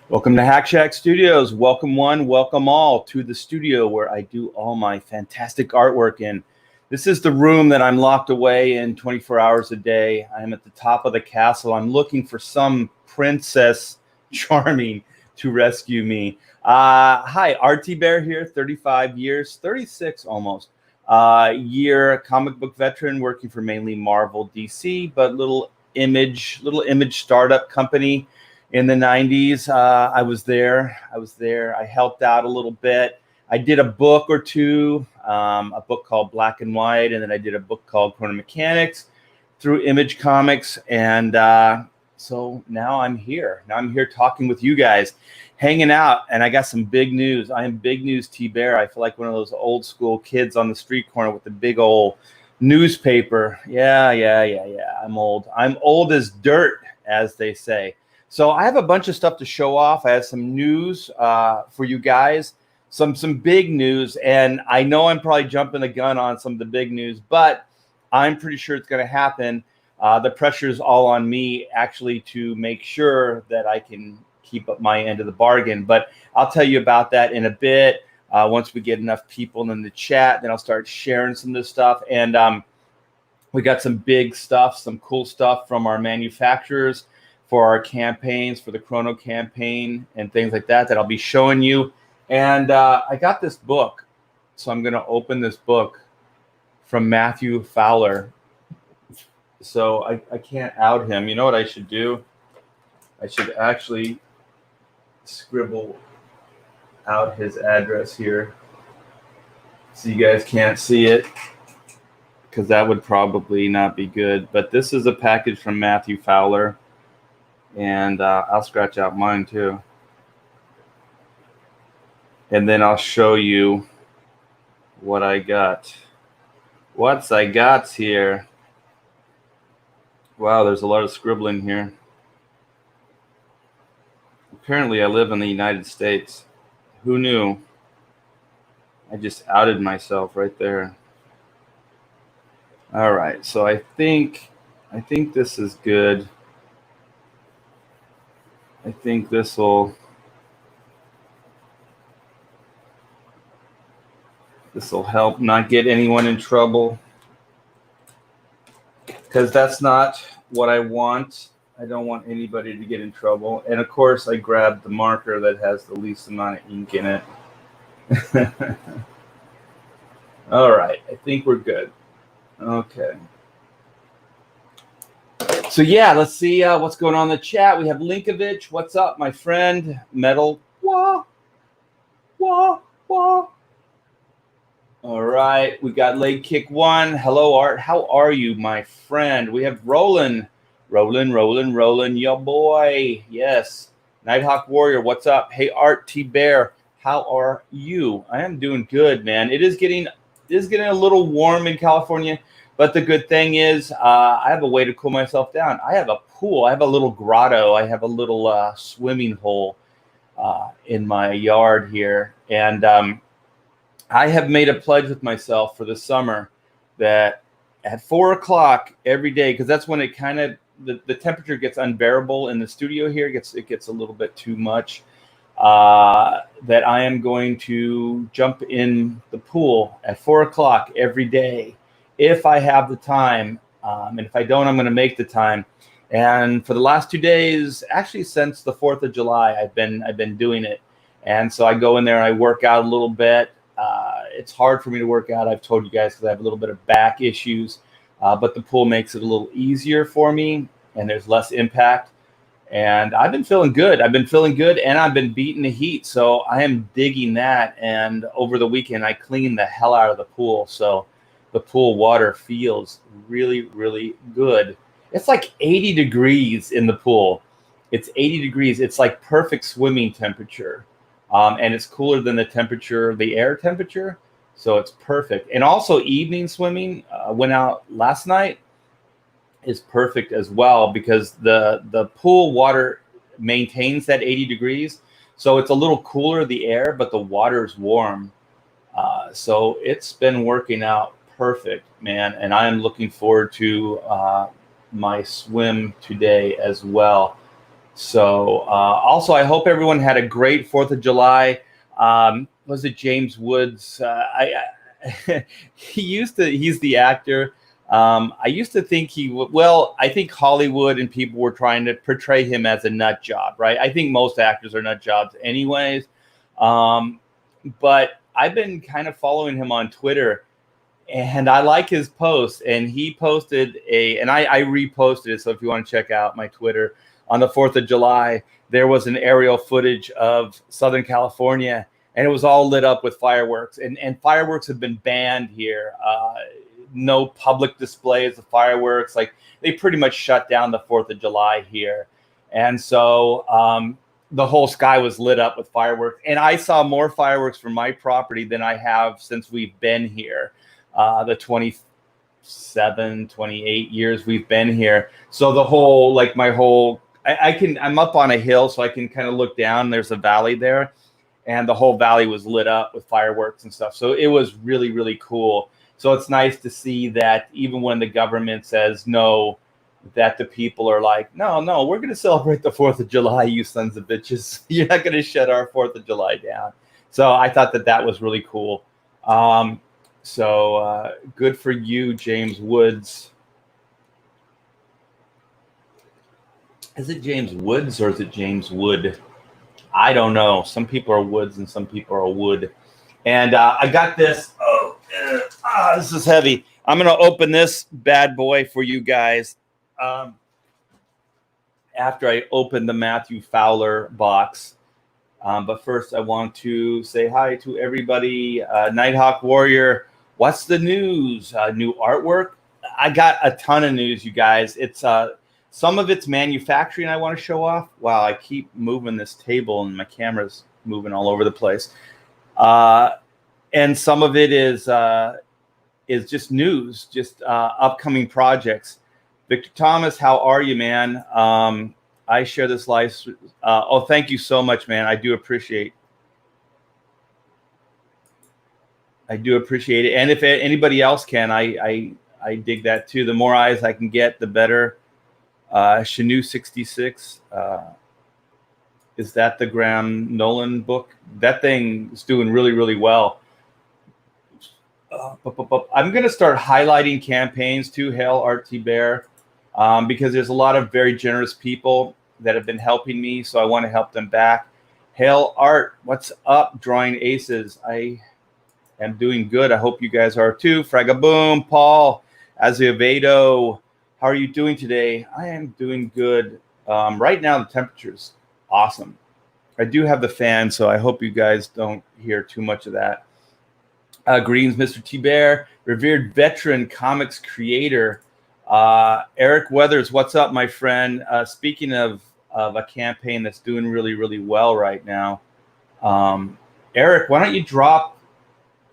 Welcome to Hack Shack Studios. Welcome one, welcome all to the studio where I do all my fantastic artwork in. This is the room that I'm locked away in 24 hours a day. I am at the top of the castle. I'm looking for some princess charming to rescue me. Hi, RT Bear here, 35 years, 36 almost. Year comic book veteran working for mainly Marvel, DC, but little image startup company. In the 90s, I was there. I helped out a little bit. I did a book or two, a book called Black and White, and then I did a book called Chrono Mechanics through Image Comics. And so now I'm here. Now I'm here talking with you guys, hanging out, and I got some big news. I am Big News T-Bear. I feel like one of those old school kids on the street corner with the big old newspaper. Yeah. I'm old. I'm old as dirt, as they say. So I have a bunch of stuff to show off. I have some news for you guys, some big news, and I know I'm probably jumping the gun on some of the big news, but I'm pretty sure it's going to happen. The pressure is all on me actually to make sure that I can keep up my end of the bargain, but I'll tell you about that in a bit. Once we get enough people in the chat, then I'll start sharing some of this stuff. And we got some big stuff, some cool stuff from our manufacturers for our campaigns, for the Chrono campaign and things like that I'll be showing you. And I got this book, so I'm going to open this book from Matthew Fowler. So I can't out him. You know what I should do? I should actually scribble out his address here so you guys can't see it, because that would probably not be good. But this is a package from Matthew Fowler. And I'll scratch out mine too. And then I'll show you what I got. What's I got here? Wow, there's a lot of scribbling here. Apparently I live in the United States. Who knew? I just outed myself right there. All right, so I think this is good. I think this will help not get anyone in trouble, because that's not what I want. I don't want anybody to get in trouble. And of course, I grabbed the marker that has the least amount of ink in it. All right, I think we're good. Okay. So yeah, let's see what's going on in the chat. We have Linkovich. What's up, my friend? Metal. Wah. Wah. Wah. All right, we got Leg Kick 1. Hello, Art. How are you, my friend? We have Roland. Roland, your boy. Yes. Nighthawk Warrior, what's up? Hey, Art T Bear, how are you? I am doing good, man. It is getting a little warm in California. But the good thing is I have a way to cool myself down. I have a pool. I have a little grotto. I have a little swimming hole in my yard here. And I have made a pledge with myself for the summer that at 4 o'clock every day, because that's when it kind of, the temperature gets unbearable in the studio here. It gets a little bit too much. That I am going to jump in the pool at 4 o'clock every day, if I have the time, and if I don't, I'm going to make the time. And for the last 2 days, actually since the 4th of July, I've been doing it. And so I go in there and I work out a little bit. It's hard for me to work out, I've told you guys, because I have a little bit of back issues. But the pool makes it a little easier for me, and there's less impact. And I've been feeling good. And I've been beating the heat. So I am digging that. And over the weekend, I cleaned the hell out of the pool. So the pool water feels really, really good. It's like 80 degrees in the pool. It's 80 degrees. It's like perfect swimming temperature. And it's cooler than the air temperature. So it's perfect. And also evening swimming, went out last night, is perfect as well, because the pool water maintains that 80 degrees. So it's a little cooler, the air, but the water is warm. So it's been working out perfect, man. And I am looking forward to my swim today as well. So also, I hope everyone had a great 4th of July. Was it James Woods? He's the actor. I used to think I think Hollywood and people were trying to portray him as a nut job, right? I think most actors are nut jobs anyways. But I've been kind of following him on Twitter, and I like his posts. And he posted and I reposted it. So if you want to check out my Twitter, on the 4th of July, there was an aerial footage of Southern California, and it was all lit up with fireworks. And fireworks have been banned here. No public displays of fireworks. Like, they pretty much shut down the 4th of July here. And so the whole sky was lit up with fireworks. And I saw more fireworks from my property than I have since we've been here. The 27, 28 years we've been here. So the whole, like my whole, I'm up on a hill, so I can kind of look down. There's a valley there, and the whole valley was lit up with fireworks and stuff. So it was really, really cool. So it's nice to see that even when the government says no, that the people are like, no, we're going to celebrate the 4th of July, you sons of bitches. You're not going to shut our 4th of July down. So I thought that was really cool. So good for you, James Woods. Is it James Woods or is it James Wood? I don't know. Some people are Woods and some people are Wood. And I got this. This is heavy. I'm going to open this bad boy for you guys after I open the Matthew Fowler box. But first, I want to say hi to everybody. Nighthawk Warrior, what's the news? New artwork? I got a ton of news, you guys. It's some of it's manufacturing I want to show off. Wow, I keep moving this table and my camera's moving all over the place. And some of it is just news, just upcoming projects. Victor Thomas, how are you, man? I share this live. Thank you so much, man. I do appreciate it. And if anybody else can, I dig that too. The more eyes I can get, the better. Shanu 66. Is that the Graham Nolan book? That thing is doing really, really well. I'm going to start highlighting campaigns too, Hail RT Bear, because there's a lot of very generous people that have been helping me, so I want to help them back. Hail Art, what's up, Drawing Aces? I am doing good. I hope you guys are too. Fragaboom, Paul, Azevedo, how are you doing today? I am doing good. Right now, the temperature's awesome. I do have the fan, so I hope you guys don't hear too much of that. Greetings, Mr. T-Bear, revered veteran comics creator. Eric Weathers, what's up, my friend? Speaking of a campaign that's doing really, really well right now. Eric, why don't you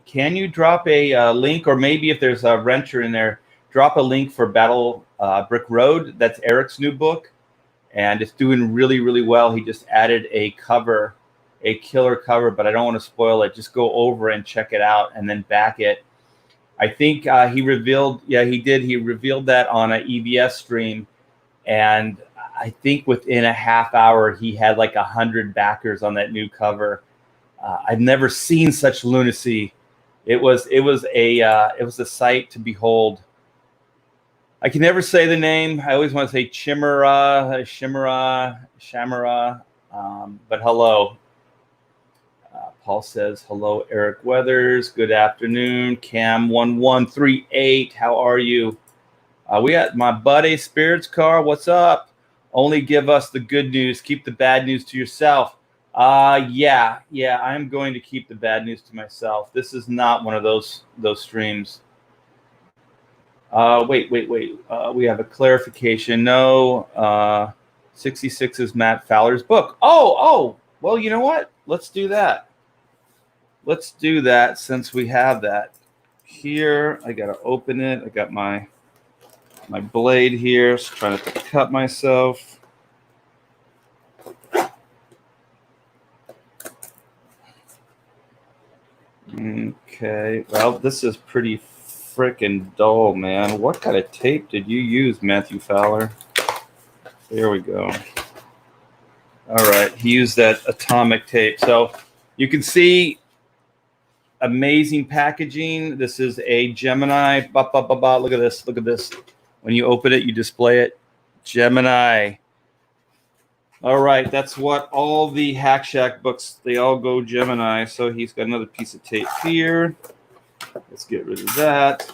can you drop a link, or maybe if there's a renter in there, drop a link for Battle Brick Road. That's Eric's new book, and it's doing really, really well. He just added a cover, a killer cover, but I don't want to spoil it. Just go over and check it out and then back it. I think he revealed, he did. He revealed that on an EVS stream, and I think within a half hour he had like 100 backers on that new cover. I've never seen such lunacy. It was a sight to behold. I can never say the name. I always want to say Chimera, but hello. Paul says, hello, Eric Weathers. Good afternoon. Cam1138, how are you? We got my buddy Spirits Car. What's up? Only give us the good news. Keep the bad news to yourself. Yeah, I'm going to keep the bad news to myself. This is not one of those streams. Wait. We have a clarification. No, 66 is Matt Fowler's book. Oh, well, you know what? Let's do that. Let's do that since we have that here. I got to open it. I got my blade here. Just trying to cut myself. Okay. Well, this is pretty freaking dull, man. What kind of tape did you use, Matthew Fowler? There we go. All right, he used that atomic tape. So you can see amazing packaging. This is a Gemini. Look at this. Look at this. When you open it, you display it. Gemini. All right, that's what all the Hack Shack books, they all go Gemini. So he's got another piece of tape here. Let's get rid of that.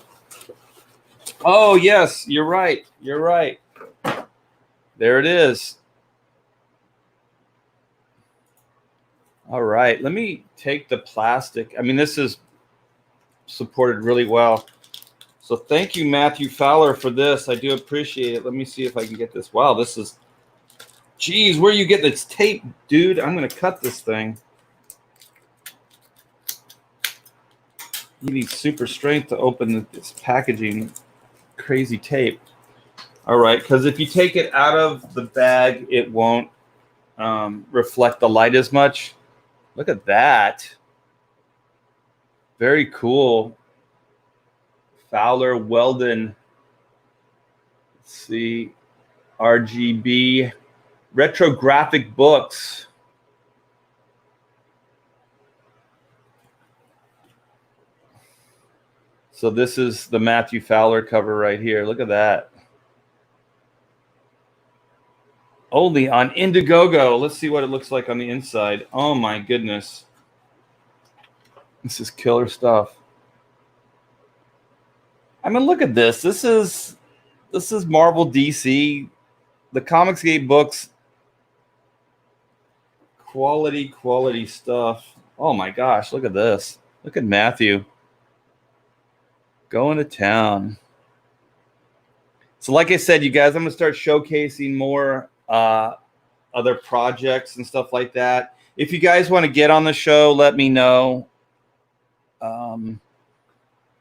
Oh, yes, you're right. You're right. There it is. All right, let me take the plastic. I mean, this is supported really well. So thank you, Matthew Fowler, for this. I do appreciate it. Let me see if I can get this. Wow, this is, geez, where you get this tape, dude? I'm going to cut this thing. You need super strength to open this packaging. Crazy tape. All right, because if you take it out of the bag, it won't reflect the light as much. Look at that. Very cool. Fowler Weldon. Let's see. RGB. Retrographic books. So this is the Matthew Fowler cover right here. Look at that. Only on Indiegogo. Let's see what it looks like on the inside. Oh my goodness. This is killer stuff. I mean, look at this. This is Marvel DC. The Comicsgate books. Quality stuff. Oh my gosh, look at this. Look at Matthew. Going to town. So like I said, you guys, I'm going to start showcasing more other projects and stuff like that. If you guys want to get on the show, let me know.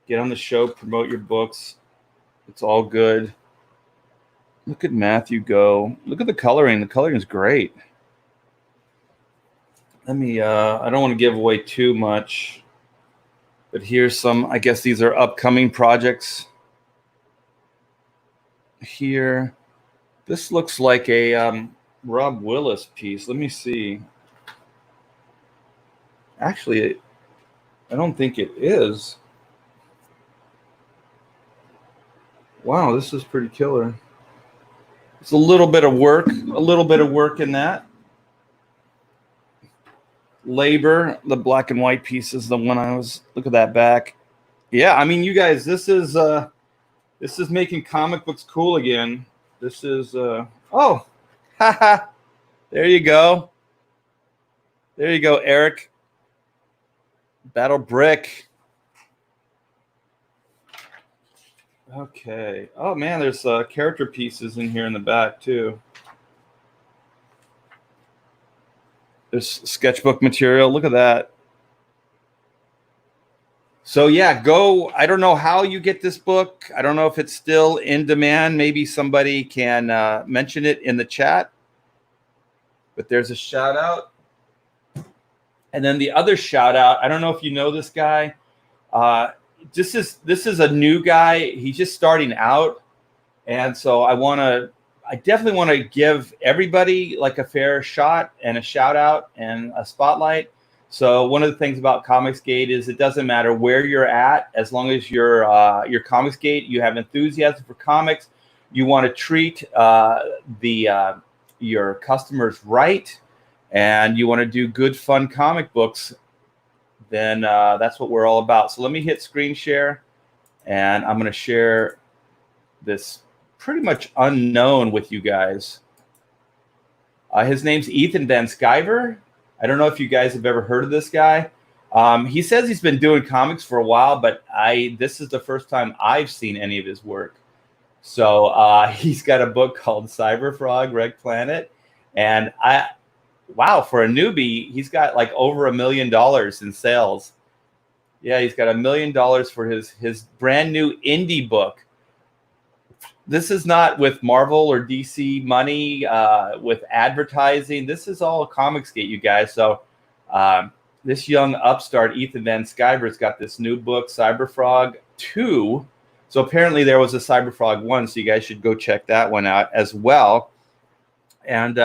Get on the show, promote your books. It's all good. Look at Matthew go. Look at the coloring. The coloring is great. Let me, I don't want to give away too much, but here's some, I guess these are upcoming projects here. This looks like a Rob Willis piece. Let me see. Actually, I don't think it is. Wow, this is pretty killer. It's a little bit of work in that. Labor, the black and white piece is the one I was, look at that back. Yeah, I mean, you guys, this is making comic books cool again. This is, oh, haha, there you go. There you go, Eric. Battle Brick. Okay. Oh, man, there's character pieces in here in the back, too. There's sketchbook material. Look at that. So, yeah, go. I don't know how you get this book. I don't know if it's still in demand. Maybe somebody can mention it in the chat. But there's a shout out. And then the other shout out, I don't know if you know this guy. This is a new guy. He's just starting out. And so I definitely want to give everybody like a fair shot and a shout out and a spotlight. So one of the things about Comicsgate is it doesn't matter where you're at, as long as you're Comicsgate, you have enthusiasm for comics, you want to treat your customers right, and you want to do good, fun comic books, then that's what we're all about. So let me hit screen share, and I'm going to share this pretty much unknown with you guys. His name's Ethan Van Sciver. I don't know if you guys have ever heard of this guy. He says he's been doing comics for a while, but this is the first time I've seen any of his work. So he's got a book called Cyberfrog, Red Planet. And wow, for a newbie, he's got like over $1 million in sales. Yeah, he's got $1 million for his brand new indie book. This is not with Marvel or DC money, with advertising. This is all Comicsgate, you guys. So this young upstart, Ethan Van Sciver's got this new book, Cyberfrog 2. So apparently there was a Cyberfrog 1, so you guys should go check that one out as well. And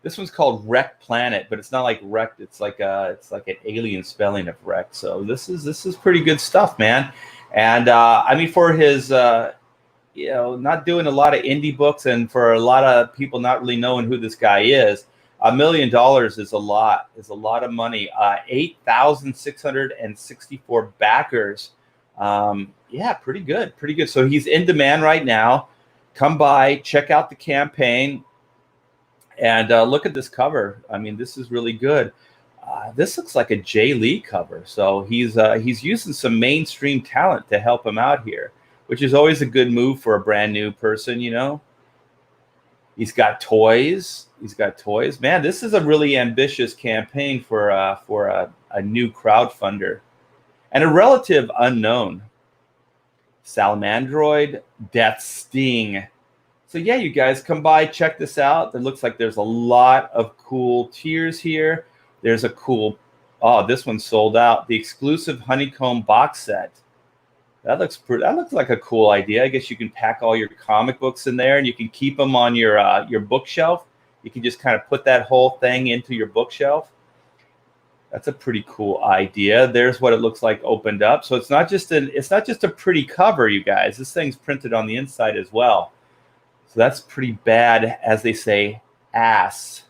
This one's called Wreck Planet, but it's not like wrecked. It's like an alien spelling of wreck. So this is pretty good stuff, man. And I mean, for his not doing a lot of indie books, and for a lot of people not really knowing who this guy is, $1 million is a lot of money. 8,664 backers. Yeah, pretty good. So he's in demand right now. Come by, check out the campaign, and look at this cover. I mean, this is really good. This looks like a Jay Lee cover. So he's using some mainstream talent to help him out here, which is always a good move for a brand new person, you know. He's got toys. Man, this is a really ambitious campaign for a new crowdfunder and a relative unknown. Salamandroid, Death Sting. So yeah, you guys come by, check this out. It looks like there's a lot of cool tiers here. There's a cool, this one's sold out. The exclusive Honeycomb box set. That looks like a cool idea. I guess you can pack all your comic books in there, and you can keep them on your bookshelf. You can just kind of put that whole thing into your bookshelf. That's a pretty cool idea. There's what it looks like opened up. So it's not just a pretty cover, you guys. This thing's printed on the inside as well. So that's pretty bad, as they say, ass.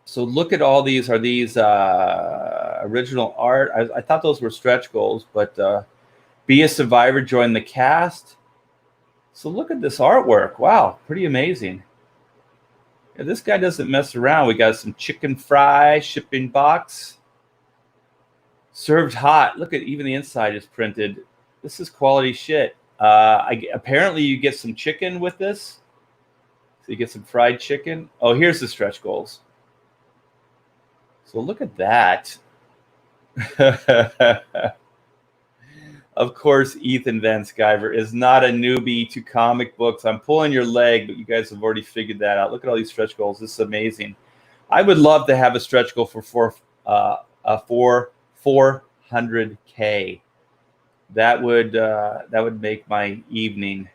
So look at all these. Are these original art? I thought those were stretch goals, but Be a Survivor, join the cast. So look at this artwork. Wow, pretty amazing. Yeah, this guy doesn't mess around. We got some chicken fry shipping box. Served hot. Look at, even the inside is printed. This is quality shit. Apparently you get some chicken with this. So you get some fried chicken. Oh, here's the stretch goals. So look at that. Of course, Ethan Van Sciver is not a newbie to comic books. I'm pulling your leg, but you guys have already figured that out. Look at all these stretch goals. This is amazing. I would love to have a stretch goal for 400K. That would make my evening.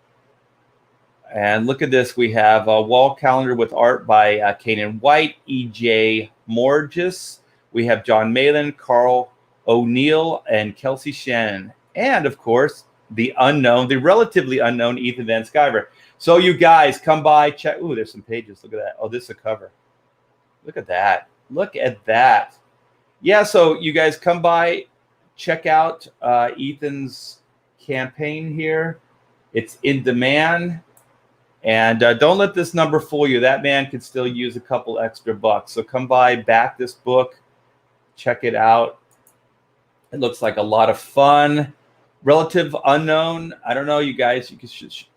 And look at this. We have a wall calendar with art by Kanan White, E.J. Morges. We have John Malin, Carl O'Neill, and Kelsey Shannon. And, of course, the relatively unknown Ethan Van Sciver. So you guys come by, check. Ooh, there's some pages. Look at that. Oh, this is a cover. Look at that. Look at that. Yeah, so you guys come by, check out Ethan's campaign here. It's in demand. And don't let this number fool you. That man could still use a couple extra bucks. So come by, back this book, check it out. It looks like a lot of fun. Relative unknown. I don't know, you guys. You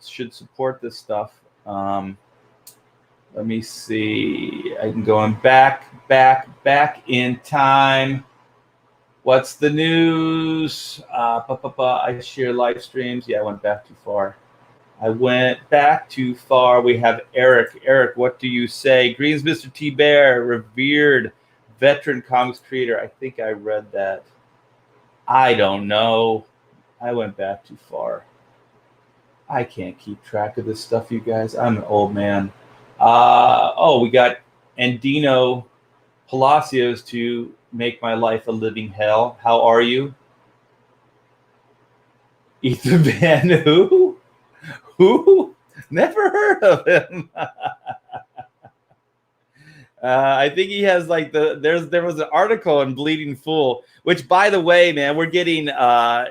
should support this stuff. Let me see. I'm going back in time. What's the news? I share live streams. Yeah, I went back too far. We have Eric. Eric, what do you say? Greens, Mr. T. Bear, revered veteran comics creator. I think I read that. I don't know. I went back too far. I can't keep track of this stuff, you guys. I'm an old man. We got Andino Palacios to make my life a living hell. How are you? Ethan Van who? Who? Never heard of him. I think he has like there was an article in Bleeding Fool, which, by the way, man, we're getting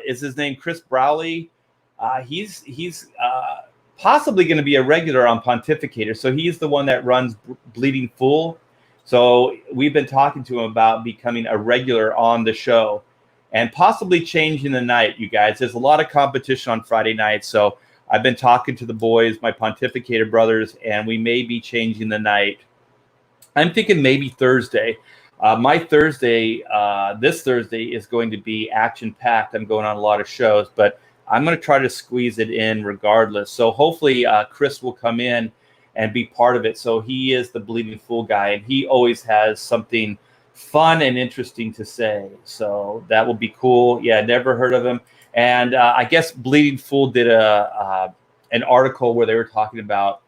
is his name Chris Browley? He's possibly going to be a regular on Pontificate. So he's the one that runs Bleeding Fool. So we've been talking to him about becoming a regular on the show and possibly changing the night, you guys. There's a lot of competition on Friday nights. So I've been talking to the boys, my Pontificator brothers, and we may be changing the night. I'm thinking maybe Thursday. My Thursday, this Thursday, is going to be action-packed. I'm going on a lot of shows, but I'm going to try to squeeze it in regardless. So hopefully Chris will come in and be part of it. So he is the Bleeding Fool guy, and he always has something fun and interesting to say. So that will be cool. Yeah, never heard of him. And I guess Bleeding Fool did an article where they were talking about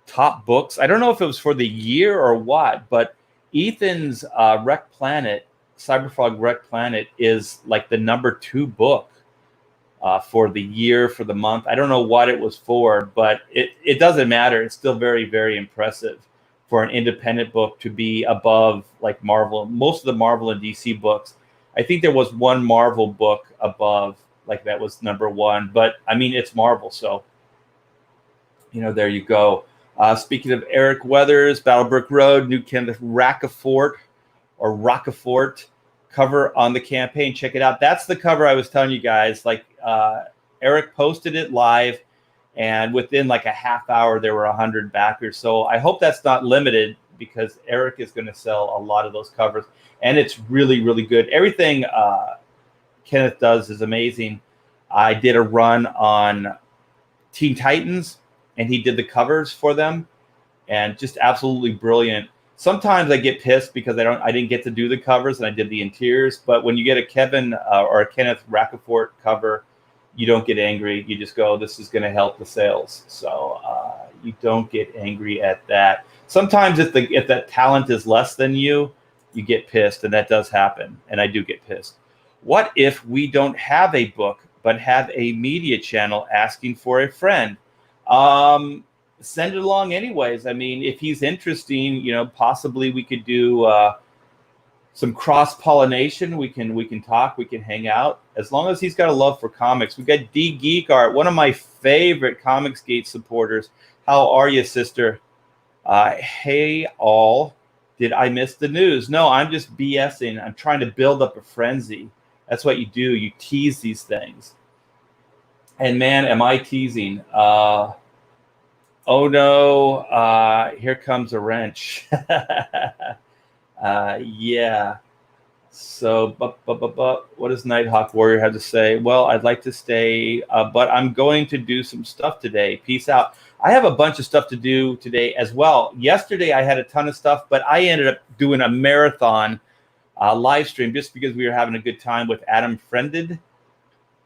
top books. I don't know if it was for the year or what, but Ethan's Wreck Planet, Cyberfrog Wreck Planet, is like the #2 book for the year, for the month. I don't know what it was for, but it doesn't matter. It's still very, very impressive for an independent book to be above like Marvel. Most of the Marvel and DC books, I think there was one Marvel book above, like that was #1. But I mean, it's Marvel, so there you go. Speaking of Eric Weathers, Battlebrook Road, New Kenneth Rocafort cover on the campaign. Check it out. That's the cover I was telling you guys. Like Eric posted it live, and within like a half hour, there were 100 backers. So I hope that's not limited, because Eric is going to sell a lot of those covers, and it's really, really good. Everything Kenneth does is amazing. I did a run on Teen Titans, and he did the covers for them, and just absolutely brilliant. Sometimes I get pissed because I didn't get to do the covers and I did the interiors. But when you get a Kevin or a Kenneth Rocafort cover, you don't get angry. You just go, this is going to help the sales. So you don't get angry at that. Sometimes if that talent is less than you, you get pissed, and that does happen. And I do get pissed. What if we don't have a book but have a media channel asking for a friend? Send it along anyways. I mean, if he's interesting, possibly we could do some cross-pollination. We can talk, we can hang out, as long as he's got a love for comics. We got D Geek Art, one of my favorite Comicsgate supporters. How are you, sister? Hey all, did I miss the news? No, I'm just BSing. I'm trying to build up a frenzy. That's what you do. You tease these things. And man, am I teasing. Oh no, here comes a wrench. Yeah. So, what does Nighthawk Warrior have to say? Well, I'd like to stay, but I'm going to do some stuff today. Peace out. I have a bunch of stuff to do today as well. Yesterday, I had a ton of stuff, but I ended up doing a marathon live stream just because we were having a good time with Adam Friended.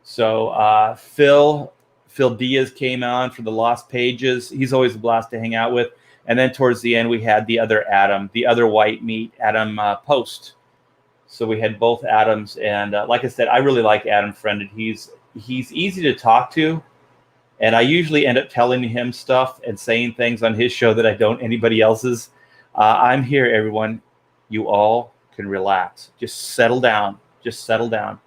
So Phil Diaz came on for the Lost Pages. He's always a blast to hang out with. And then towards the end, we had the other Adam, the other white meat, Adam Post. So we had both Adams. And like I said, I really like Adam Friended. He's easy to talk to. And I usually end up telling him stuff and saying things on his show that I don't anybody else's. I'm here, everyone. You all can relax. Just settle down. Just settle down.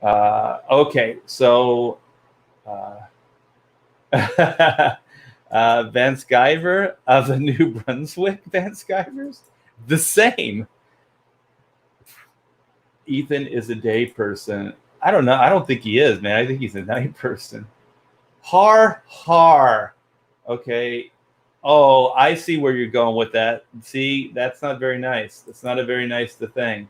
Okay, so... Van Sciver of the New Brunswick Van Scivers, the same. Ethan is a day person. I don't know. I don't think he is, man. I think he's a night person. Har. Okay. Oh, I see where you're going with that. See, that's not very nice. That's not a very nice thing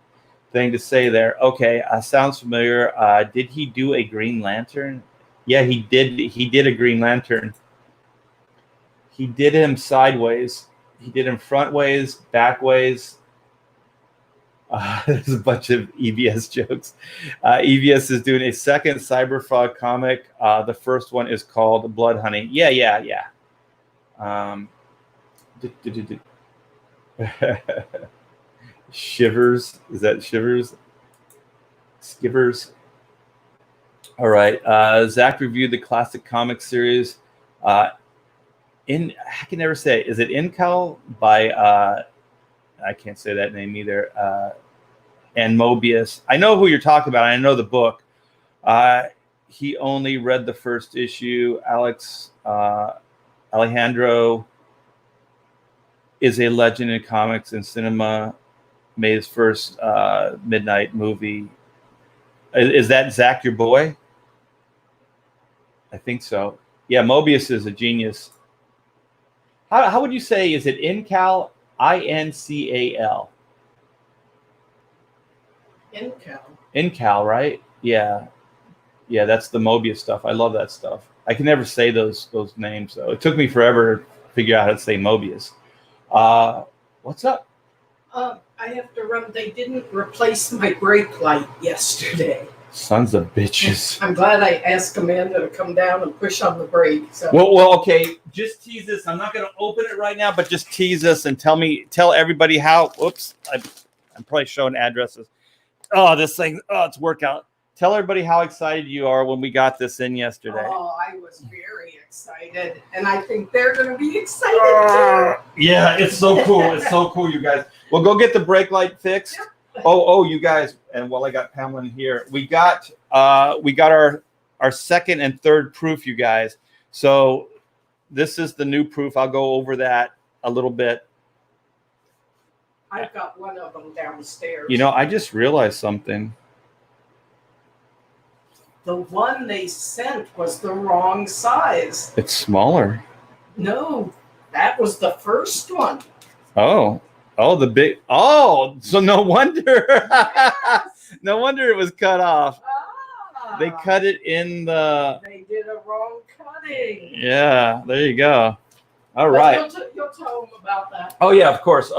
to say there. Okay, sounds familiar. Did he do a Green Lantern? Yeah, he did. He did a Green Lantern. He did him sideways. He did him frontways, backways. There's a bunch of EBS jokes. EBS is doing a second Cyberfrog comic. The first one is called Blood Honey. Yeah. Shivers. Is that Shivers? Skivers. All right. Zach reviewed the classic comic series. I can never say it. Is it Incal by I can't say that name either. And Mobius. I know who you're talking about. I know the book. He only read the first issue. Alejandro is a legend in comics and cinema. Made his first midnight movie. Is that Zach, your boy? I think so. Yeah, Mobius is a genius. How would you say, is it Incal? Incal. Incal, right? Yeah, that's the Mobius stuff. I love that stuff. I can never say those names, though. It took me forever to figure out how to say Mobius. What's up? I have to run. They didn't replace my brake light yesterday. Sons of bitches. I'm glad I asked Amanda to come down and push on the brake. So. Well, okay. Just tease this. I'm not going to open it right now, but just tease us and tell everybody how. Oops, I'm probably showing addresses. Oh, this thing. Oh, it's workout. Tell everybody how excited you are when we got this in yesterday. Oh, I was very excited, and I think they're going to be excited too. Yeah, it's so cool. It's so cool, you guys. Well, go get the brake light fixed. Yep. Oh, you guys, and while I got Pamela in here, we got our second and third proof, you guys. So this is the new proof. I'll go over that a little bit. I've got one of them downstairs. You know, I just realized something. The one they sent was the wrong size. It's smaller. No, that was the first one. The big. Oh, so no wonder. Yes. No wonder it was cut off. Ah, They cut it in the. They did a wrong cutting. Yeah, there you go. All But right. You'll tell them about that. Oh yeah, of course.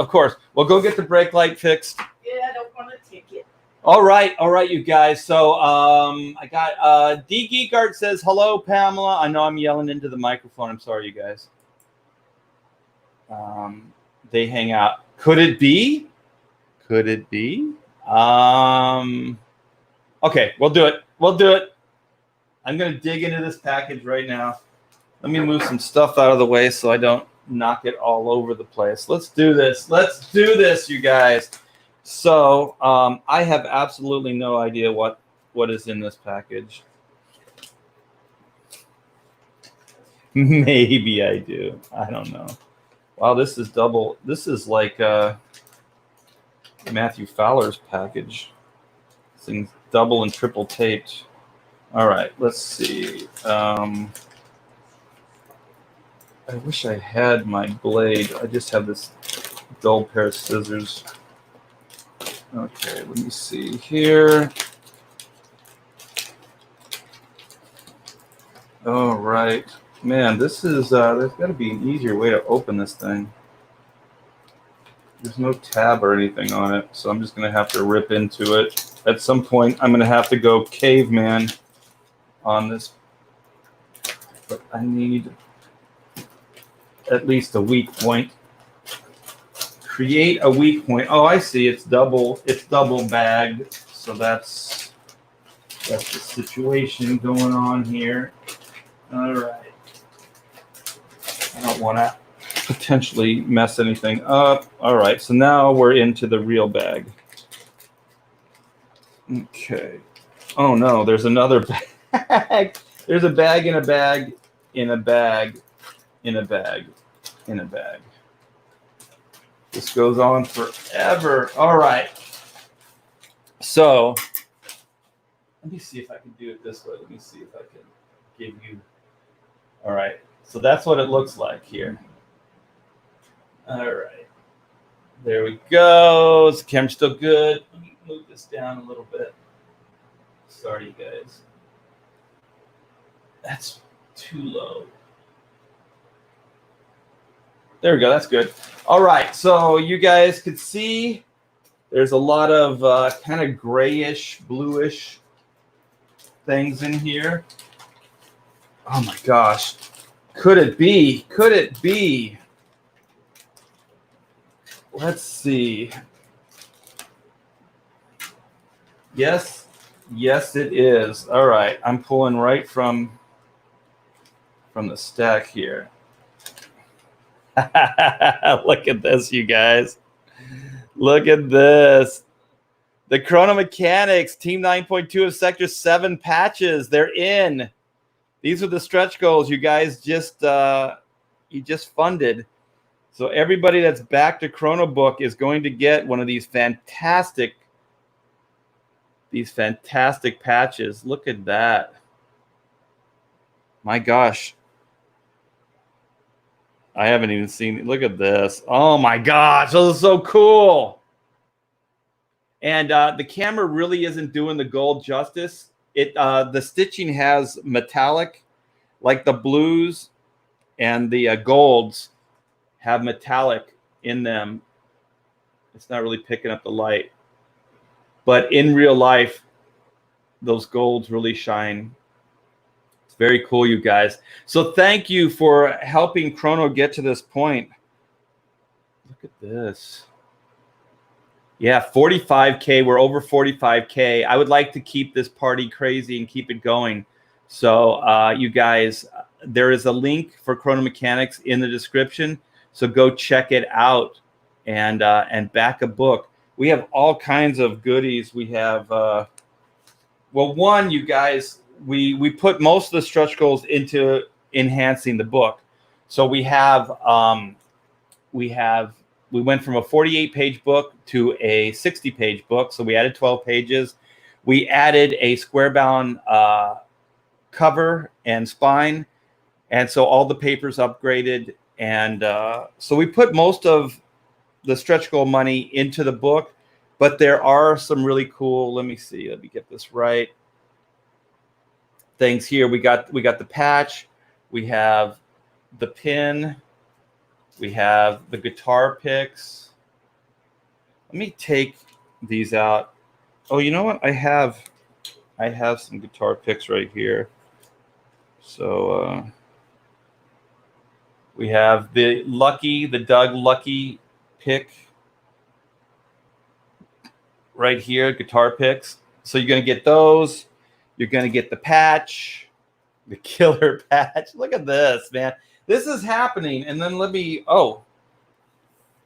Well, go get the brake light fixed. Yeah, I don't want a ticket. All right, you guys. So I got D Geek Art says hello, Pamela. I know I'm yelling into the microphone. I'm sorry, you guys. They hang out. Could it be? Okay, we'll do it. I'm gonna dig into this package right now. Let me move some stuff out of the way so I don't knock it all over the place. Let's do this, you guys. So I have absolutely no idea what is in this package. Maybe I do. I don't know. Wow, this is double. This is like Matthew Fowler's package. This thing's double and triple taped. All right, let's see. I wish I had my blade. I just have this dull pair of scissors. Okay, let me see here. All right. Man, this is, there's got to be an easier way to open this thing. There's no tab or anything on it, so I'm just going to have to rip into it. At some point, I'm going to have to go caveman on this. But I need at least a weak point. Create a weak point. Oh, I see. It's double bagged. So that's the situation going on here. All right. I don't want to potentially mess anything up. All right. So now we're into the real bag. Okay. Oh no, there's another bag. There's a bag in a bag in a bag in a bag in a bag. This goes on forever. All right. So let me see if I can do it this way. Let me see if I can give you. All right. So that's what it looks like here. All right. There we go. Is the camera still good? Let me move this down a little bit. Sorry, you guys. That's too low. There we go. That's good. All right. So you guys could see there's a lot of kind of grayish, bluish things in here. Oh my gosh. Could it be? Could it be? Let's see. Yes. Yes, it is. All right. I'm pulling right from the stack here. Look at this, you guys. Look at this. The Chrono Mechanics Team 9.2 of Sector 7 patches. They're in. These are the stretch goals you guys just funded. So everybody that's back to Chrono Book is going to get one of these fantastic patches. Look at that. My gosh. I haven't even seen it. Look at this. Oh my gosh, this is so cool. And the camera really isn't doing the gold justice. The stitching has metallic, like the blues and the golds have metallic in them. It's not really picking up the light. But in real life, those golds really shine. It's very cool, you guys. So thank you for helping Chrono get to this point. Look at this. Yeah, 45K. We're over 45K. I would like to keep this party crazy and keep it going. So you guys, there is a link for Chrono Mechanics in the description. So go check it out and back a book. We have all kinds of goodies. We have, well, one, you guys, we put most of the stretch goals into enhancing the book. So we went from a 48-page book to a 60-page book. So we added 12 pages. We added a square-bound cover and spine. And so all the papers upgraded. And so we put most of the stretch goal money into the book. But there are some really cool, let me see, let me get this right, things here. We got the patch. We have the pin. We have the guitar picks. Let me take these out. Oh, you know what? I have some guitar picks right here. So we have the Doug Lucky pick right here, guitar picks. So you're going to get those. You're going to get the patch, the killer patch. Look at this, man. This is happening. And then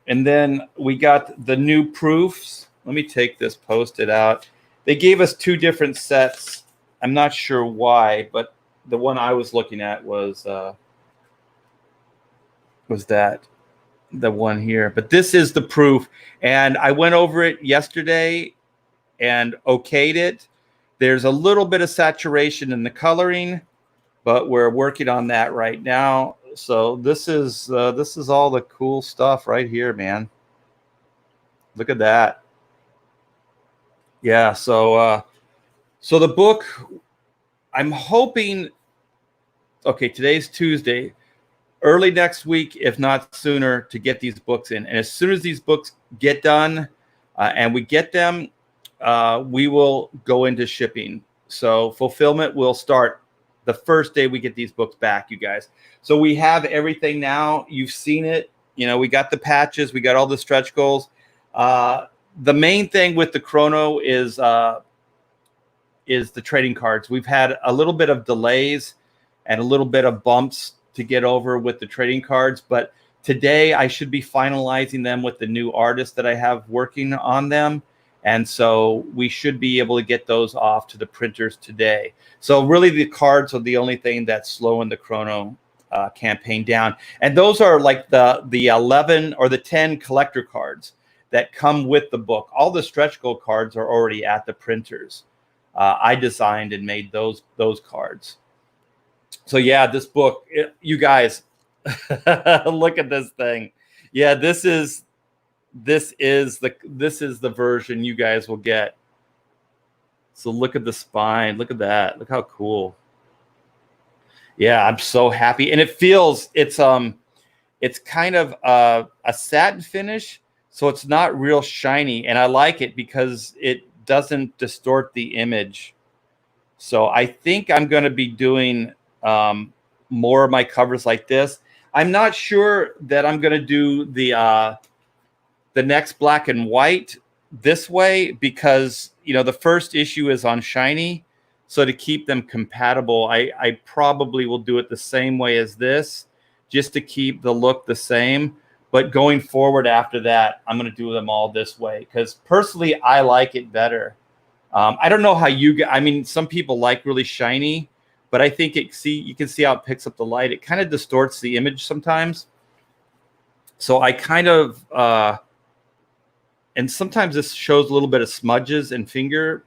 and then we got the new proofs. Let me take this Post-it out. They gave us two different sets. I'm not sure why, but the one I was looking at was that the one here. But this is the proof. And I went over it yesterday and okayed it. There's a little bit of saturation in the coloring, but we're working on that right now. So this is all the cool stuff right here, man. Look at that. Yeah. So the book, I'm hoping. Okay, today's Tuesday. Early next week, if not sooner, to get these books in. And as soon as these books get done and we get them, we will go into shipping. So fulfillment will start the first day we get these books back, you guys. So we have everything now. You've seen it. You know, we got the patches. We got all the stretch goals. The main thing with the Chrono is the trading cards. We've had a little bit of delays and a little bit of bumps to get over with the trading cards. But today I should be finalizing them with the new artist that I have working on them. And so we should be able to get those off to the printers today. So really the cards are the only thing that's slowing the Chrono campaign down. And those are like the 11 or the 10 collector cards that come with the book. All the stretch goal cards are already at the printers. I designed and made those cards. So yeah, this book, you guys, look at this thing. Yeah, this is the version you guys will get. So look at the spine. Look at that. Look how cool. Yeah, I'm so happy. And it's kind of a satin finish, so it's not real shiny. And I like it because it doesn't distort the image. So I think I'm going to be doing more of my covers like this. I'm not sure that I'm going to do the next black and white this way because, you know, the first issue is on shiny. So to keep them compatible, I probably will do it the same way as this just to keep the look the same. But going forward after that, I'm going to do them all this way because personally, I like it better. I don't know how I mean, some people like really shiny, but I think you can see how it picks up the light. It kind of distorts the image sometimes. So I kind of, and sometimes this shows a little bit of smudges and finger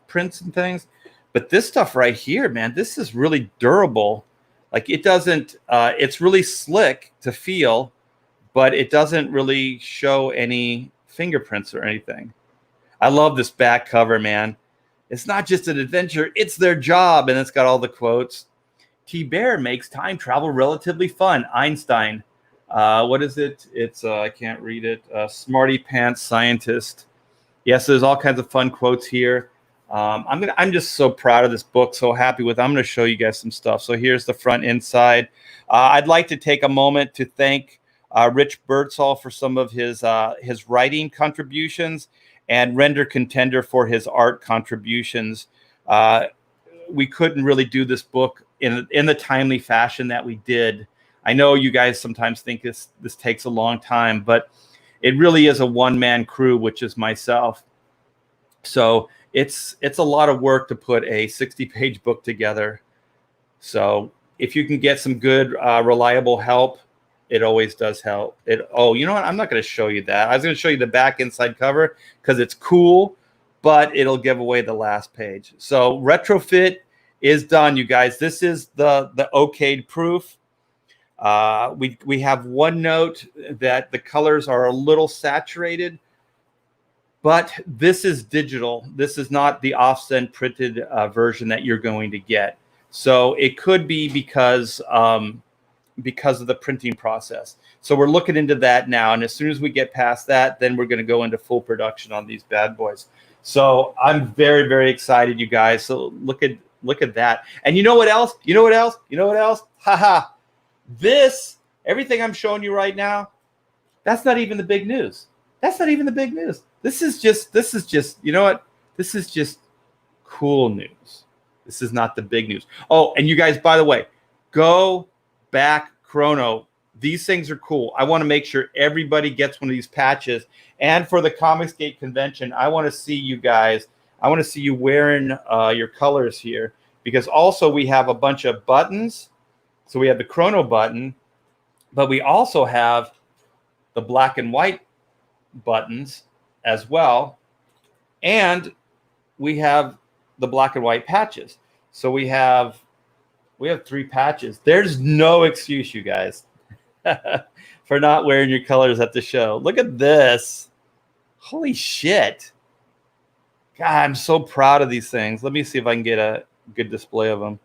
prints and things. But this stuff right here, man, this is really durable. Like it doesn't, it's really slick to feel, but it doesn't really show any fingerprints or anything. I love this back cover, man. It's not just an adventure, it's their job. And it's got all the quotes. T-Bear makes time travel relatively fun. Einstein. What is it? It's, I can't read it. Smarty Pants Scientist. Yes, there's all kinds of fun quotes here. I'm just so proud of this book, so happy with it. I'm going to show you guys some stuff. So here's the front inside. I'd like to take a moment to thank Rich Birdsall for some of his writing contributions, and Render Contender for his art contributions. We couldn't really do this book in the timely fashion that we did. I know you guys sometimes think this takes a long time, but it really is a one-man crew, which is myself. So it's a lot of work to put a 60-page book together. So if you can get some good, reliable help, it always does help. Oh, you know what? I'm not going to show you that. I was going to show you the back inside cover because it's cool, but it'll give away the last page. So retrofit is done, you guys. This is the okayed proof. We have one note that the colors are a little saturated, but this is digital. This is not the offset printed version that you're going to get. So it could be because of the printing process. So we're looking into that now. And as soon as we get past that, then we're going to go into full production on these bad boys. So I'm very, very excited, you guys. So look at that. And you know what else? You know what else? You know what else? Haha. Everything I'm showing you right now, that's not even the big news. That's not even the big news. This is just, you know what? This is just cool news. This is not the big news. Oh, and you guys, by the way, go back Chrono. These things are cool. I want to make sure everybody gets one of these patches. And for the Comicsgate convention, I want to see you guys. I want to see you wearing your colors here, because also we have a bunch of buttons. So we have the Chrono button, but we also have the black and white buttons as well. And we have the black and white patches. So we have 3 patches. There's no excuse, you guys, for not wearing your colors at the show. Look at this. Holy shit. God, I'm so proud of these things. Let me see if I can get a good display of them.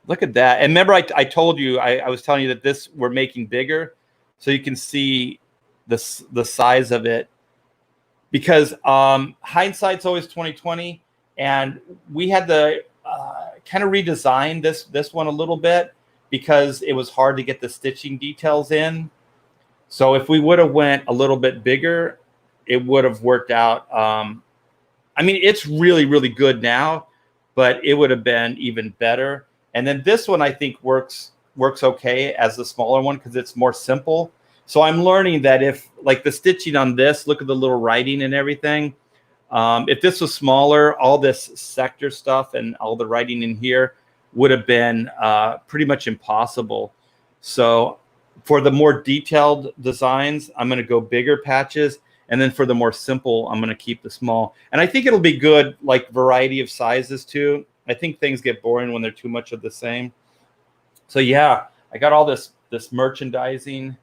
Look at that. And remember, I told you, I was telling you that we're making bigger, so you can see the size of it. Because hindsight's always 20/20, and we had to kind of redesign this one a little bit because it was hard to get the stitching details in. So if we would have went a little bit bigger, it would have worked out. I mean, it's really, really good now, but it would have been even better. And then this one, I think, works okay as the smaller one because it's more simple. So I'm learning that if, like, the stitching on this, look at the little writing and everything. If this was smaller, all this sector stuff and all the writing in here would have been pretty much impossible. So for the more detailed designs, I'm going to go bigger patches. And then for the more simple, I'm going to keep the small. And I think it'll be good, like, variety of sizes too. I think things get boring when they're too much of the same. So yeah, I got all this merchandising,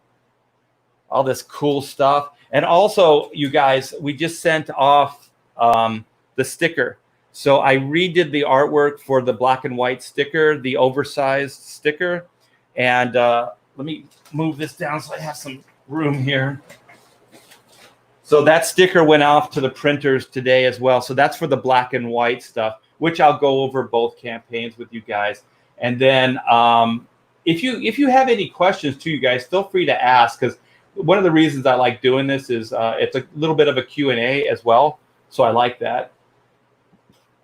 all this cool stuff. And also, you guys, we just sent off the sticker. So I redid the artwork for the black and white sticker, the oversized sticker. And let me move this down so I have some room here. So that sticker went off to the printers today as well. So that's for the black and white stuff, which I'll go over both campaigns with you guys. And then if you have any questions too, you guys, feel free to ask, because one of the reasons I like doing this is it's a little bit of a Q&A as well. So I like that.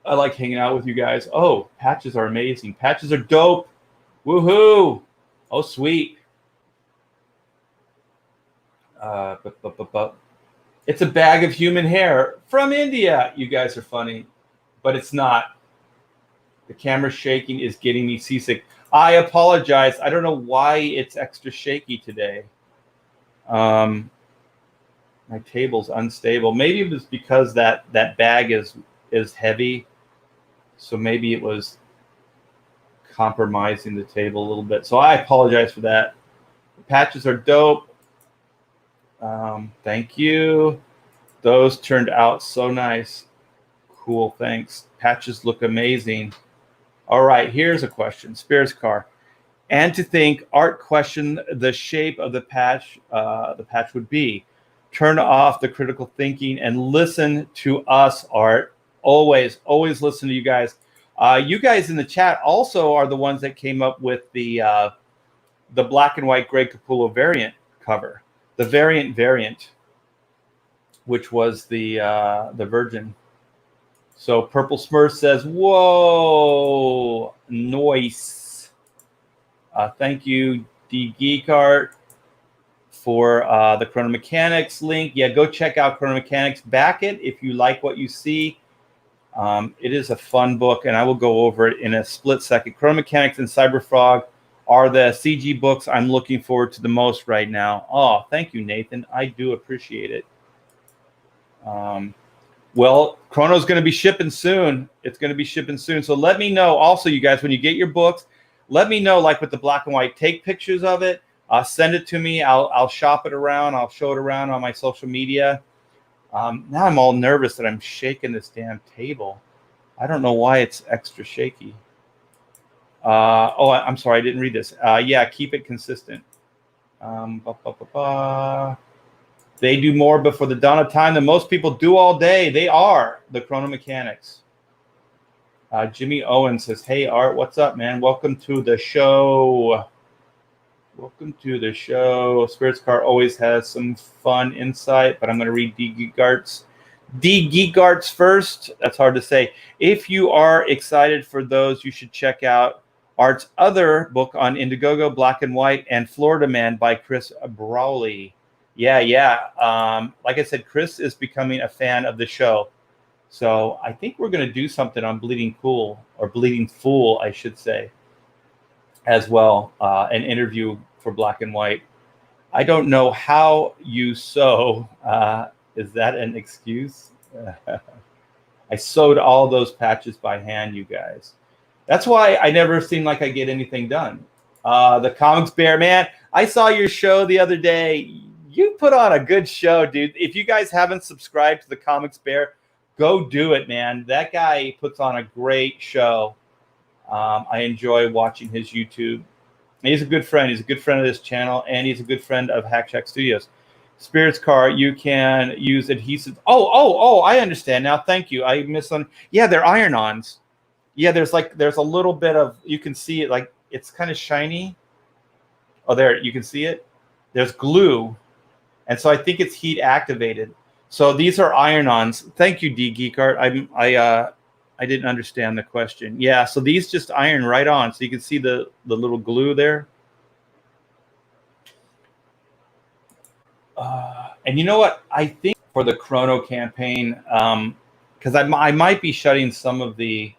I like hanging out with you guys. Oh, patches are amazing. Patches are dope. Woohoo. Oh, sweet. It's a bag of human hair from India. You guys are funny, but it's not. The camera shaking is getting me seasick. I apologize. I don't know why it's extra shaky today. My table's unstable. Maybe it was because that bag is heavy. So maybe it was compromising the table a little bit. So I apologize for that. The patches are dope. Thank you. Those turned out so nice. Cool, thanks. Patches look amazing. All right, here's a question. Spears Car. And to think, Art question the shape of the patch would be. Turn off the critical thinking and listen to us, Art. Always listen to you guys. You guys in the chat also are the ones that came up with the black and white Greg Capullo variant cover, the variant, which was the Virgin. So Purple Smurf says, "Whoa, nice." Thank you, D Geekart, for the Chrono Mechanics link. Yeah, go check out Chrono Mechanics. Back it if you like what you see. It is a fun book, and I will go over it in a split second. Chrono Mechanics and Cyberfrog are the CG books I'm looking forward to the most right now. Oh, thank you, Nathan. I do appreciate it. Well, Chrono's going to be shipping soon. It's going to be shipping soon. So let me know also, you guys, when you get your books, let me know, like with the black and white, take pictures of it. Send it to me. I'll shop it around. I'll show it around on my social media. Now I'm all nervous that I'm shaking this damn table. I don't know why it's extra shaky. I'm sorry. I didn't read this. Yeah, keep it consistent. They do more before the dawn of time than most people do all day. They are the Chrono Mechanics. Jimmy Owen says, "Hey, Art, what's up, man? Welcome to the show." Welcome to the show. Spirits Car always has some fun insight, but I'm going to read D Geekarts first. That's hard to say. If you are excited for those, you should check out Art's other book on Indiegogo, Black and White, and Florida Man by Chris Brawley. Yeah. Like I said, Chris is becoming a fan of the show. So I think we're going to do something on Bleeding Fool, I should say, as well. An interview for Black and White. I don't know how you sew. Is that an excuse? I sewed all those patches by hand, you guys. That's why I never seem like I get anything done. The Comics Bear, man, I saw your show the other day. You put on a good show, dude. If you guys haven't subscribed to the Comics Bear, go do it, man. That guy puts on a great show. I enjoy watching his YouTube. He's a good friend. He's a good friend of this channel, and he's a good friend of Hack Shack Studios. Spirits Car, you can use adhesive. Oh, I understand now. Thank you. I misunderstood. Yeah, they're iron-ons. Yeah, there's a little bit of, you can see it, like it's kind of shiny. Oh, there, you can see it. There's glue. And so I think it's heat activated. So these are iron-ons. Thank you, D Geekart. I didn't understand the question. Yeah, so these just iron right on. So you can see the little glue there. And you know what? I think for the Chrono campaign, because I might be shutting some of the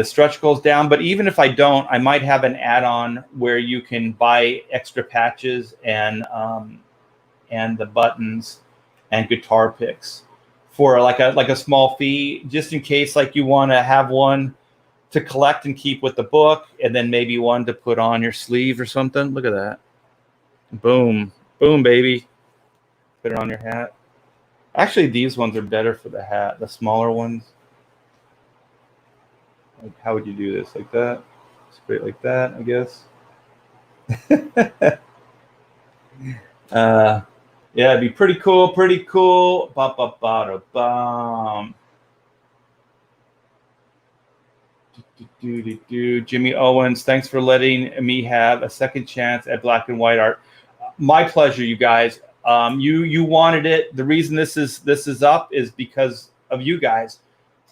stretch goals down, but even if I don't, I might have an add-on where you can buy extra patches and the buttons and guitar picks for like a small fee, just in case like you want to have one to collect and keep with the book, and then maybe one to put on your sleeve or something. Look at that. Boom, baby. Put it on your hat. Actually, these ones are better for the hat, the smaller ones. Like, how would you do this? Like that? Straight like that, I guess. Yeah, it'd be pretty cool. Jimmy Owens, thanks for letting me have a second chance at Black and White art. My pleasure, you guys. You wanted it. The reason this is up is because of you guys.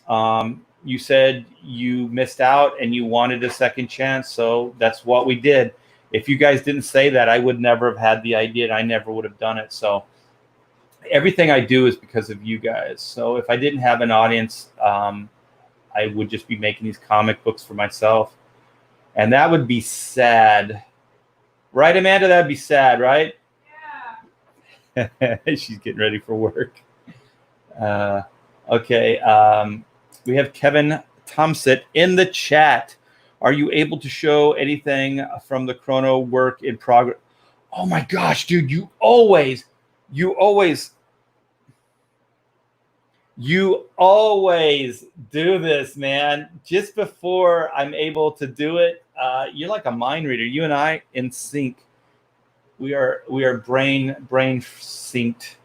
You said you missed out and you wanted a second chance, so that's what we did. If you guys didn't say that, I would never have had the idea, and I never would have done it. So everything I do is because of you guys. So if I didn't have an audience, I would just be making these comic books for myself. And that would be sad. Right, Amanda? That'd be sad, right? Yeah. She's getting ready for work. Okay. We have Kevin Thompson in the chat. Are you able to show anything from the Chrono work in progress? Oh my gosh, dude, you always do this, man. Just before I'm able to do it, you're like a mind reader. You and I in sync. We are brain synced,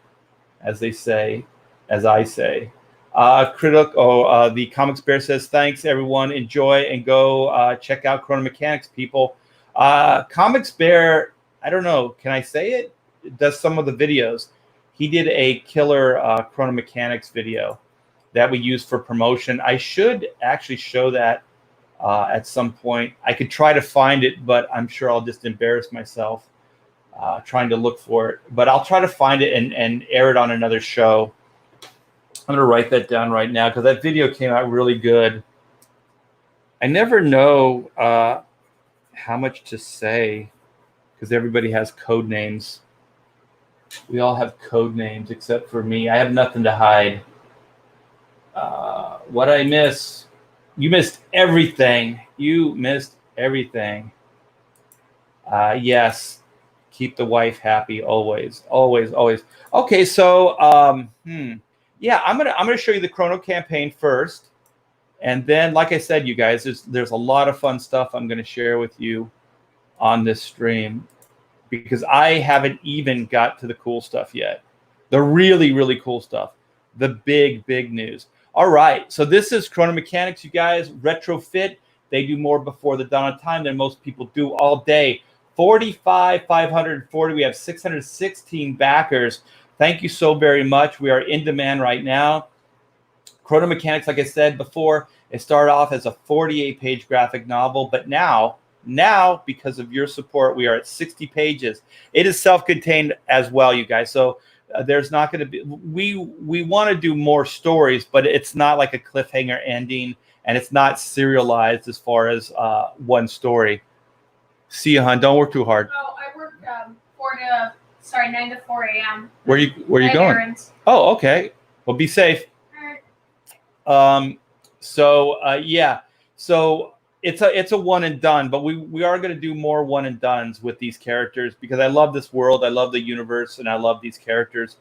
as they say, as I say. The Comics Bear says, thanks, everyone. Enjoy and go check out Chrono Mechanics, people. Comics Bear, I don't know, can I say it? It does some of the videos. He did a killer Chrono Mechanics video that we use for promotion. I should actually show that at some point. I could try to find it, but I'm sure I'll just embarrass myself trying to look for it. But I'll try to find it and air it on another show. I'm going to write that down right now because that video came out really good. I never know how much to say because everybody has code names. We all have code names except for me. I have nothing to hide. What I miss? You missed everything. You missed everything. Yes. Keep the wife happy always, always, always. Okay, so yeah, I'm gonna show you the Chrono campaign first, and then, like I said, you guys, there's a lot of fun stuff I'm gonna share with you on this stream because I haven't even got to the cool stuff yet, the really, really cool stuff, the big, big news. All right, so this is Chrono Mechanics, you guys. Retrofit. They do more before the dawn of time than most people do all day. 45,540. We have 616 backers. Thank you so very much. We are in demand right now. Chrono Mechanics, like I said before, it started off as a 48-page graphic novel, but now, because of your support, we are at 60 pages. It is self-contained as well, you guys. So there's not going to be. We want to do more stories, but it's not like a cliffhanger ending, and it's not serialized as far as one story. See you, hon. Don't work too hard. Oh, I work 9 to 4 a.m. Where you going? Errands. Oh, okay. Well, be safe. All right. Yeah. So it's a one and done, but we are going to do more one and dones with these characters because I love this world, I love the universe, and I love these characters.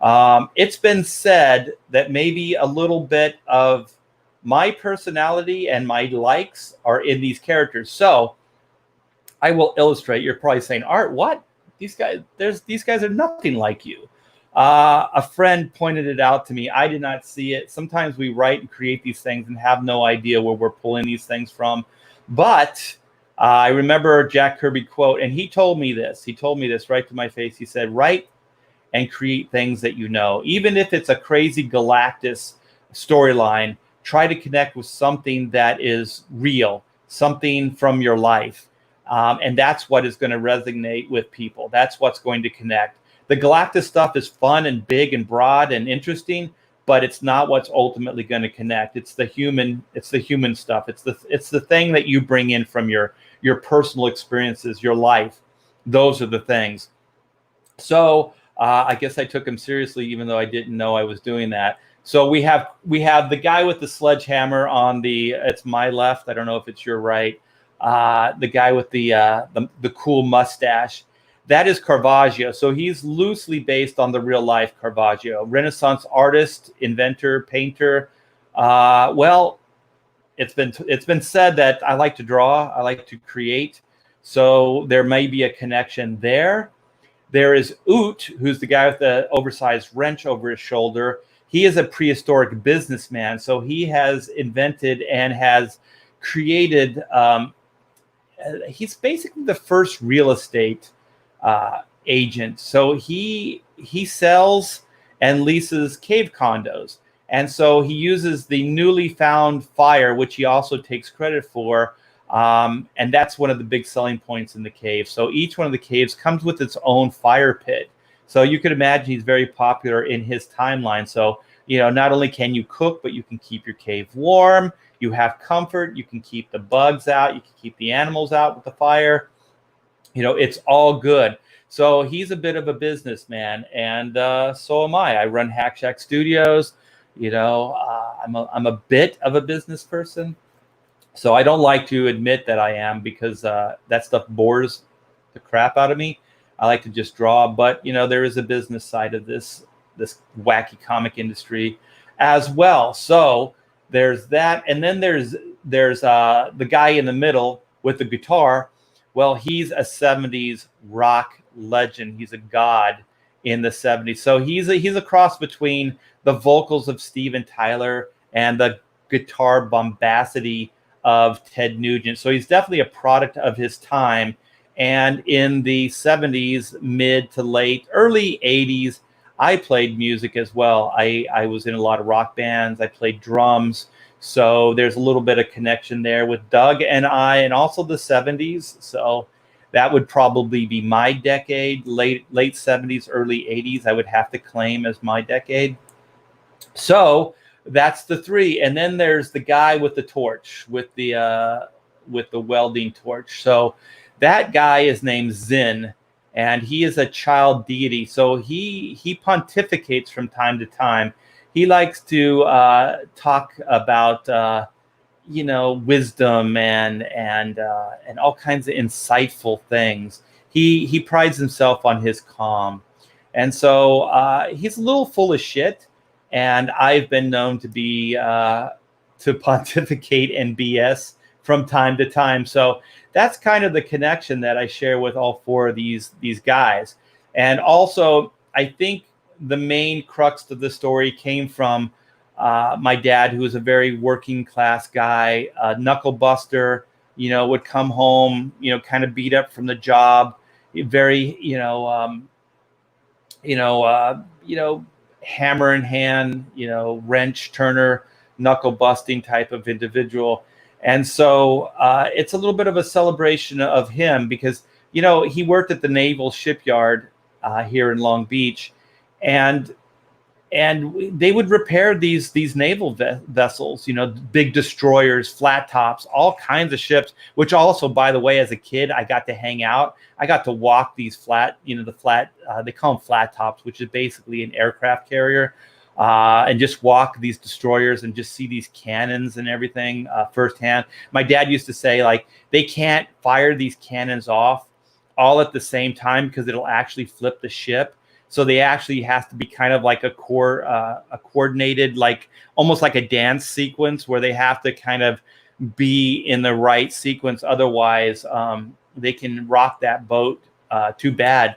It's been said that maybe a little bit of my personality and my likes are in these characters. So I will illustrate. You're probably saying, Art, what? These guys are nothing like you. A friend pointed it out to me. I did not see it. Sometimes we write and create these things and have no idea where we're pulling these things from. But I remember a Jack Kirby quote, and he told me this. He told me this right to my face. He said, write and create things that you know. Even if it's a crazy Galactus storyline, try to connect with something that is real, something from your life. And that's what is going to resonate with people. That's what's going to connect. The Galactus stuff is fun and big and broad and interesting, but it's not what's ultimately going to connect. It's the human stuff. It's the thing that you bring in from your personal experiences, your life. Those are the things. So I guess I took him seriously, even though I didn't know I was doing that. So we have the guy with the sledgehammer on it's my left. I don't know if it's your right. The guy with the cool mustache. That is Caravaggio. So he's loosely based on the real life Caravaggio, Renaissance artist, inventor, painter. Well, it's been said that I like to draw, I like to create. So there may be a connection there. There is Oot, who's the guy with the oversized wrench over his shoulder. He is a prehistoric businessman. So he has invented and has created. He's basically the first real estate agent. So he sells and leases cave condos. And so he uses the newly found fire, which he also takes credit for. And that's one of the big selling points in the cave. So each one of the caves comes with its own fire pit. So you could imagine he's very popular in his timeline. So, not only can you cook, but you can keep your cave warm. You have comfort. You can keep the bugs out. You can keep the animals out with the fire. It's all good. So he's a bit of a businessman, and so am I. I run Hack Shack Studios. I'm a bit of a business person. So I don't like to admit that I am because that stuff bores the crap out of me. I like to just draw, but there is a business side of this wacky comic industry as well. So there's that, and then there's the guy in the middle with the guitar. Well, he's a 70s rock legend. He's a god in the 70s. So he's a cross between the vocals of Steven Tyler and the guitar bombacity of Ted Nugent. So he's definitely a product of his time. And in the 70s, mid to late, early 80s, I played music as well. I was in a lot of rock bands. I played drums. So there's a little bit of connection there with Doug and I, and also the 70s. So that would probably be my decade, late 70s, early 80s, I would have to claim as my decade. So that's the three. And then there's the guy with the torch, with the welding torch. So that guy is named Zin, and he is a child deity. So he pontificates from time to time. He likes to talk about wisdom and all kinds of insightful things. He prides himself on his calm, and so he's a little full of shit. And I've been known to be to pontificate and BS from time to time. So that's kind of the connection that I share with all four of these guys. And also, I think the main crux of the story came from my dad, who was a very working class guy, knuckle buster, would come home, kind of beat up from the job, very, hammer in hand, wrench turner, knuckle busting type of individual. And so it's a little bit of a celebration of him because, he worked at the naval shipyard here in Long Beach, and they would repair these naval vessels, big destroyers, flat tops, all kinds of ships, which also, by the way, as a kid, I got to hang out. I got to walk these flat, they call them flat tops, which is basically an aircraft carrier, and just walk these destroyers and just see these cannons and everything firsthand. My dad used to say, like, they can't fire these cannons off all at the same time because it'll actually flip the ship. So they actually has to be kind of like a coordinated, like almost like a dance sequence where they have to kind of be in the right sequence. Otherwise, they can rock that boat too bad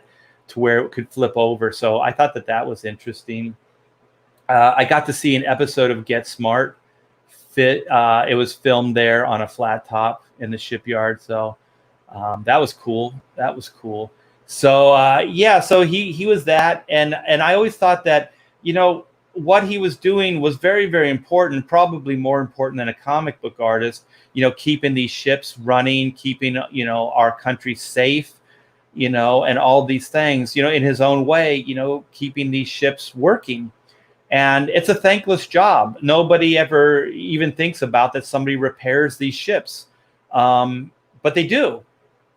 to where it could flip over. So I thought that was interesting. I got to see an episode of Get Smart. It was filmed there on a flat top in the shipyard. So that was cool. So so he was that, and I always thought that what he was doing was very, very important, probably more important than a comic book artist. Keeping these ships running, keeping our country safe, and all these things. In his own way, keeping these ships working. And it's a thankless job. Nobody ever even thinks about that somebody repairs these ships, but they do.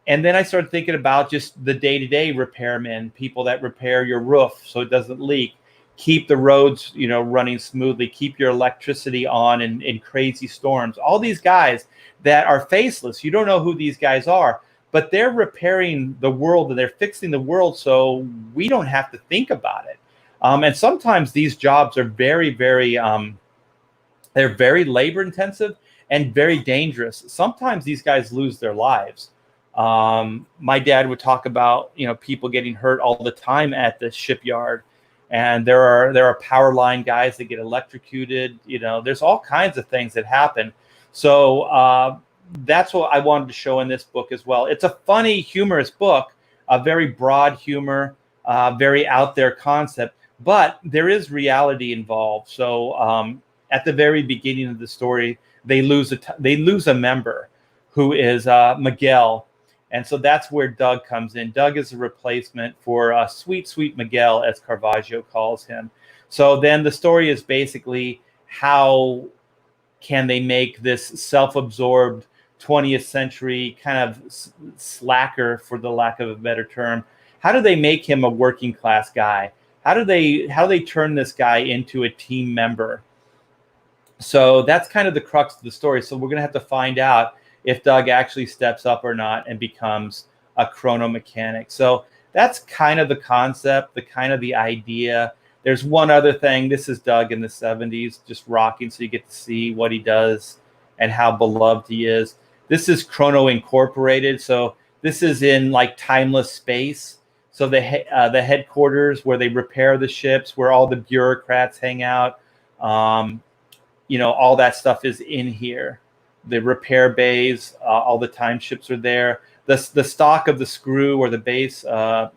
And then I started thinking about just the day-to-day repairmen, people that repair your roof so it doesn't leak, keep the roads, running smoothly, keep your electricity on in crazy storms. All these guys that are faceless, you don't know who these guys are, but they're repairing the world and they're fixing the world so we don't have to think about it. And sometimes these jobs are very, very, they're very labor-intensive and very dangerous. Sometimes these guys lose their lives. My dad would talk about, people getting hurt all the time at the shipyard, and there are power line guys that get electrocuted. There's all kinds of things that happen. So that's what I wanted to show in this book as well. It's a funny, humorous book, a very broad humor, very out there concept, but there is reality involved. So at the very beginning of the story, they lose a member who is Miguel. And so that's where Doug comes in. Doug is a replacement for Sweet, Sweet Miguel, as Caravaggio calls him. So then the story is basically how can they make this self-absorbed 20th century kind of slacker, for the lack of a better term, how do they make him a working class guy? How do they turn this guy into a team member? So that's kind of the crux of the story. So we're going to have to find out if Doug actually steps up or not and becomes a Chrono Mechanic. So that's kind of the concept, the idea. There's one other thing. This is Doug in the 70s, just rocking, so you get to see what he does and how beloved he is. This is Chrono Incorporated. So this is in like timeless space. So the headquarters where they repair the ships, where all the bureaucrats hang out, all that stuff is in here. The repair bays, all the time ships are there. The stock of the screw or the base, the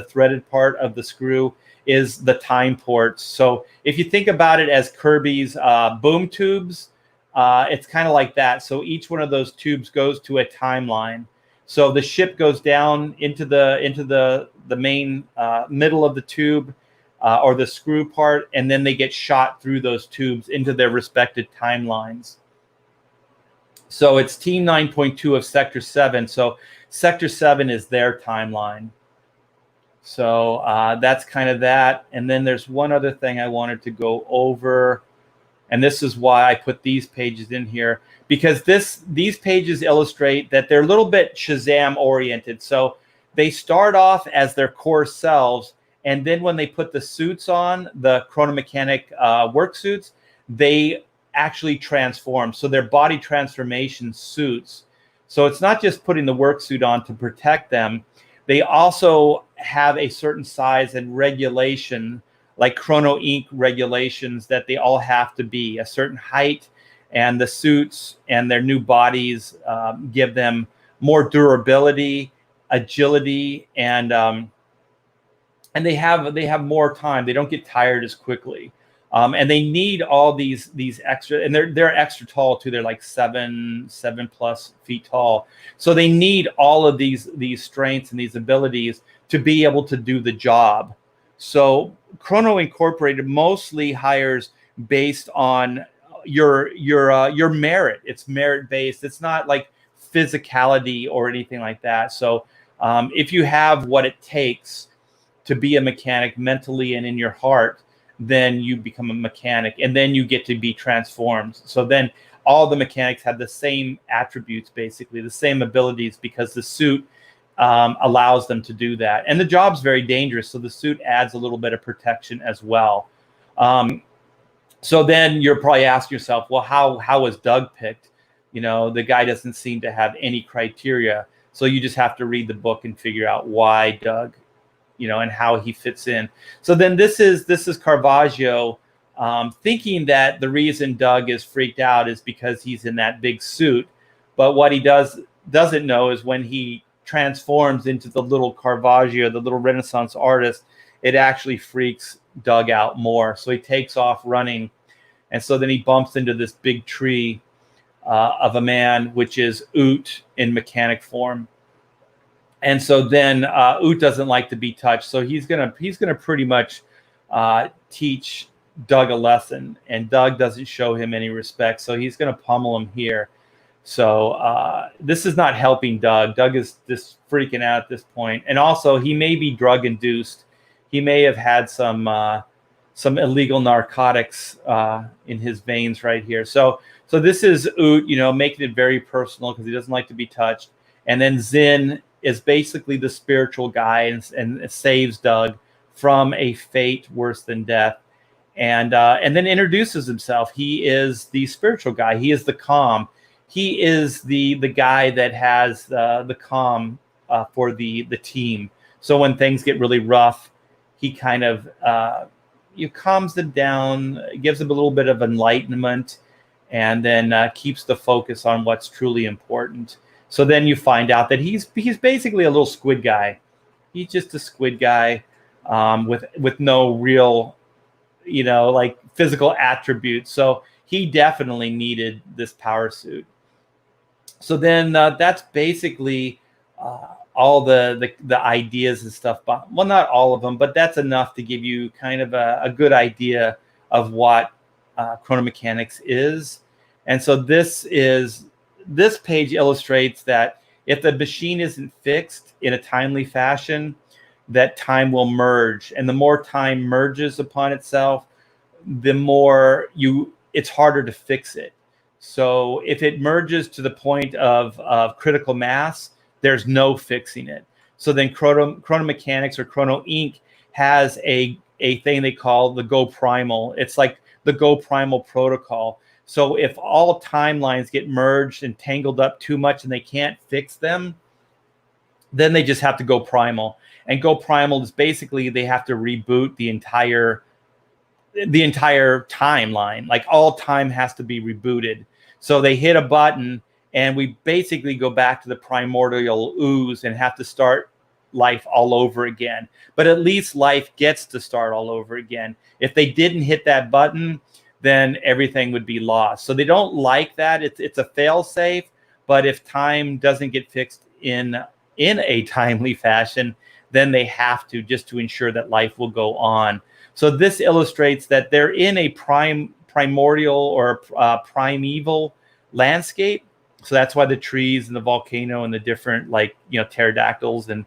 threaded part of the screw is the time ports. So if you think about it as Kirby's boom tubes, it's kind of like that. So each one of those tubes goes to a timeline. So the ship goes down into the main middle of the tube or the screw part, and then they get shot through those tubes into their respective timelines. So it's Team 9.2 of Sector 7. So Sector 7 is their timeline. So that's kind of that. And then there's one other thing I wanted to go over. And this is why I put these pages in here, because these pages illustrate that they're a little bit Shazam oriented. So they start off as their core selves, and then when they put the suits on, the Chrono Mechanic work suits, they actually transform. So they're body transformation suits. So it's not just putting the work suit on to protect them. They also have a certain size and regulation, like Chrono Inc. regulations, that they all have to be a certain height, and the suits and their new bodies give them more durability, agility, and they have more time. They don't get tired as quickly, and they need all these extra, and they're extra tall too. They're like 7+ feet tall, so they need all of these strengths and these abilities to be able to do the job. So Chrono Incorporated mostly hires based on your merit. It's merit based. It's not like physicality or anything like that. So if you have what it takes to be a mechanic mentally and in your heart, then you become a mechanic, and then you get to be transformed. So then all the mechanics have the same attributes, basically the same abilities, because the suit allows them to do that. And the job's very dangerous, so the suit adds a little bit of protection as well. So then you're probably asking yourself, well, how was Doug picked? The guy doesn't seem to have any criteria. So you just have to read the book and figure out why Doug, and how he fits in. So then this is Caravaggio thinking that the reason Doug is freaked out is because he's in that big suit. But what he doesn't know is when he transforms into the little Caravaggio, the little Renaissance artist, it actually freaks Doug out more. So he takes off running. And so then he bumps into this big tree of a man, which is Oot in mechanic form. And so then Oot doesn't like to be touched. So he's gonna pretty much teach Doug a lesson. And Doug doesn't show him any respect. So he's gonna pummel him here. So this is not helping Doug. Doug is just freaking out at this point. And also, he may be drug induced. He may have had some illegal narcotics in his veins right here. So this is Oot, making it very personal because he doesn't like to be touched. And then Zin is basically the spiritual guy and saves Doug from a fate worse than death. And then introduces himself. He is the spiritual guy. He is the calm. He is the guy that has the calm for the team. So when things get really rough, he kind of calms them down, gives them a little bit of enlightenment, and then keeps the focus on what's truly important. So then you find out that he's basically a little squid guy. He's just a squid guy with no real, like physical attributes. So he definitely needed this power suit. So then that's basically all the ideas and stuff. But, well, not all of them, but that's enough to give you kind of a good idea of what Chrono Mechanics is. And so this page illustrates that if the machine isn't fixed in a timely fashion, that time will merge. And the more time merges upon itself, the more it's harder to fix it. So if it merges to the point of critical mass, there's no fixing it. So then Chrono Mechanics or Chrono Inc. has a thing they call the Go Primal. It's like the Go Primal protocol. So if all timelines get merged and tangled up too much and they can't fix them, Then they just have to go primal. And go primal is basically they have to reboot the entire timeline. Like all time has to be rebooted. So they hit a button and we basically go back to the primordial ooze and have to start life all over again. But at least life gets to start all over again. If they didn't hit that button, then everything would be lost. So they don't like that. It's a fail safe, but if time doesn't get fixed in a timely fashion, then they have to, just to ensure that life will go on. So this illustrates that they're in a primordial or primeval landscape. So that's why the trees and the volcano and the different, like, pterodactyls and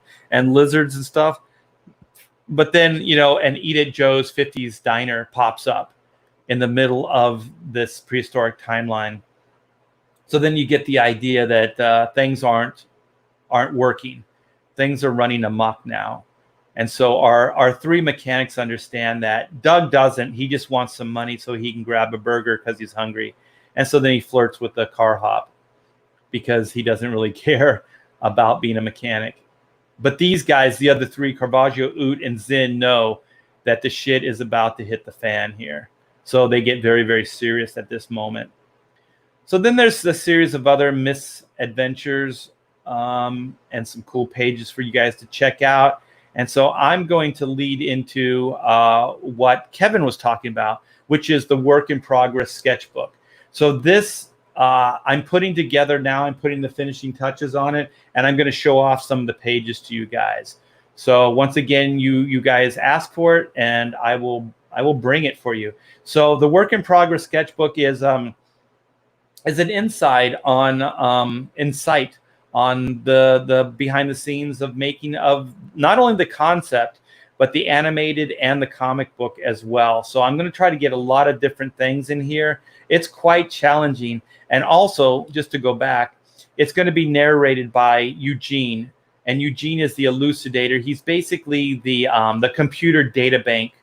lizards and stuff. But then, an Eat at Joe's 50s diner pops up in the middle of this prehistoric timeline. So then you get the idea that things aren't working. Things are running amok now. And so our three mechanics understand that. Doug doesn't. He just wants some money so he can grab a burger because he's hungry. And so then he flirts with the car hop because he doesn't really care about being a mechanic. But these guys, the other three, Caravaggio, Oot, and Zin, know that the shit is about to hit the fan here. So they get very, very serious at this moment. So then there's a series of other misadventures and some cool pages for you guys to check out. And so I'm going to lead into what Kevin was talking about, which is the work in progress sketchbook. So this I'm putting together now. I'm putting the finishing touches on it, and I'm going to show off some of the pages to you guys. So once again, you guys ask for it, and I will bring it for you. So the work in progress sketchbook is an insight on the behind the scenes of making of not only the concept, but the animated and the comic book as well. So I'm going to try to get a lot of different things in here. It's quite challenging. And also, just to go back, it's going to be narrated by Eugene. And Eugene is the elucidator. He's basically the computer data bank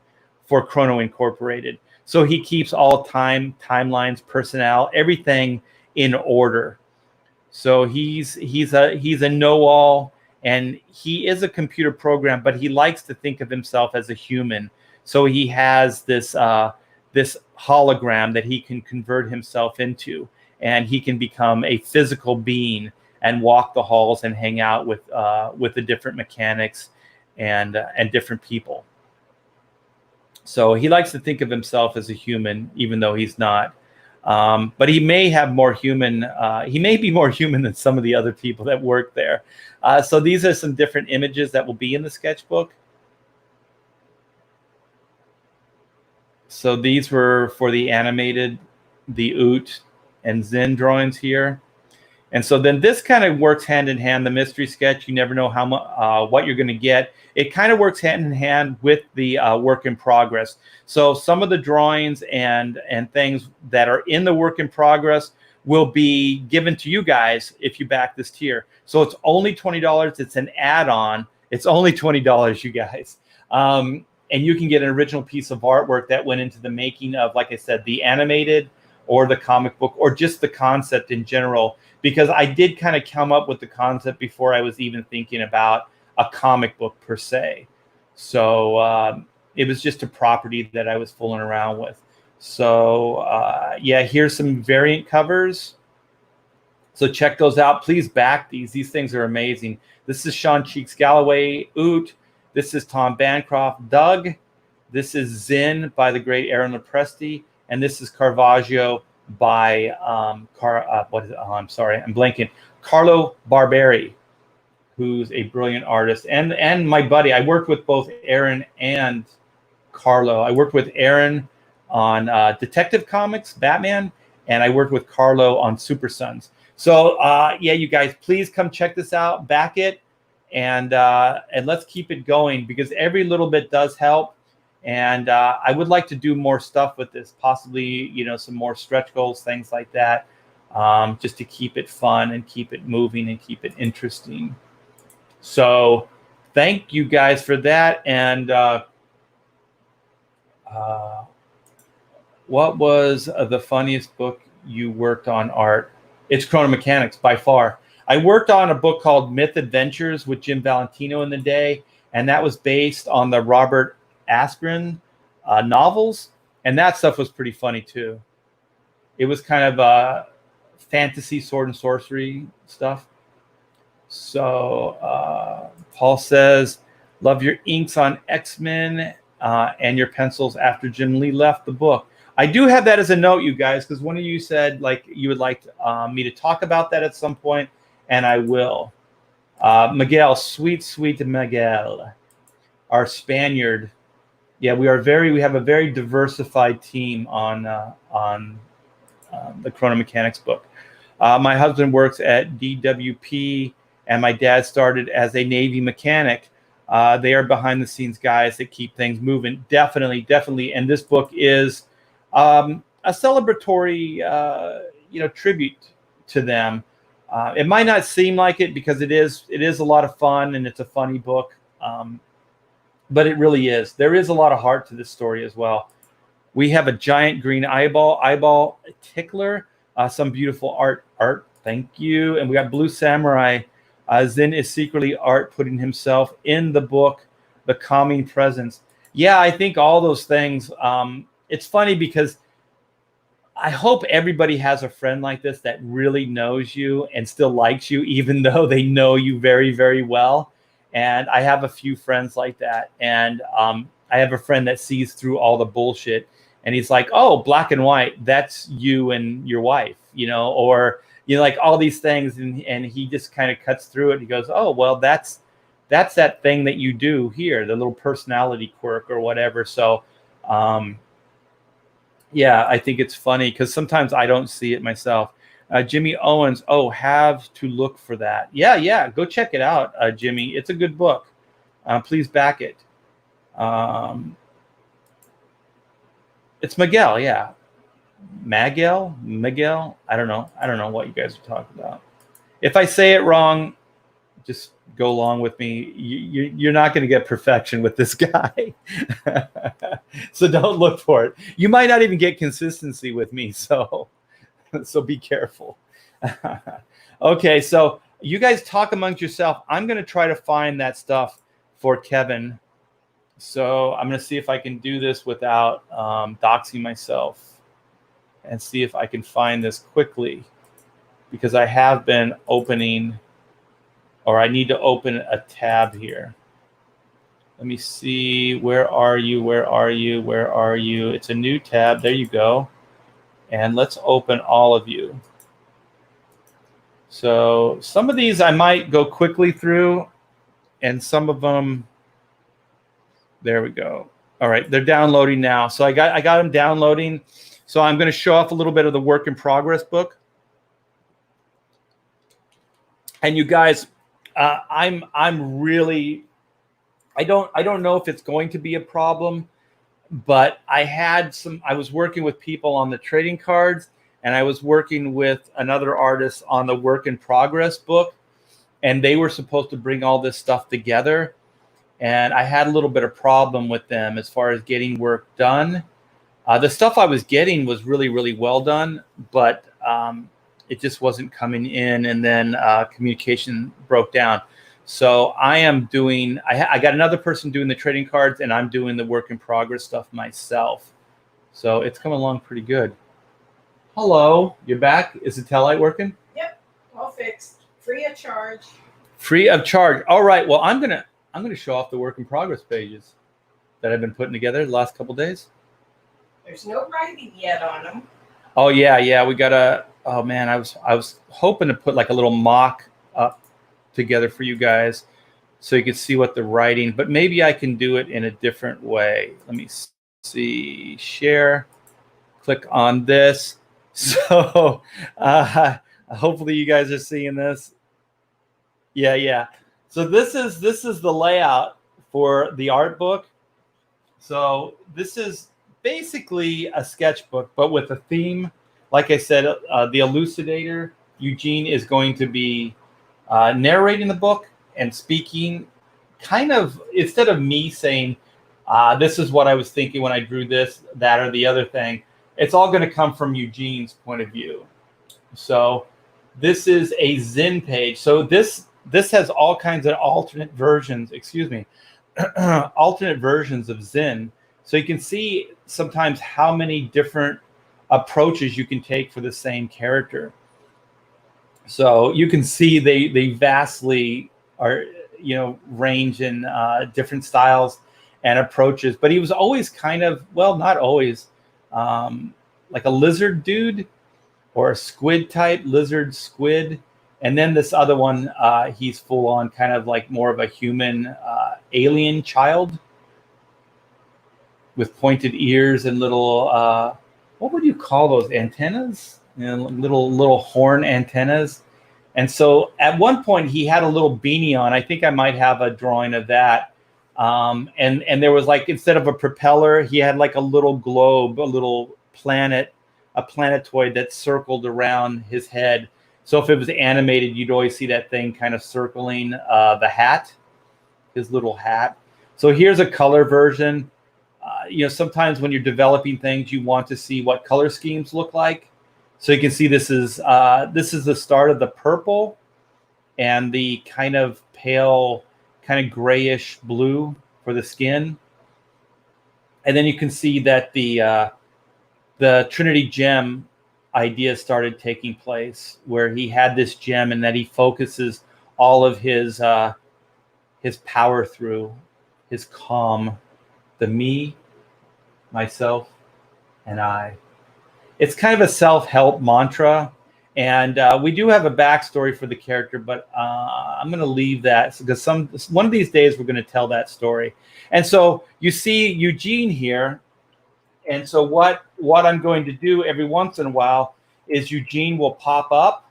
for Chrono Incorporated. So he keeps all timelines, personnel, everything in order. So he's a know-all, and he is a computer program, but he likes to think of himself as a human. So he has this hologram that he can convert himself into, and he can become a physical being and walk the halls and hang out with the different mechanics and different people. So he likes to think of himself as a human, even though he's not. But he may have more human. He may be more human than some of the other people that work there. So these are some different images that will be in the sketchbook. So these were for the animated, the Oot and Zin drawings here. And so then this kind of works hand in hand. The mystery sketch, you never know how much what you're going to get. It kind of works hand in hand with the work in progress. So some of the drawings and things that are in the work in progress will be given to you guys if you back this tier. So it's only $20. It's an add-on. It's only $20, you guys. And you can get an original piece of artwork that went into the making of, like I said, the animated or the comic book or just the concept in general. Because I did kind of come up with the concept before I was even thinking about a comic book per se. So it was just a property that I was fooling around with. So yeah, here's some variant covers. So check those out. Please back these. These things are amazing. This is Sean Cheeks Galloway, Oot. This is Tom Bancroft, Doug. This is Zin by the great Aaron Lopresti. And this is Caravaggio by I'm sorry, I'm blanking. Carlo Barberi, who's a brilliant artist, and my buddy. I worked with both Aaron and Carlo. I worked with Aaron on Detective Comics, Batman, and I worked with Carlo on Super Sons. So yeah, you guys, please come check this out, back it, and let's keep it going because every little bit does help. And I would like to do more stuff with this, possibly, some more stretch goals, things like that, just to keep it fun and keep it moving and keep it interesting. So thank you guys for that. And what was the funniest book you worked on art? It's Chrono Mechanics by far. I worked on a book called Myth Adventures with Jim Valentino in the day, and that was based on the Robert Askren novels, and that stuff was pretty funny too. It was kind of fantasy sword and sorcery stuff. So Paul says, love your inks on X-Men and your pencils after Jim Lee left the book. I do have that as a note, you guys, because one of you said like you would like me to talk about that at some point, and I will. Miguel, sweet Miguel, our Spaniard. Yeah, we have a very diversified team on the Chrono Mechanics book. My husband works at DWP, and my dad started as a Navy mechanic. They are behind the scenes guys that keep things moving. Definitely. And this book is a celebratory, tribute to them. It might not seem like it because it is a lot of fun and it's a funny book, but it really is. There is a lot of heart to this story as well. We have a giant green eyeball tickler, some beautiful art. Thank you. And we got Blue Samurai. Zin is secretly art putting himself in the book, the calming presence. Yeah, I think all those things. It's funny because I hope everybody has a friend like this that really knows you and still likes you, even though they know you very, very well. And I have a few friends like that. And I have a friend that sees through all the bullshit. And he's like, oh, black and white, that's you and your wife, or, like all these things. And he just kind of cuts through it. He goes, oh, well, that's that thing that you do here, the little personality quirk or whatever. So, yeah, I think it's funny because sometimes I don't see it myself. Jimmy Owens, have to look for that. Yeah, go check it out, Jimmy. It's a good book. Please back it. It's Miguel, yeah. Miguel. I don't know what you guys are talking about. If I say it wrong, just go along with me. You're not going to get perfection with this guy. So don't look for it. You might not even get consistency with me. So be careful. Okay. So you guys talk amongst yourself. I'm going to try to find that stuff for Kevin. So I'm going to see if I can do this without doxing myself and see if I can find this quickly, because I have been opening, or I need to open a tab here. Let me see. Where are you? It's a new tab. There you go. And let's open all of you. So some of these I might go quickly through, and some of them, there we go. All right, they're downloading now. So I got them downloading. So I'm going to show off a little bit of the work in progress book. And you guys, I'm really, I don't know if it's going to be a problem, but I was working with people on the trading cards, and I was working with another artist on the work in progress book, and they were supposed to bring all this stuff together. And I had a little bit of problem with them as far as getting work done. The stuff I was getting was really, really well done, but it just wasn't coming in, and then communication broke down. So I got another person doing the trading cards, and I'm doing the work in progress stuff myself. So it's coming along pretty good. Hello, you're back. Is the tail light working? Yep, all fixed, free of charge. Free of charge. All right. Well, I'm gonna show off the work in progress pages that I've been putting together the last couple days. There's no writing yet on them. Oh yeah. We gotta. Oh man, I was hoping to put like a little mock up together for you guys so you could see what the writing. But maybe I can do it in a different way. Let me see. Share. Click on this. So hopefully you guys are seeing this. Yeah. So this is the layout for the art book. So this is basically a sketchbook, but with a theme. Like I said, the elucidator, Eugene, is going to be narrating the book and speaking kind of, instead of me saying, this is what I was thinking when I drew this, that, or the other thing, it's all going to come from Eugene's point of view. So This is a Zin page. So this has all kinds of alternate versions, excuse me, alternate versions of Zin. So you can see sometimes how many different approaches you can take for the same character. So you can see they vastly are, range in different styles and approaches. But he was always kind of, well, not always, like a lizard dude or a squid type, lizard squid. And then this other one, he's full on kind of like more of a human alien child with pointed ears and little, what would you call those, antennas? Little horn antennas. And so at one point he had a little beanie on. I think I might have a drawing of that. And there was like, instead of a propeller, he had like a little globe, a little planet, a planetoid that circled around his head. So if it was animated, you'd always see that thing kind of circling the hat, his little hat. So here's a color version. Sometimes when you're developing things, you want to see what color schemes look like. So you can see this is the start of the purple and the kind of pale, kind of grayish blue for the skin. And then you can see that the Trinity gem idea started taking place, where he had this gem and that he focuses all of his power through, his calm, the me, myself, and I. It's kind of a self-help mantra, and we do have a backstory for the character, but I'm going to leave that because one of these days we're going to tell that story. And so you see Eugene here, and so what I'm going to do every once in a while is Eugene will pop up,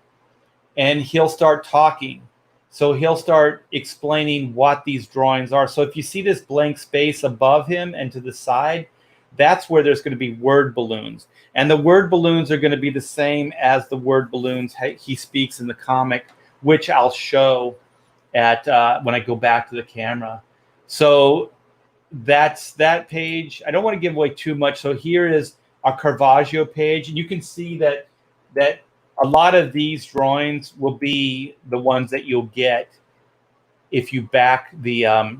and he'll start talking. So he'll start explaining what these drawings are. So if you see this blank space above him and to the side, that's where there's going to be word balloons. And the word balloons are going to be the same as the word balloons he speaks in the comic, which I'll show at when I go back to the camera. So that's that page. I don't want to give away too much. So here is our Caravaggio page. And you can see that a lot of these drawings will be the ones that you'll get if you back the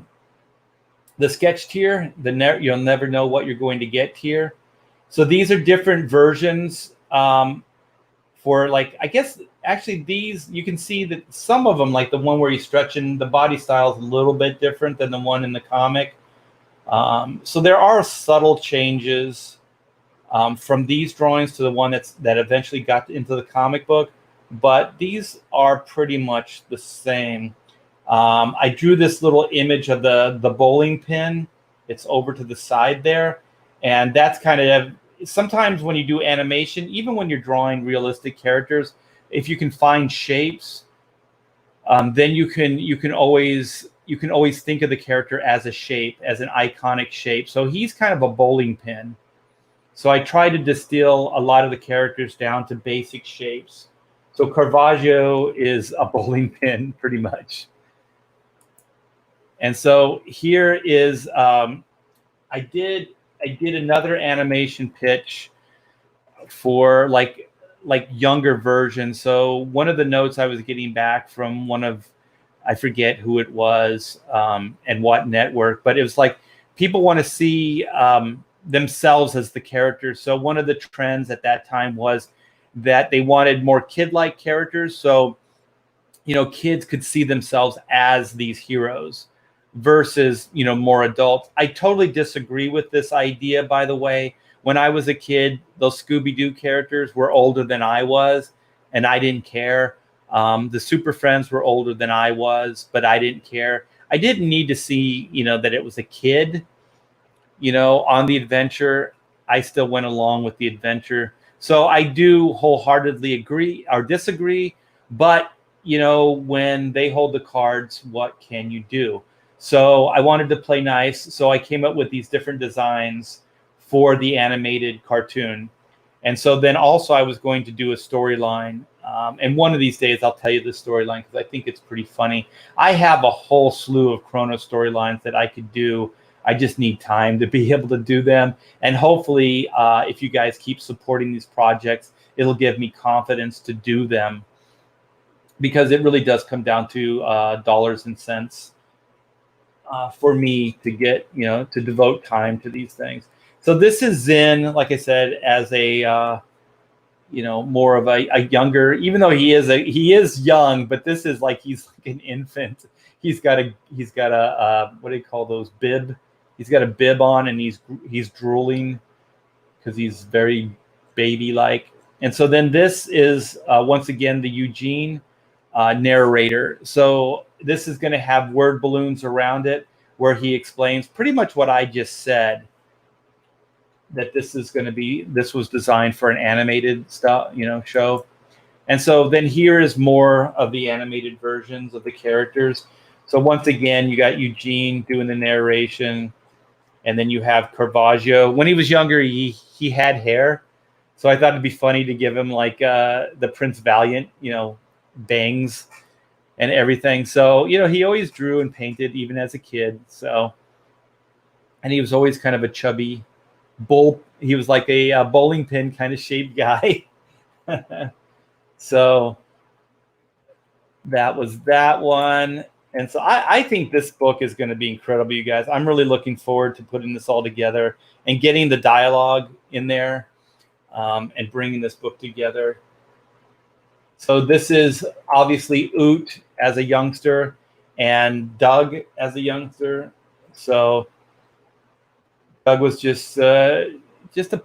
sketch tier. You'll never know what you're going to get tier. So these are different versions for, like, I guess actually these, you can see that some of them, like the one where he's stretching, the body style is a little bit different than the one in the comic. So there are subtle changes from these drawings to the one that eventually got into the comic book, but these are pretty much the same. I drew this little image of the bowling pin. It's over to the side there, and that's kind of, sometimes when you do animation, even when you're drawing realistic characters, if you can find shapes, then you can always think of the character as a shape, as an iconic shape. So he's kind of a bowling pin. So I try to distill a lot of the characters down to basic shapes. So Caravaggio is a bowling pin, pretty much. And so here is, I did another animation pitch for like younger version. So one of the notes I was getting back from one of, I forget who it was and what network, but it was like people want to see themselves as the characters. So one of the trends at that time was that they wanted more kid-like characters. So, kids could see themselves as these heroes versus, more adults. I totally disagree with this idea, by the way. When I was a kid, those Scooby-Doo characters were older than I was, and I didn't care. The Super Friends were older than I was, but I didn't care. I didn't need to see, that it was a kid, on the adventure. I still went along with the adventure. So I do wholeheartedly agree or disagree, but, when they hold the cards, what can you do? So I wanted to play nice. So I came up with these different designs for the animated cartoon. And so then also I was going to do a storyline. And one of these days I'll tell you the storyline because I think it's pretty funny. I have a whole slew of Chrono storylines that I could do. I just need time to be able to do them. And hopefully, if you guys keep supporting these projects, it'll give me confidence to do them. because it really does come down to dollars and cents for me to get, to devote time to these things. So this is Zen, like I said, as a more of a younger, even though he is young, but this is like he's like an infant. He's got a what do you call those, bib? He's got a bib on, and he's drooling because he's very baby-like. And so then this is once again the Eugene narrator. So this is going to have word balloons around it where he explains pretty much what I just said, that this was designed for an animated show. And so then here is more of the animated versions of the characters. So once again, you got Eugene doing the narration, and then you have Caravaggio. When he was younger, he had hair. So I thought it'd be funny to give him like the Prince Valiant, bangs and everything. So, he always drew and painted even as a kid. So, and he was always kind of a chubby he was like a bowling pin kind of shaped guy. So that was that one. And so I think this book is going to be incredible, you guys. I'm really looking forward to putting this all together and getting the dialogue in there and bringing this book together. So this is obviously Oot as a youngster and Doug as a youngster. So Doug was just a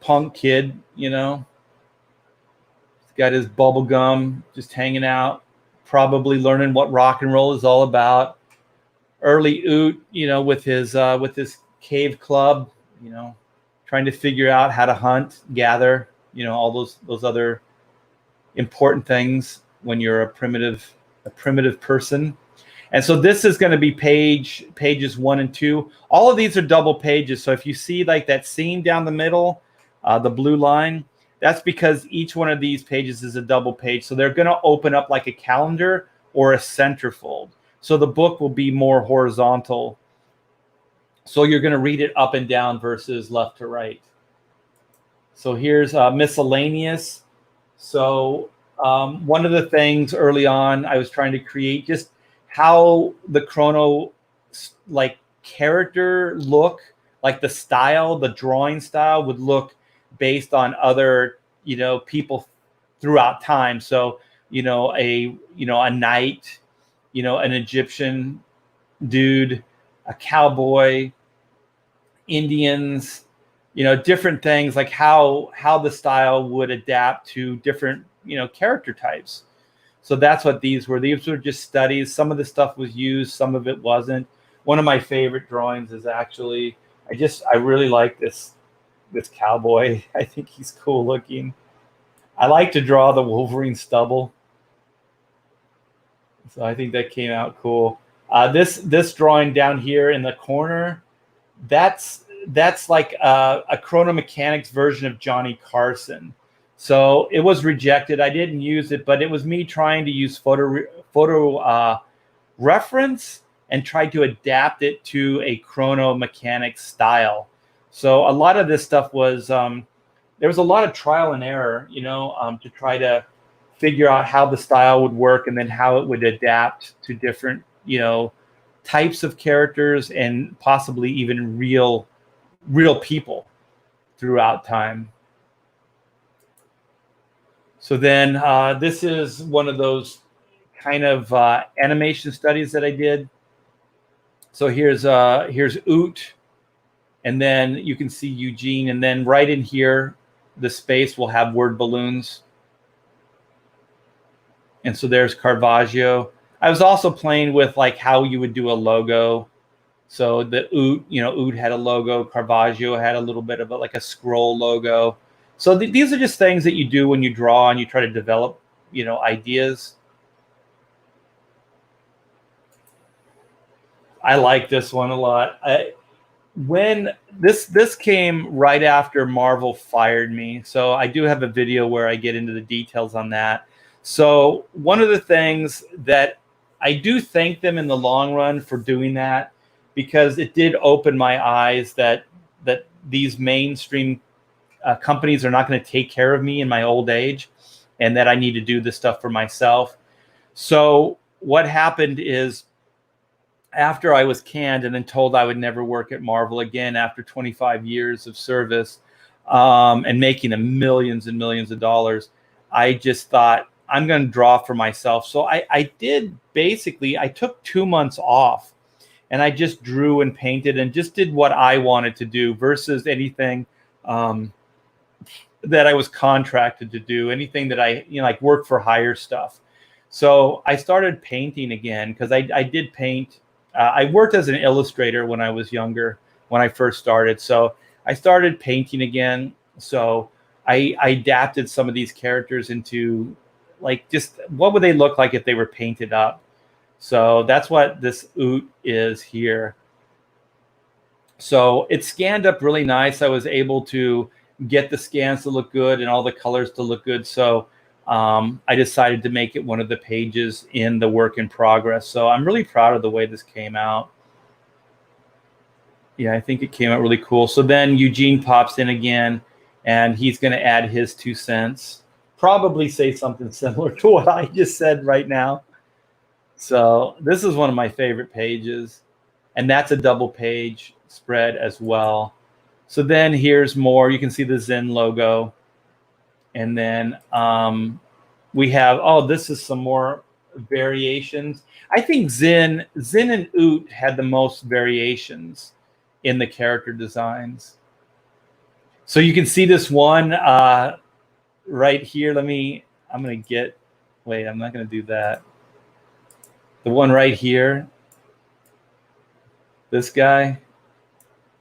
punk kid, He's got his bubble gum, just hanging out, probably learning what rock and roll is all about. Early Oot, with his cave club, trying to figure out how to hunt, gather, all those other important things when you're a primitive person. And so this is going to be pages 1 and 2. All of these are double pages. So if you see like that seam down the middle, the blue line, that's because each one of these pages is a double page. So they're going to open up like a calendar or a centerfold. So the book will be more horizontal. So you're going to read it up and down versus left to right. So here's miscellaneous. So one of the things early on I was trying to create just how the Chrono like character look, like the style, the drawing style would look based on other, people throughout time. So, a knight, an Egyptian dude, a cowboy, Indians, different things, like how the style would adapt to different, character types. So that's what these were. These were just studies. Some of the stuff was used, some of it wasn't. One of my favorite drawings is actually, I really like this cowboy. I think he's cool looking. I like to draw the Wolverine stubble. So I think that came out cool. This drawing down here in the corner, that's like a Chrono Mechanics version of Johnny Carson. So it was rejected. I didn't use it, but it was me trying to use photo reference and try to adapt it to a Chrono Mechanics style. So a lot of this stuff was, there was a lot of trial and error, to try to figure out how the style would work and then how it would adapt to different, types of characters and possibly even real people throughout time. So then this is one of those kind of animation studies that I did. So here's Oot, and then you can see Eugene, and then right in here, the space will have word balloons. And so there's Caravaggio. I was also playing with like how you would do a logo. So the Oot, Oot had a logo. Caravaggio had a little bit of like a scroll logo. So these are just things that you do when you draw and you try to develop, ideas. I like this one a lot. When this came right after Marvel fired me, so I do have a video where I get into the details on that. So one of the things that I do thank them in the long run for doing that, because it did open my eyes that these mainstream companies are not going to take care of me in my old age, and that I need to do this stuff for myself. So what happened is, after I was canned and then told I would never work at Marvel again after 25 years of service, and making millions and millions of dollars, I just thought, I'm going to draw for myself. So I took 2 months off, and I just drew and painted and just did what I wanted to do versus anything that I was contracted to do, anything that I, like work for hire stuff. So I started painting again because I did paint. I worked as an illustrator when I was younger, when I first started. So I started painting again. So I adapted some of these characters into, like, just what would they look like if they were painted up. So that's what this Oot is here. So it scanned up really nice. I was able to get the scans to look good and all the colors to look good. So I decided to make it one of the pages in the work in progress. So I'm really proud of the way this came out. Yeah, I think it came out really cool. So then Eugene pops in again, and he's going to add his 2 cents. Probably say something similar to what I just said right now. So this is one of my favorite pages, and that's a double page spread as well. So then here's more. You can see the Zen logo. And then we have, this is some more variations. I think Zen and Oot had the most variations in the character designs. So you can see this one right here. I'm not going to do that. The one right here, this guy.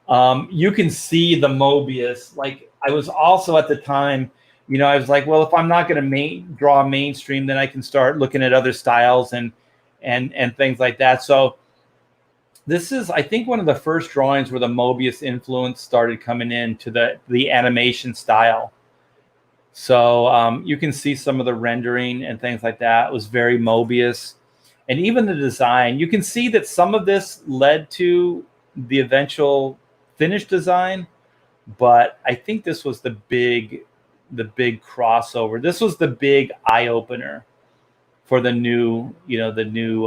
You can see the Mobius. Like, I was also at the time, I was like, well, if I'm not going to draw mainstream, then I can start looking at other styles and things like that. So this is, I think, one of the first drawings where the Mobius influence started coming into the animation style. So you can see some of the rendering and things like that. It was very Mobius. And even the design, you can see that some of this led to the eventual finished design, but I think this was the big crossover. This was the big eye opener for the new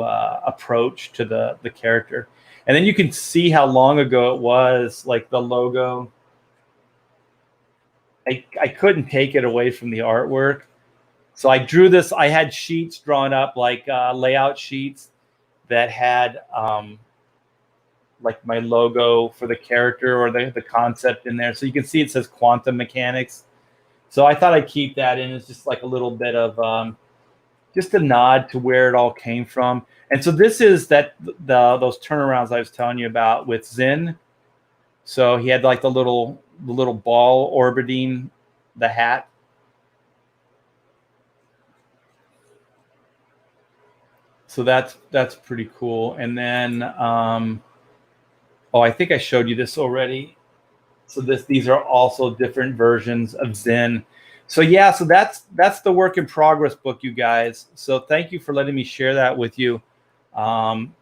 approach to the character. And then you can see how long ago it was, like the logo. I couldn't take it away from the artwork. So I drew this. I had sheets drawn up, like layout sheets that had like my logo for the character or the concept in there. So you can see it says Quantum Mechanics. So I thought I'd keep that in as just like a little bit of just a nod to where it all came from. And so this is those turnarounds I was telling you about with Zen. So he had like the little ball orbiting the hat. So that's pretty cool. And then I think I showed you this already. So these are also different versions of Zen. So yeah, so that's the work in progress book, you guys. So thank you for letting me share that with you.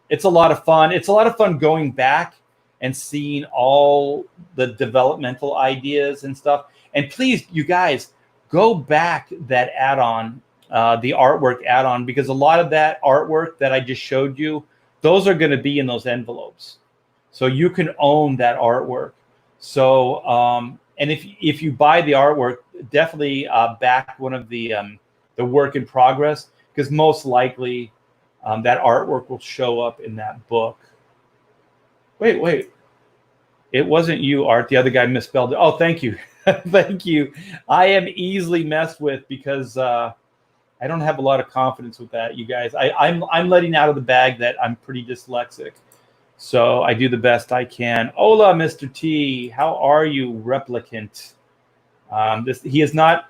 It's a lot of fun. It's a lot of fun going back and seeing all the developmental ideas and stuff. And please, you guys, go back that add-on, the artwork add-on, because a lot of that artwork that I just showed you, those are going to be in those envelopes. So you can own that artwork. So, and if you buy the artwork, definitely back one of the work in progress, because most likely that artwork will show up in that book. Wait. It wasn't you, Art. The other guy misspelled it. Oh, thank you. Thank you. I am easily messed with because I don't have a lot of confidence with that, you guys. I'm letting out of the bag that I'm pretty dyslexic. So I do the best I can. Hola, Mr. T. How are you, replicant? He is not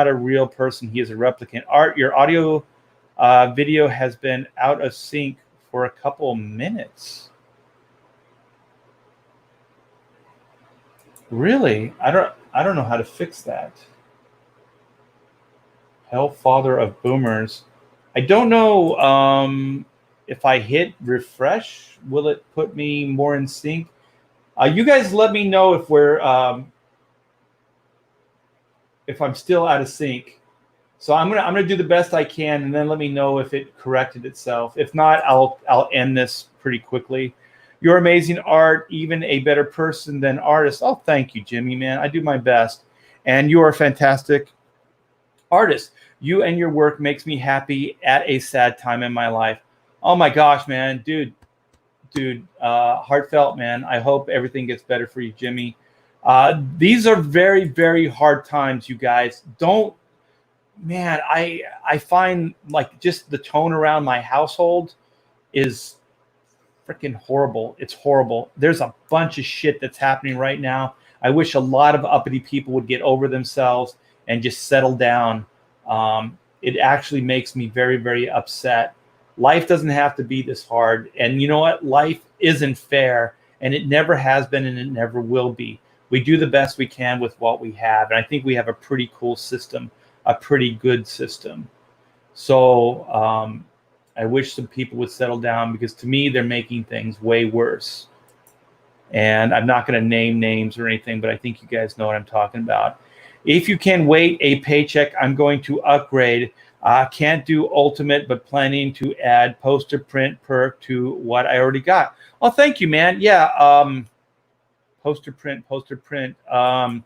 a real person. He is a replicant. Art, your audio video has been out of sync for a couple minutes. Really? I don't know how to fix that. Hell, father of boomers. I don't know if I hit refresh, will it put me more in sync? You guys let me know if I'm still out of sync. So I'm gonna do the best I can, and then let me know if it corrected itself. If not, I'll end this pretty quickly. Your amazing art, even a better person than artist. Oh, thank you, Jimmy, man. I do my best, and you are a fantastic artist. You and your work makes me happy at a sad time in my life. Oh my gosh, man, dude, heartfelt, man. I hope everything gets better for you, Jimmy. These are very, very hard times, you guys. Don't, man. I find like just the tone around my household is freaking horrible. It's horrible. There's a bunch of shit that's happening right now. I wish a lot of uppity people would get over themselves and just settle down. It actually makes me very, very upset. Life doesn't have to be this hard. And you know what? Life isn't fair, and it never has been, and it never will be. We do the best we can with what we have. And I think we have a pretty cool system, a pretty good system. So I wish some people would settle down, because to me, they're making things way worse. And I'm not going to name names or anything, but I think you guys know what I'm talking about. If you can wait a paycheck, I'm going to upgrade. Can't do ultimate, but planning to add poster print perk to what I already got. Oh, thank you, man. Yeah, poster print. Are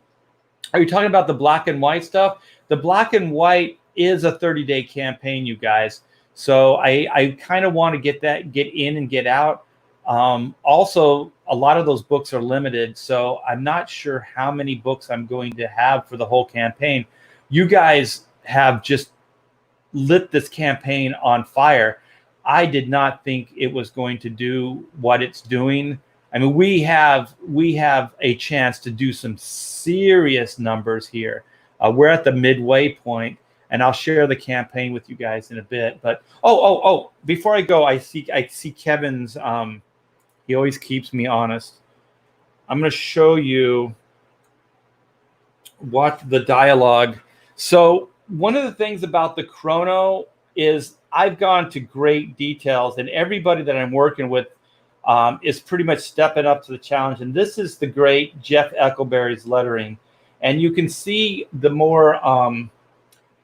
you talking about the black and white stuff? The black and white is a 30-day campaign, you guys. So I kind of want to get in and get out. Also, a lot of those books are limited, so I'm not sure how many books I'm going to have for the whole campaign. You guys have just lit this campaign on fire. I did not think it was going to do what it's doing. I mean, we have a chance to do some serious numbers here. We're at the midway point, and I'll share the campaign with you guys in a bit. But before I go, I see Kevin's. He always keeps me honest. I'm going to show you what the dialogue. So one of the things about the Chrono is I've gone to great details, and everybody that I'm working with is pretty much stepping up to the challenge. And this is the great Jeff Eckelberry's lettering, and you can see the more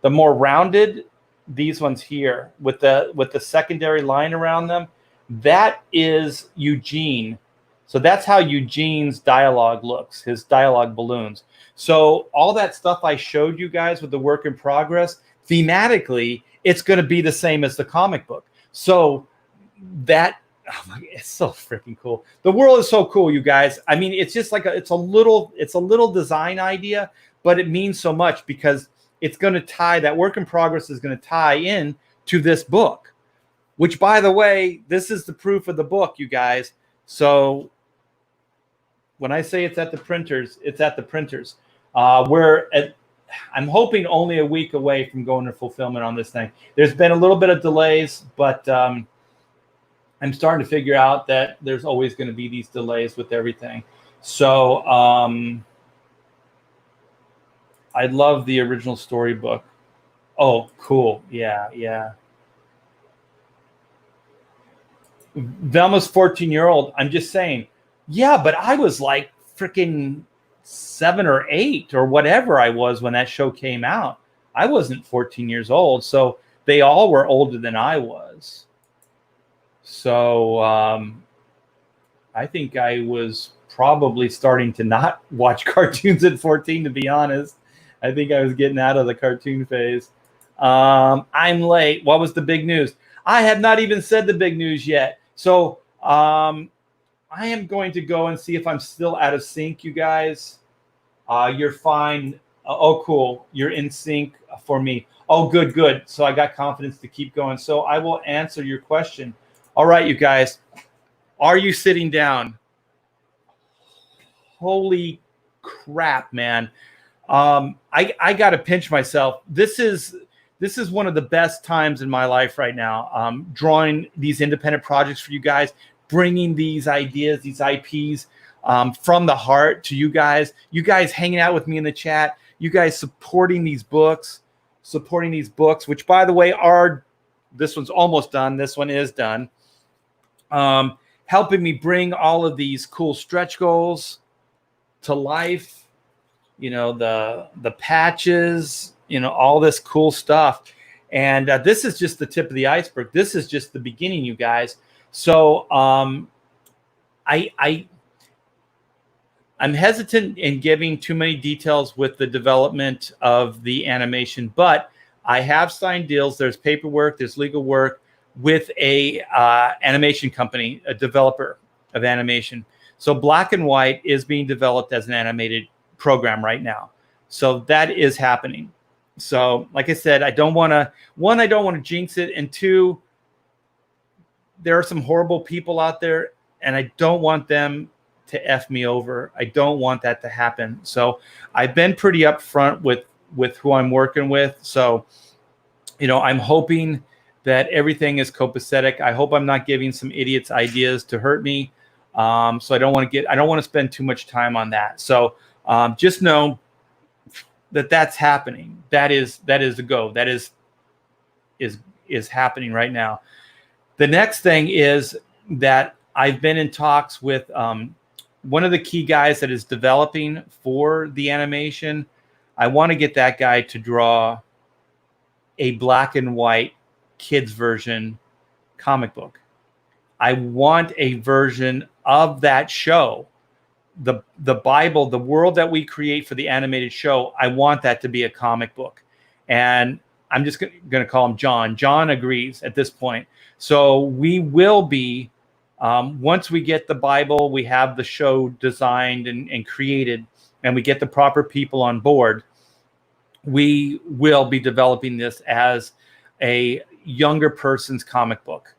rounded these ones here with the secondary line around them. That is Eugene. So that's how Eugene's dialogue looks, his dialogue balloons. So all that stuff I showed you guys with the work in progress, thematically, it's going to be the same as the comic book. So that, oh my, it's so freaking cool. The world is so cool, you guys. I mean, it's just like it's a little design idea, but it means so much, because it's going to tie, that work in progress is going to tie in to this book. Which, by the way, this is the proof of the book, you guys. So when I say it's at the printers, it's at the printers. I'm hoping only a week away from going to fulfillment on this thing. There's been a little bit of delays, but I'm starting to figure out that there's always going to be these delays with everything. So I love the original storybook. Oh, cool. Yeah. Velma's 14-year-old. I'm just saying, yeah, but I was like freaking 7 or 8 or whatever I was when that show came out. I wasn't 14 years old, so they all were older than I was. So I think I was probably starting to not watch cartoons at 14, to be honest. I think I was getting out of the cartoon phase. I'm late. What was the big news? I have not even said the big news yet. So I am going to go and see if I'm still out of sync, you guys. You're fine. Oh, cool. You're in sync for me. Oh, good. So I got confidence to keep going. So I will answer your question. All right, you guys. Are you sitting down? Holy crap, man. I got to pinch myself. This is one of the best times in my life right now. Drawing these independent projects for you guys, bringing these ideas, these IPs from the heart to you guys hanging out with me in the chat, you guys supporting these books, which, by the way, this one's almost done. This one is done. Helping me bring all of these cool stretch goals to life. You know, the patches, all this cool stuff. And this is just the tip of the iceberg. This is just the beginning, you guys. So I'm hesitant in giving too many details with the development of the animation, but I have signed deals. There's paperwork, there's legal work with a animation company, a developer of animation. So Black and White is being developed as an animated program right now. So that is happening. So like I said, I don't want to jinx it. And two, there are some horrible people out there and I don't want them to F me over. I don't want that to happen. So I've been pretty upfront with who I'm working with. So, I'm hoping that everything is copacetic. I hope I'm not giving some idiots ideas to hurt me. So I don't want to spend too much time on that. So just know that that's happening. That is the go. That is happening right now. The next thing is that I've been in talks with one of the key guys that is developing for the animation. I want to get that guy to draw a Black and White kids version comic book. I want a version of that show, the Bible, the world that we create for the animated show. I want that to be a comic book. And I'm just going to call him John. John agrees at this point. So we will be, once we get the Bible, we have the show designed and created, and we get the proper people on board, we will be developing this as a younger person's comic book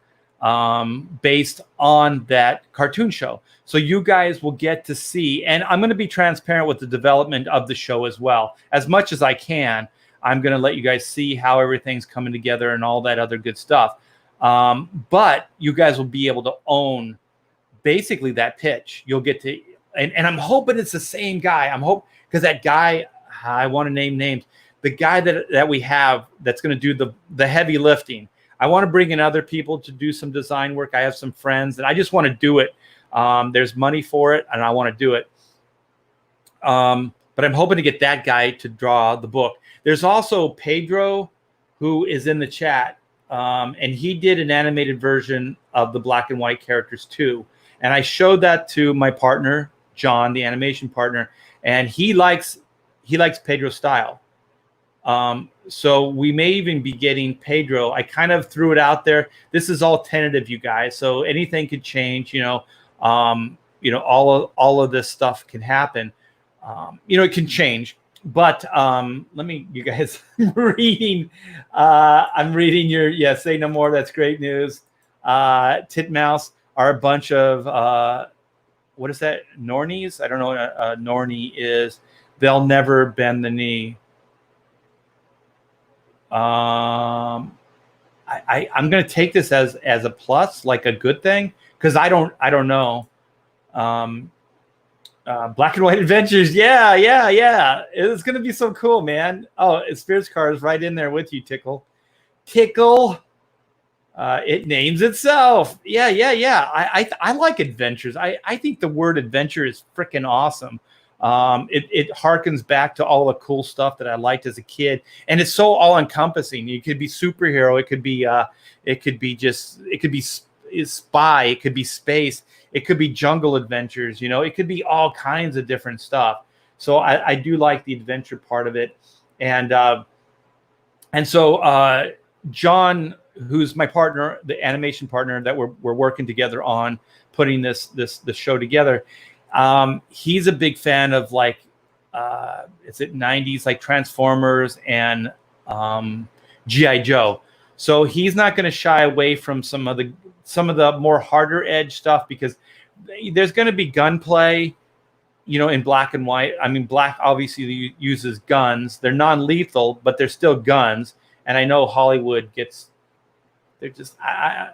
based on that cartoon show. So you guys will get to see, and I'm going to be transparent with the development of the show as well. As much as I can, I'm going to let you guys see how everything's coming together and all that other good stuff. But you guys will be able to own basically that pitch. You'll get to, and I'm hoping it's the same guy. I'm hoping, because that guy, I want to name names, the guy that we have that's going to do the heavy lifting. I want to bring in other people to do some design work. I have some friends and I just want to do it. There's money for it and I want to do it. But I'm hoping to get that guy to draw the book. There's also Pedro, who is in the chat. And he did an animated version of the Black and White characters too. And I showed that to my partner, John, the animation partner, and he likes Pedro's style. So we may even be getting Pedro. I kind of threw it out there. This is all tentative, you guys. So anything could change, all of this stuff can happen. It can change. But let me, you guys, I'm reading your, say no more. That's great news. Titmouse are a bunch of, what is that? Nornies? I don't know what a Nornie is. They'll never bend the knee. I'm going to take this as a plus, like a good thing. Cause I don't know. Black and White Adventures. Yeah. It's going to be so cool, man. Oh, Spirits Car is right in there with you, Tickle. It names itself. Yeah. I like adventures. I think the word adventure is freaking awesome. It harkens back to all the cool stuff that I liked as a kid. And it's so all encompassing. It could be superhero. It could be spy. It could be space. It could be jungle adventures, it could be all kinds of different stuff. So I do like the adventure part of it. And so John, who's my partner, the animation partner that we're working together on putting this show together, he's a big fan of like, is it 90s, like Transformers and G.I. Joe. So he's not going to shy away from some of the more harder edge stuff, because there's going to be gunplay, in Black and White. I mean, Black obviously uses guns. They're non-lethal, but they're still guns. And I know Hollywood they're just, I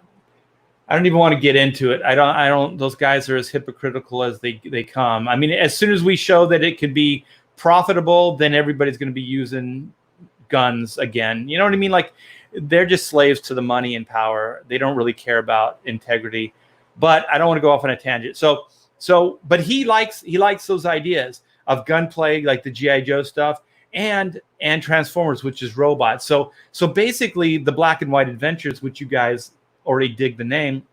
don't even want to get into it. I don't, those guys are as hypocritical as they come. I mean, as soon as we show that it could be profitable, then everybody's going to be using guns again. You know what I mean? Like, they're just slaves to the money and power. They don't really care about integrity. But I don't want to go off on a tangent. But he likes those ideas of gunplay, like the G.I. Joe stuff. and Transformers, which is robots. So basically, the Black and White Adventures, which you guys already dig the name,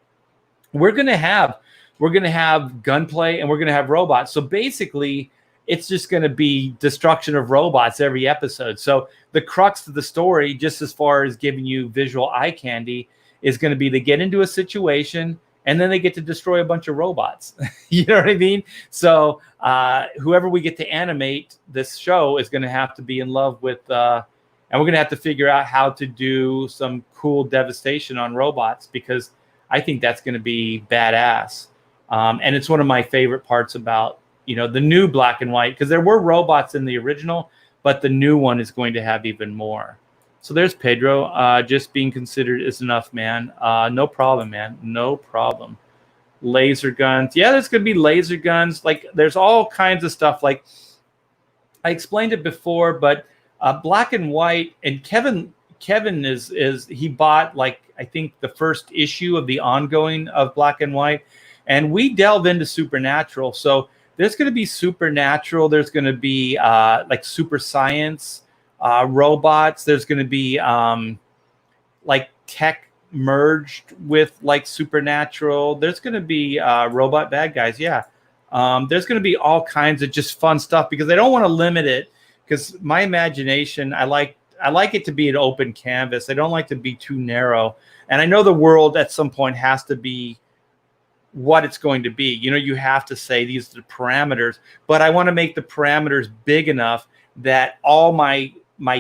we're gonna have gunplay and we're gonna have robots. So basically, it's just going to be destruction of robots every episode. So the crux of the story, just as far as giving you visual eye candy, is going to be they get into a situation and then they get to destroy a bunch of robots. You know what I mean? So whoever we get to animate this show is going to have to be in love with, and we're going to have to figure out how to do some cool devastation on robots, because I think that's going to be badass. And it's one of my favorite parts about, the new Black and White, because there were robots in the original, but the new one is going to have even more. So there's Pedro. Just being considered is enough, man. No problem, man. No problem. Laser guns. Yeah, there's going to be laser guns. Like, there's all kinds of stuff. Like, I explained it before, but Black and White, and Kevin is he bought, like, I think the first issue of the ongoing of Black and White, and we delve into supernatural. So there's going to be supernatural. There's going to be like super science, robots. There's going to be like tech merged with like supernatural. There's going to be robot bad guys. Yeah. There's going to be all kinds of just fun stuff, because I don't want to limit it, because my imagination, I like it to be an open canvas. I don't like to be too narrow. And I know the world at some point has to be what it's going to be. You have to say these are the parameters, but I want to make the parameters big enough that all my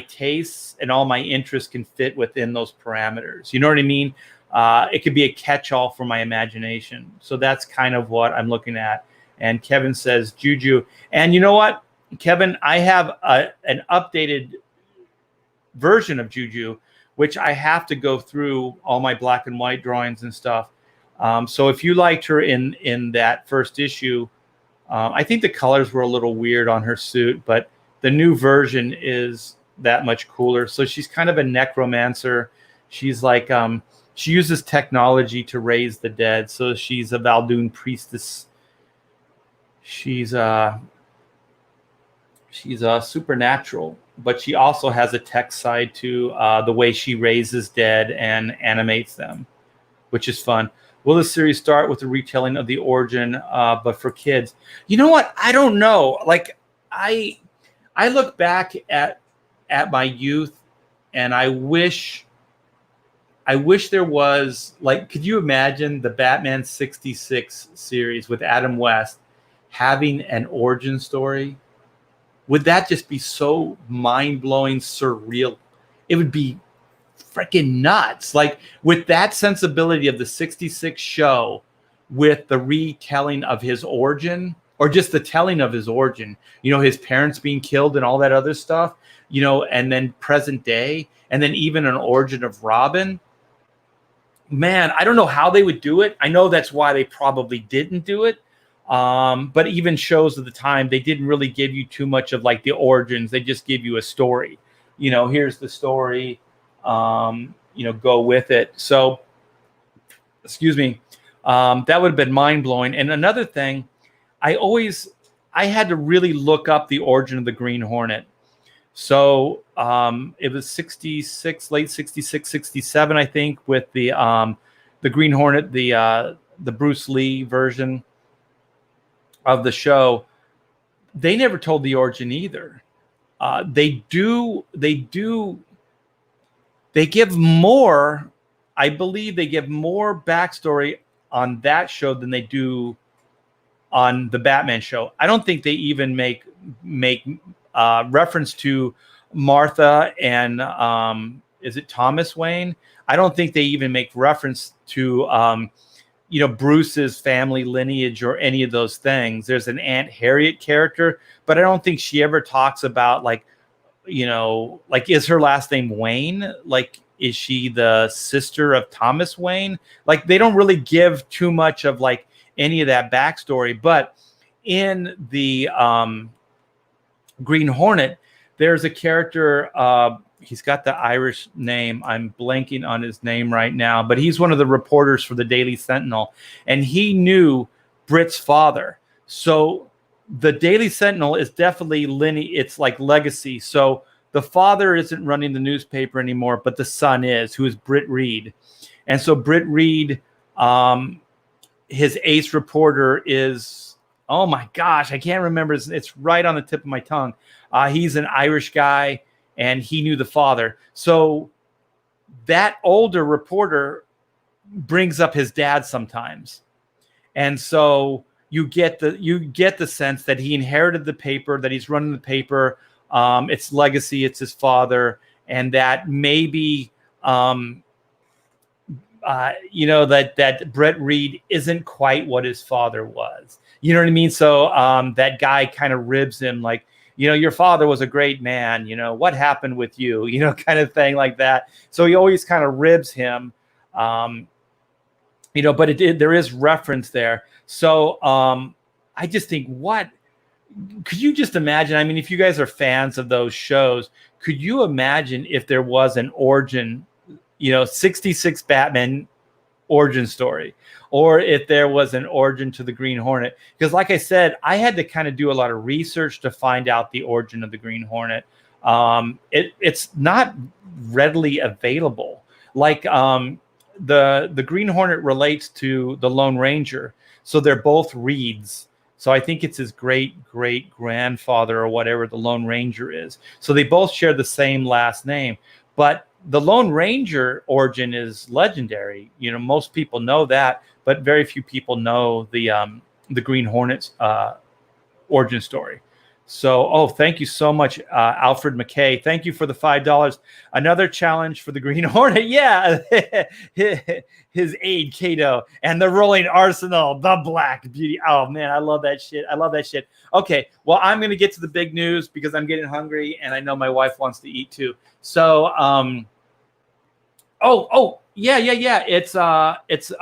tastes and all my interests can fit within those parameters. You know what I mean? It could be a catch-all for my imagination. So that's kind of what I'm looking at. And Kevin says Juju. And you know what, Kevin, I have an updated version of Juju, which I have to go through all my Black and White drawings and stuff. So if you liked her in that first issue, I think the colors were a little weird on her suit, but the new version is that much cooler. So she's kind of a necromancer. She's like, she uses technology to raise the dead. So she's a Valdoon priestess. She's supernatural, but she also has a tech side to the way she raises dead and animates them, which is fun. Will the series start with the retelling of the origin, but for kids? You know what? I don't know. Like, I look back at my youth, and I wish there was, like, could you imagine the Batman 66 series with Adam West having an origin story? Would that just be so mind-blowing, surreal? It would be freaking nuts. Like, with that sensibility of the 66 show, with the retelling of his origin, or just the telling of his origin, his parents being killed and all that other stuff, and then present day, and then even an origin of Robin. Man, I don't know how they would do it. I know that's why they probably didn't do it. But even shows of the time, they didn't really give you too much of like the origins. They just give you a story. Here's the story. Go with it. So, excuse me. That would have been mind blowing. And another thing, I had to really look up the origin of the Green Hornet. So it was 66, late 66, 67, I think, with the Green Hornet, the Bruce Lee version of the show. They never told the origin either. They give more, I believe they give more backstory on that show than they do on the Batman show. I don't think they even make reference to Martha and is it Thomas Wayne? I don't think they even make reference to Bruce's family lineage or any of those things. There's an Aunt Harriet character, but I don't think she ever talks about like, is her last name Wayne? Like, is she the sister of Thomas Wayne? Like, they don't really give too much of like any of that backstory. But in the Green Hornet, there's a character, he's got the Irish name. I'm blanking on his name right now, but he's one of the reporters for the Daily Sentinel, and he knew Britt's father. So the Daily Sentinel is definitely it's like legacy. So the father isn't running the newspaper anymore, but the son is, who is Britt Reed. And so Britt Reed, his ace reporter is, oh my gosh, I can't remember. It's right on the tip of my tongue. He's an Irish guy, and he knew the father. So that older reporter brings up his dad sometimes. And so you get the sense that he inherited the paper, that he's running the paper. It's legacy, it's his father, and that maybe that Brett Reed isn't quite what his father was. You know what I mean? So that guy kind of ribs him like, your father was a great man. What happened with you? Kind of thing like that. So he always kind of ribs him. But there is reference there. So I just think, could you just imagine? I mean, if you guys are fans of those shows, could you imagine if there was an origin, 66 Batman origin story, or if there was an origin to the Green Hornet? Because like I said, I had to kind of do a lot of research to find out the origin of the Green Hornet. It's not readily available. Like the Green Hornet relates to the Lone Ranger. So they're both Reeds. So I think it's his great-great-grandfather or whatever the Lone Ranger is. So they both share the same last name. But the Lone Ranger origin is legendary. Most people know that, but very few people know the Green Hornet's origin story. So, thank you so much, Alfred McKay. Thank you for the $5. Another challenge for the Green Hornet. Yeah, his aide, Kato, and the Rolling Arsenal, the Black Beauty. Oh, man, I love that shit. Okay, well, I'm going to get to the big news because I'm getting hungry, and I know my wife wants to eat too. So, yeah. It's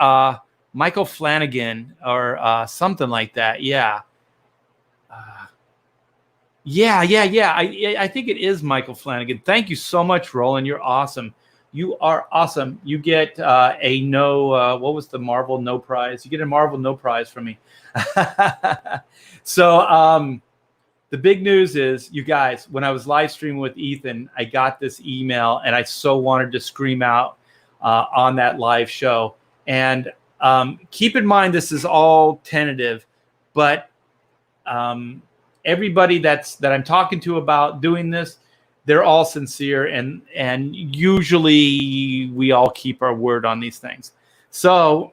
Michael Flanagan or something like that. Yeah. Yeah. I think it is Michael Flanagan. Thank you so much, Roland. You're awesome. You are awesome. You get what was the Marvel no prize? You get a Marvel no prize from me. So the big news is, you guys, when I was live streaming with Ethan, I got this email and I so wanted to scream out on that live show. And keep in mind, this is all tentative, but everybody that I'm talking to about doing this, they're all sincere, and usually we all keep our word on these things. So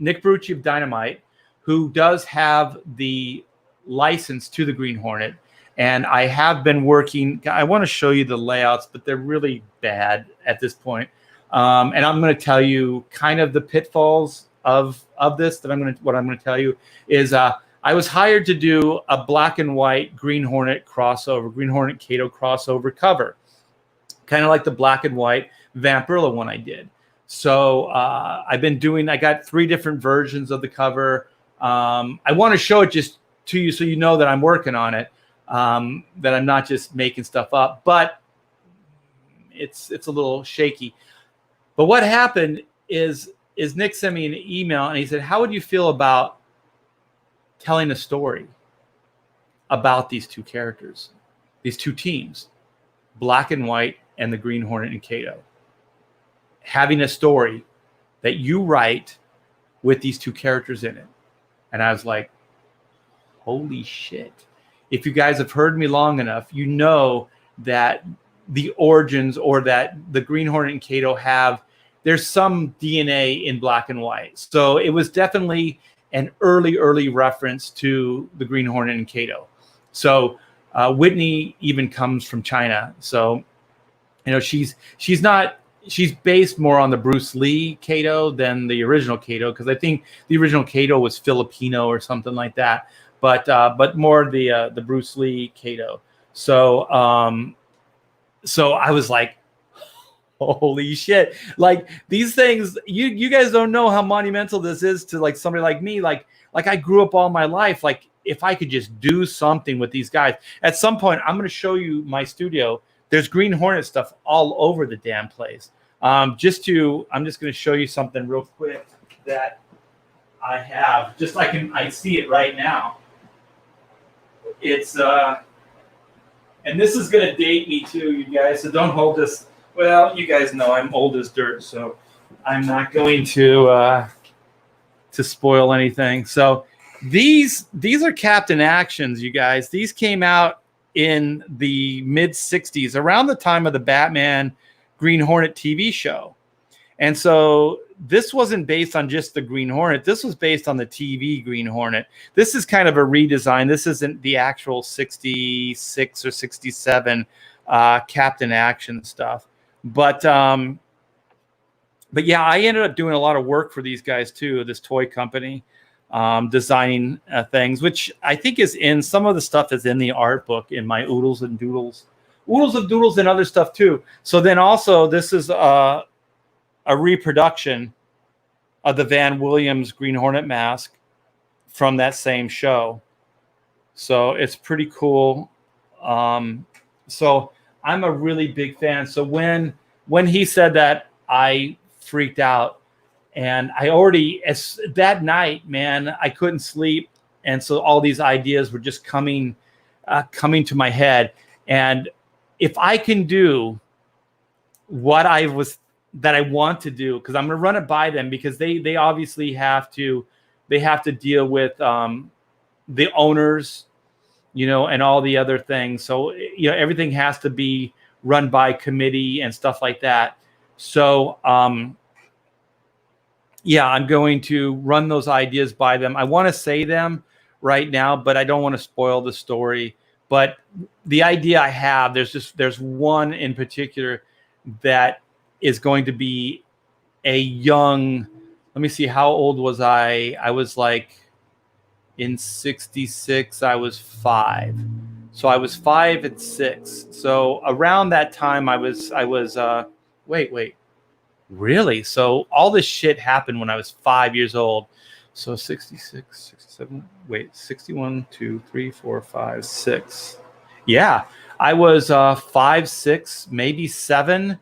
Nick Brucci of Dynamite, who does have the license to the Green Hornet, and I have been working. I want to show you the layouts, but they're really bad at this point. And I'm going to tell you kind of the pitfalls of this. What I'm going to tell you is I was hired to do a black and white Green Hornet crossover, Green Hornet Kato crossover cover, kind of like the black and white Vampirilla one I did. So I got 3 different versions of the cover. I want to show it just to you so you know that I'm working on it, that I'm not just making stuff up, but it's a little shaky. But what happened is Nick sent me an email and he said, how would you feel about telling a story about these 2 characters, these 2 teams, Black and White and the Green Hornet and Kato, having a story that you write with these 2 characters in it? And I was like, holy shit. If you guys have heard me long enough, you know that the origins, or that the Green Hornet and Kato there's some DNA in Black and White. So it was definitely an early reference to the Green Hornet and Kato. So Whitney even comes from China. So, she's based more on the Bruce Lee Kato than the original Kato, because I think the original Kato was Filipino or something like that. But more the Bruce Lee Kato. So so I was like, holy shit. Like, these things, you guys don't know how monumental this is to like somebody like me. Like I grew up all my life. Like, if I could just do something with these guys. At some point, I'm going to show you my studio. There's Green Hornet stuff all over the damn place. I'm just going to show you something real quick that I have. I see it right now. it's and this is gonna date me too, you guys. So don't hold this. Well, you guys know I'm old as dirt, so I'm not going to spoil anything. So these are Captain Actions, you guys. These came out in the mid 60s, around the time of the Batman Green Hornet TV show. And so this wasn't based on just the Green Hornet. This was based on the TV Green Hornet. This is kind of a redesign. This isn't the actual 66 or 67 Captain Action stuff. But yeah, I ended up doing a lot of work for these guys too, this toy company, designing things, which I think is in some of the stuff is in the art book in my Oodles of Doodles and other stuff too. So then also this is a reproduction of the Van Williams Green Hornet mask from that same show. So it's pretty cool. So I'm a really big fan. So when he said that, I freaked out, and I already that night, man, I couldn't sleep, and so all these ideas were just coming to my head. And if I can do what that I want to do, because I'm going to run it by them, because they obviously have to deal with the owners, and all the other things. So everything has to be run by committee and stuff like that. So yeah, I'm going to run those ideas by them. I want to say them right now, but I don't want to spoil the story. But the idea I have, there's one in particular that is going to be a young, let me see, how old was I? I was like, in 66, I was 5. So I was 5 and 6. So around that time I was wait, really? So all this shit happened when I was 5 years old. So 66, 67, 61, 2, 3, 4, 5, 6. Yeah, I was 5, 6, maybe 7.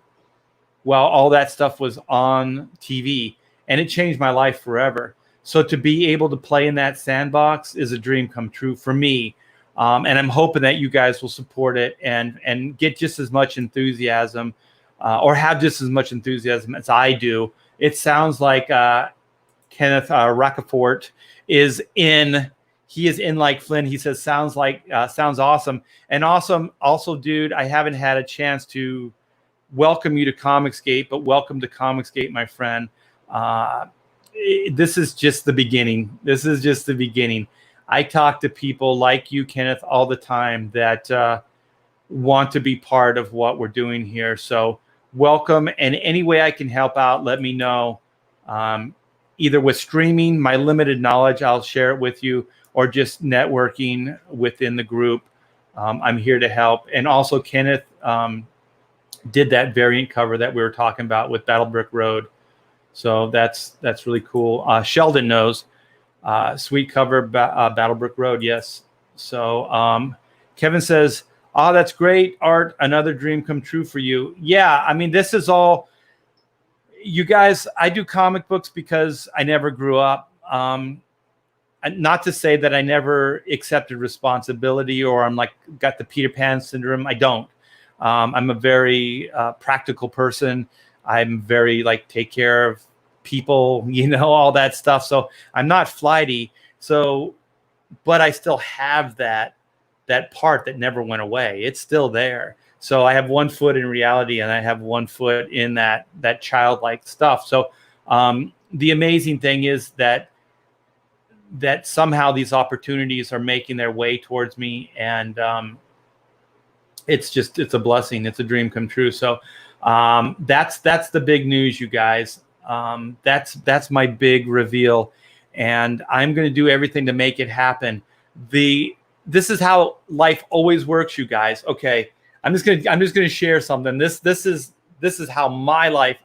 While all that stuff was on TV, and it changed my life forever. So to be able to play in that sandbox is a dream come true for me. And I'm hoping that you guys will support it and get just as much enthusiasm or have just as much enthusiasm as I do. It sounds like Kenneth Rocafort is in. He is in like Flynn. He says, sounds awesome. And also, dude, I haven't had a chance to welcome you to Comicsgate, but welcome to Comicsgate, my friend. This is just the beginning. I talk to people like you, Kenneth, all the time that want to be part of what we're doing here. So welcome, and any way I can help out, let me know. Either with streaming, my limited knowledge, I'll share it with you, or just networking within the group. I'm here to help. And also, Kenneth did that variant cover that we were talking about with Battlebrick Road. So that's really cool. Sheldon knows. Sweet cover, Battlebrick Road, yes. So Kevin says, that's great, Art. Another dream come true for you. Yeah, I mean, this is all, you guys, I do comic books because I never grew up. Not to say that I never accepted responsibility or I'm like got the Peter Pan syndrome. I don't. I'm a very practical person. I'm very take care of people, all that stuff. So I'm not flighty. So, but I still have that part that never went away. It's still there. So I have one foot in reality and I have one foot in that childlike stuff. So the amazing thing is that somehow these opportunities are making their way towards me, and it's a blessing. It's a dream come true. So that's the big news, you guys. That's my big reveal, and I'm going to do everything to make it happen. This is how life always works, you guys. Okay, I'm just gonna share something. This is how my life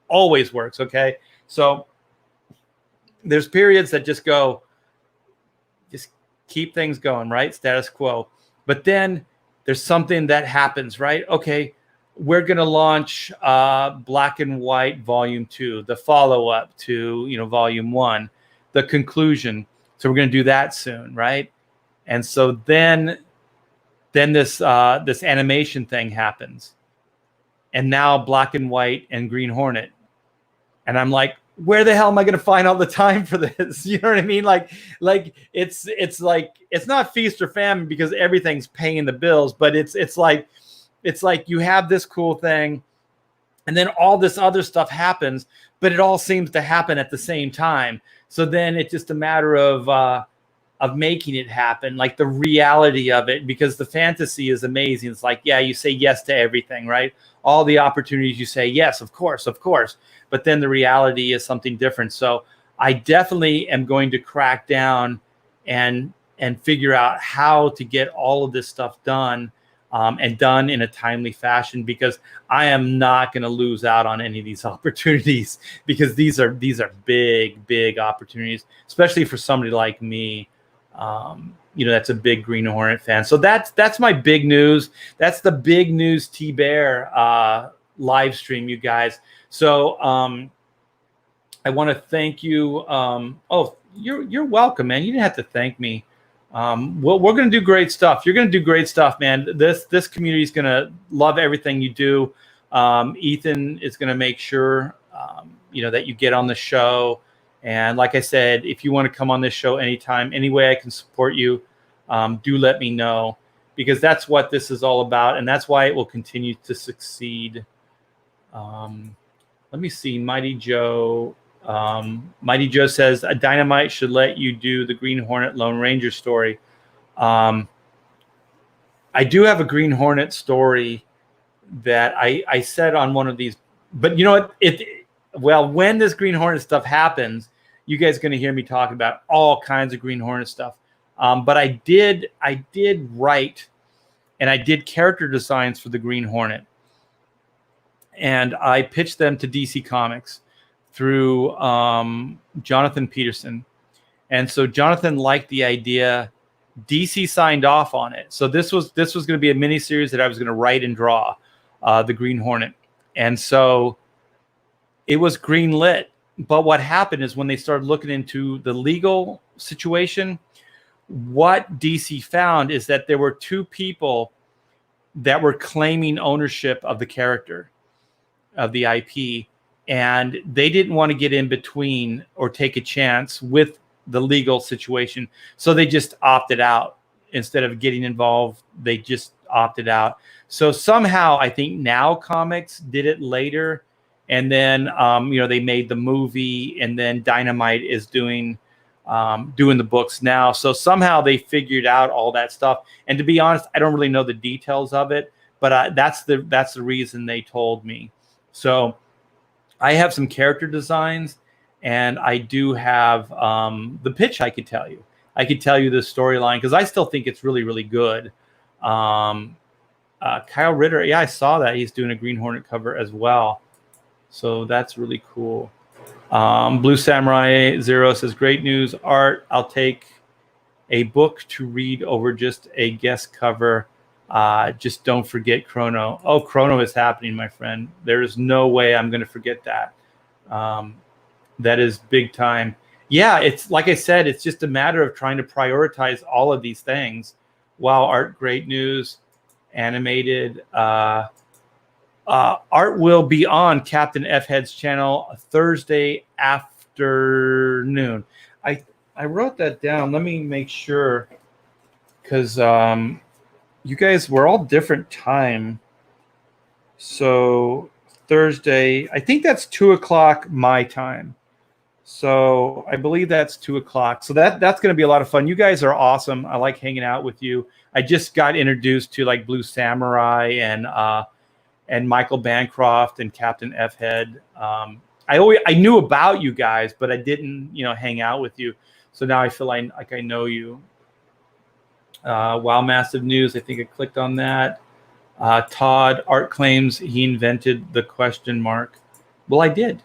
always works. Okay, so there's periods that just keep things going, right? Status quo. But then there's something that happens, right? Okay, we're going to launch Black and White Volume 2, the follow-up to, Volume 1, the conclusion. So we're going to do that soon, right? And so then this animation thing happens, and now Black and White and Green Hornet, and I'm like, where the hell am I going to find all the time for this? You know what I mean? Like it's like it's not feast or famine because everything's paying the bills, but it's like you have this cool thing, and then all this other stuff happens, but it all seems to happen at the same time. So then it's just a matter of making it happen, like the reality of it, because the fantasy is amazing. It's like, yeah, you say yes to everything, right? All the opportunities you say, yes, of course. But then the reality is something different. So I definitely am going to crack down and figure out how to get all of this stuff done, and done in a timely fashion, because I am not going to lose out on any of these opportunities, because these are big opportunities, especially for somebody like me. That's a big Green Hornet fan. So that's my big news. That's the big news T-Bear live stream, you guys. So I want to thank you. You're welcome, man. You didn't have to thank me. Well, we're going to do great stuff. You're going to do great stuff, man. This community is going to love everything you do. Ethan is going to make sure that you get on the show. And like I said, if you want to come on this show anytime, any way I can support you, do let me know, because that's what this is all about, and that's why it will continue to succeed. Let me see. Mighty Joe says a Dynamite should let you do the Green Hornet Lone Ranger story. I do have a Green Hornet story that I said on one of these, but you know what? When this Green Hornet stuff happens, you guys are going to hear me talk about all kinds of Green Hornet stuff. But I did write, and I did character designs for the Green Hornet, and I pitched them to DC Comics through Jonathan Peterson. And so Jonathan liked the idea. DC signed off on it. So this was going to be a miniseries that I was going to write and draw, the Green Hornet. And so it was greenlit. But what happened is when they started looking into the legal situation, what DC found is that there were two people that were claiming ownership of the character, of the IP, and they didn't want to get in between or take a chance with the legal situation. So they just opted out. Instead of getting involved, they just opted out. So somehow I think Now Comics did it later. And then, they made the movie, and then Dynamite is doing the books now. So somehow they figured out all that stuff. And to be honest, I don't really know the details of it, but that's the reason they told me. So I have some character designs, and I do have the pitch. I could tell you the storyline, because I still think it's really, really good. Kyle Ritter, yeah, I saw that he's doing a Green Hornet cover as well. So that's really cool. Blue Samurai Zero says, great news, Art. I'll take a book to read over just a guest cover. Just don't forget Chrono. Oh, Chrono is happening, my friend. There is no way I'm going to forget that. That is big time. Yeah, it's like I said, it's just a matter of trying to prioritize all of these things. Wow, Art, great news. Animated. Art will be on Captain F Head's channel Thursday afternoon. I wrote that down. Let me make sure, because you guys were all different time. So Thursday, I think that's 2:00 my time. So I believe that's 2:00. So that's going to be a lot of fun. You guys are awesome. I like hanging out with you. I just got introduced to like Blue Samurai and Michael Bancroft and Captain F Head. I knew about you guys, but I didn't, hang out with you. So now I feel like I know you. Wow, massive news. I think I clicked on that. Todd, Art claims he invented the question mark. Well, I did.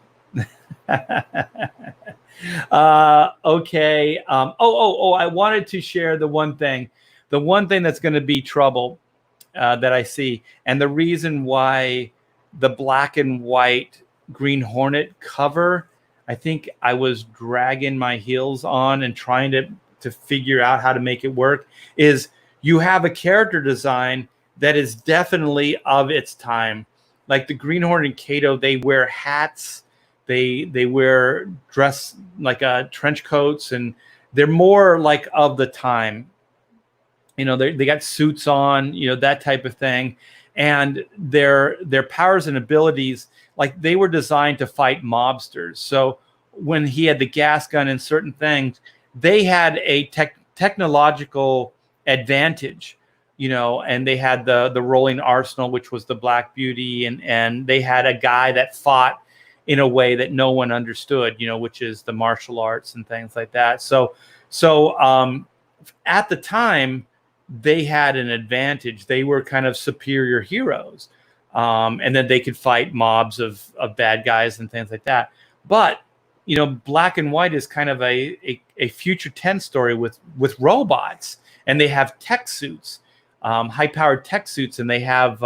Okay. I wanted to share the one thing that's going to be trouble that I see, and the reason why the Black and White Green Hornet cover, I think I was dragging my heels on and trying to to figure out how to make it work is you have a character design that is definitely of its time. Like the Greenhorn and Kato, they wear hats, they wear dress like trench coats, and they're more like of the time. You know, they got suits on, you know, that type of thing. And their powers and abilities, like they were designed to fight mobsters. So when he had the gas gun and certain things, they had a technological advantage, you know, and they had the rolling arsenal, which was the Black Beauty, and they had a guy that fought in a way that no one understood, you know, which is the martial arts and things like that. So at the time, they had an advantage. They were kind of superior heroes. And then they could fight mobs of bad guys and things like that. But, you know, Black and White is kind of a future tense story with robots, and they have tech suits, high-powered tech suits, and they have,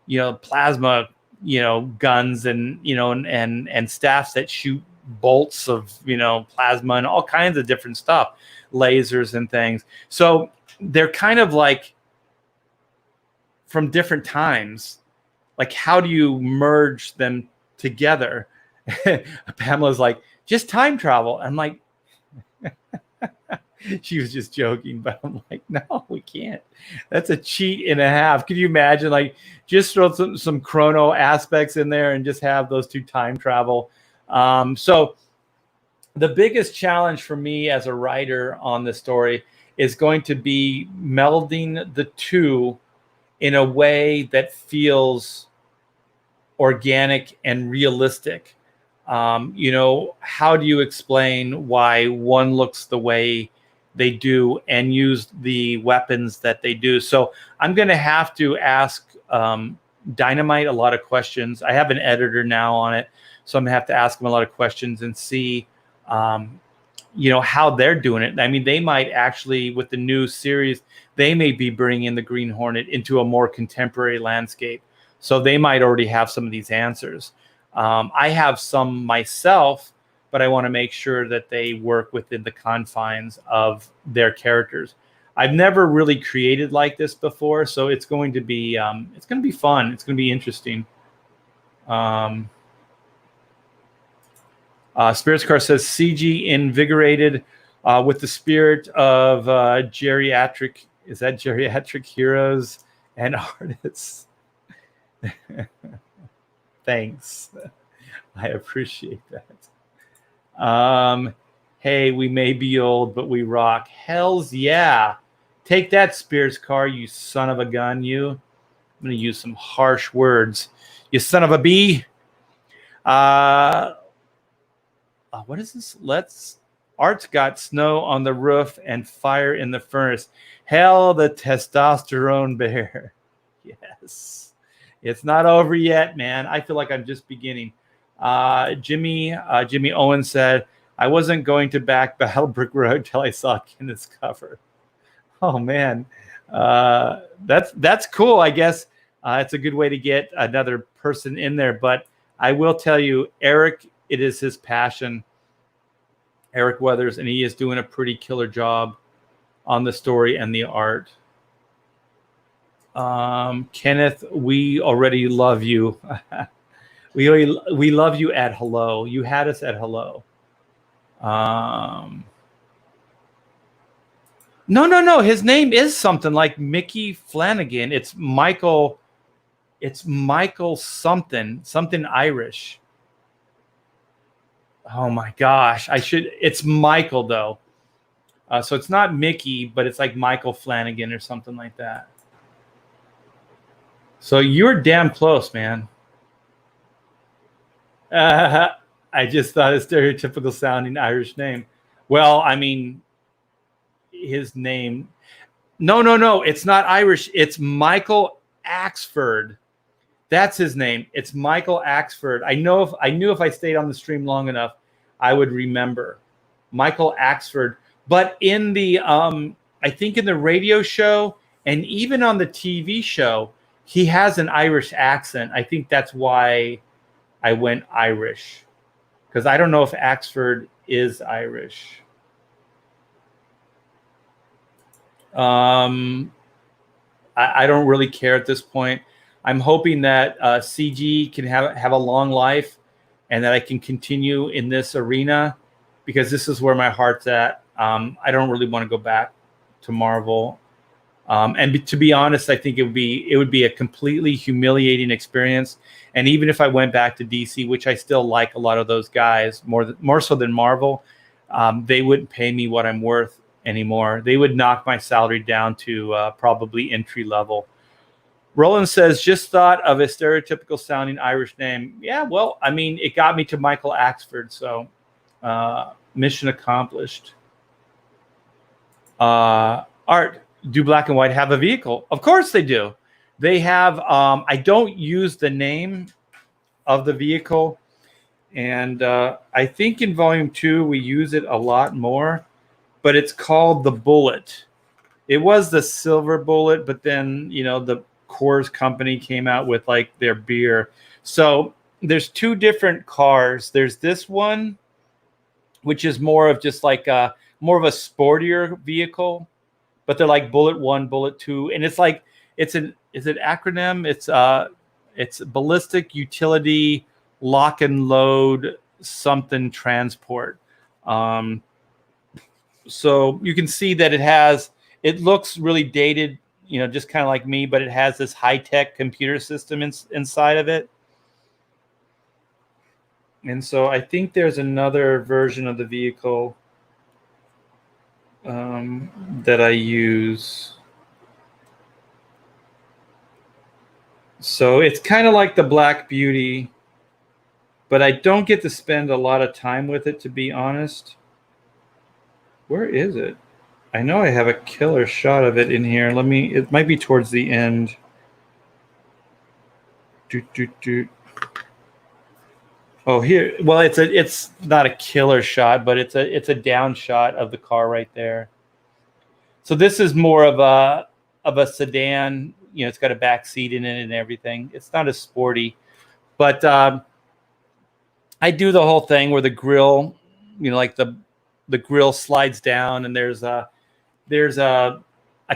you know, plasma, you know, guns and, you know, and staffs that shoot bolts of, you know, plasma and all kinds of different stuff, lasers and things. So they're kind of like from different times. Like, how do you merge them together? Pamela's like, just time travel. I'm like, she was just joking, but I'm like, no, we can't. That's a cheat and a half. Could you imagine, like, just throw some chrono aspects in there and just have those two time travel? So the biggest challenge for me as a writer on this story is going to be melding the two in a way that feels organic and realistic. You know, how do you explain why one looks the way they do and use the weapons that they do? So I'm going to have to ask Dynamite a lot of questions. I have an editor now on it, so I'm going to have to ask him a lot of questions and see, you know, how they're doing it. I mean, they might actually, with the new series, they may be bringing the Green Hornet into a more contemporary landscape. So they might already have some of these answers. I have some myself, but I want to make sure that they work within the confines of their characters. I've never really created like this before, so it's going to be fun. It's going to be interesting. Spirits Car says CG invigorated with the spirit of geriatric. Is that geriatric heroes and artists? Thanks. I appreciate that. Hey, we may be old, but we rock. Hells yeah. Take that, Spirits Car, you son of a gun, you. I'm going to use some harsh words. You son of a bee. What is this? Art's got snow on the roof and fire in the furnace. Hell, the testosterone bear. Yes. It's not over yet, man. I feel like I'm just beginning. Jimmy Owen said, I wasn't going to back Battlebrick Road till I saw Kenneth's cover. Oh, man. That's cool, I guess. It's a good way to get another person in there. But I will tell you, Eric, it is his passion, Eric Weathers, and he is doing a pretty killer job on the story and the art. Kenneth, we already love you. we love you at hello. You had us at hello. No. His name is something like Mickey Flanagan. It's Michael something Irish. Oh my gosh. It's Michael though. So it's not Mickey, but it's like Michael Flanagan or something like that. So you're damn close, man. I just thought a stereotypical sounding Irish name. Well, I mean, his name. No. It's not Irish. It's Michael Axford. That's his name. It's Michael Axford. I knew if I stayed on the stream long enough, I would remember Michael Axford. But in the, I think in the radio show and even on the TV show, he has an Irish accent. I think that's why I went Irish, because I don't know if Axford is Irish. I don't really care at this point. I'm hoping that CG can have a long life, and that I can continue in this arena, because this is where my heart's at. I don't really want to go back to Marvel. To be honest, I think it would be a completely humiliating experience. And even if I went back to DC, which I still like a lot of those guys more so than Marvel, they wouldn't pay me what I'm worth anymore. They would knock my salary down to probably entry level. Roland says, just thought of a stereotypical sounding Irish name. Yeah, well, I mean, it got me to Michael Axford, so mission accomplished. Art, do Black and White have a vehicle? Of course they do. They have, I don't use the name of the vehicle, and I think in Volume 2 we use it a lot more, but it's called the Bullet. It was the Silver Bullet, but then, the Coors Company came out with like their beer. So there's two different cars. There's this one, which is more of just like more of a sportier vehicle, but they're like Bullet 1, Bullet 2, and it's like is it acronym? It's Ballistic Utility Lock and Load something transport. So you can see that it looks really dated, just kind of like me, but it has this high-tech computer system inside of it. And so I think there's another version of the vehicle that I use. So it's kind of like the Black Beauty, but I don't get to spend a lot of time with it, to be honest. Where is it? I know I have a killer shot of it in here. It might be towards the end. Oh, here. Well, it's not a killer shot, but it's a down shot of the car right there. So this is more of a sedan. It's got a back seat in it and everything. It's not as sporty, but I do the whole thing where the grill, like the grill slides down, and there's a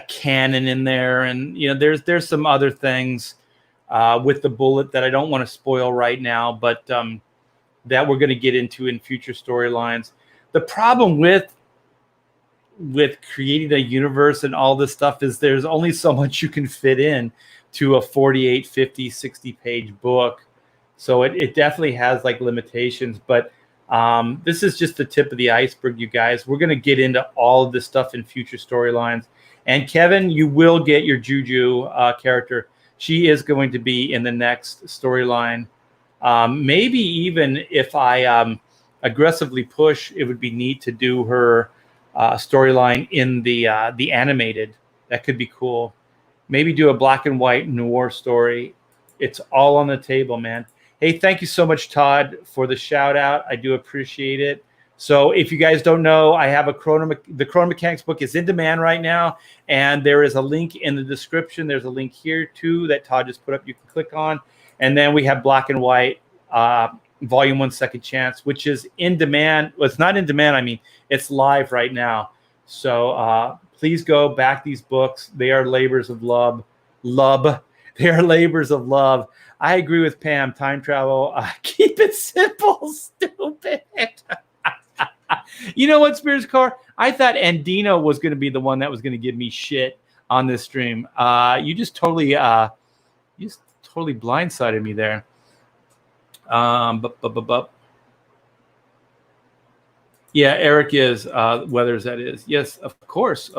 cannon in there, and there's some other things with the Bullet that I don't want to spoil right now, but that we're going to get into in future storylines. The problem with creating a universe and all this stuff is there's only so much you can fit in to a 48, 50, 60 page book. So it definitely has like limitations, but this is just the tip of the iceberg, you guys. We're going to get into all of this stuff in future storylines. And Kevin, you will get your Juju character. She is going to be in the next storyline. Maybe even if I aggressively push, it would be neat to do her storyline in the animated. That could be cool. Maybe do a black and white noir story. It's all on the table, man. Hey, thank you so much, Todd, for the shout out. I do appreciate it. So if you guys don't know, I have the Chrono Mechanics book is in demand right now, and there is a link in the description. There's a link here too that Todd just put up. You can click on, and then we have Black and White Volume 1 Second Chance, which is in demand. Well, it's not in demand. I mean, it's live right now. So please go back these books. They are labors of love. They are labors of love. I agree with Pam. Time travel. Keep it simple, stupid. You know what, Spears Car? I thought Andino was going to be the one that was going to give me shit on this stream. You just totally blindsided me there. Yeah, Eric is Weathers. That is, yes, of course.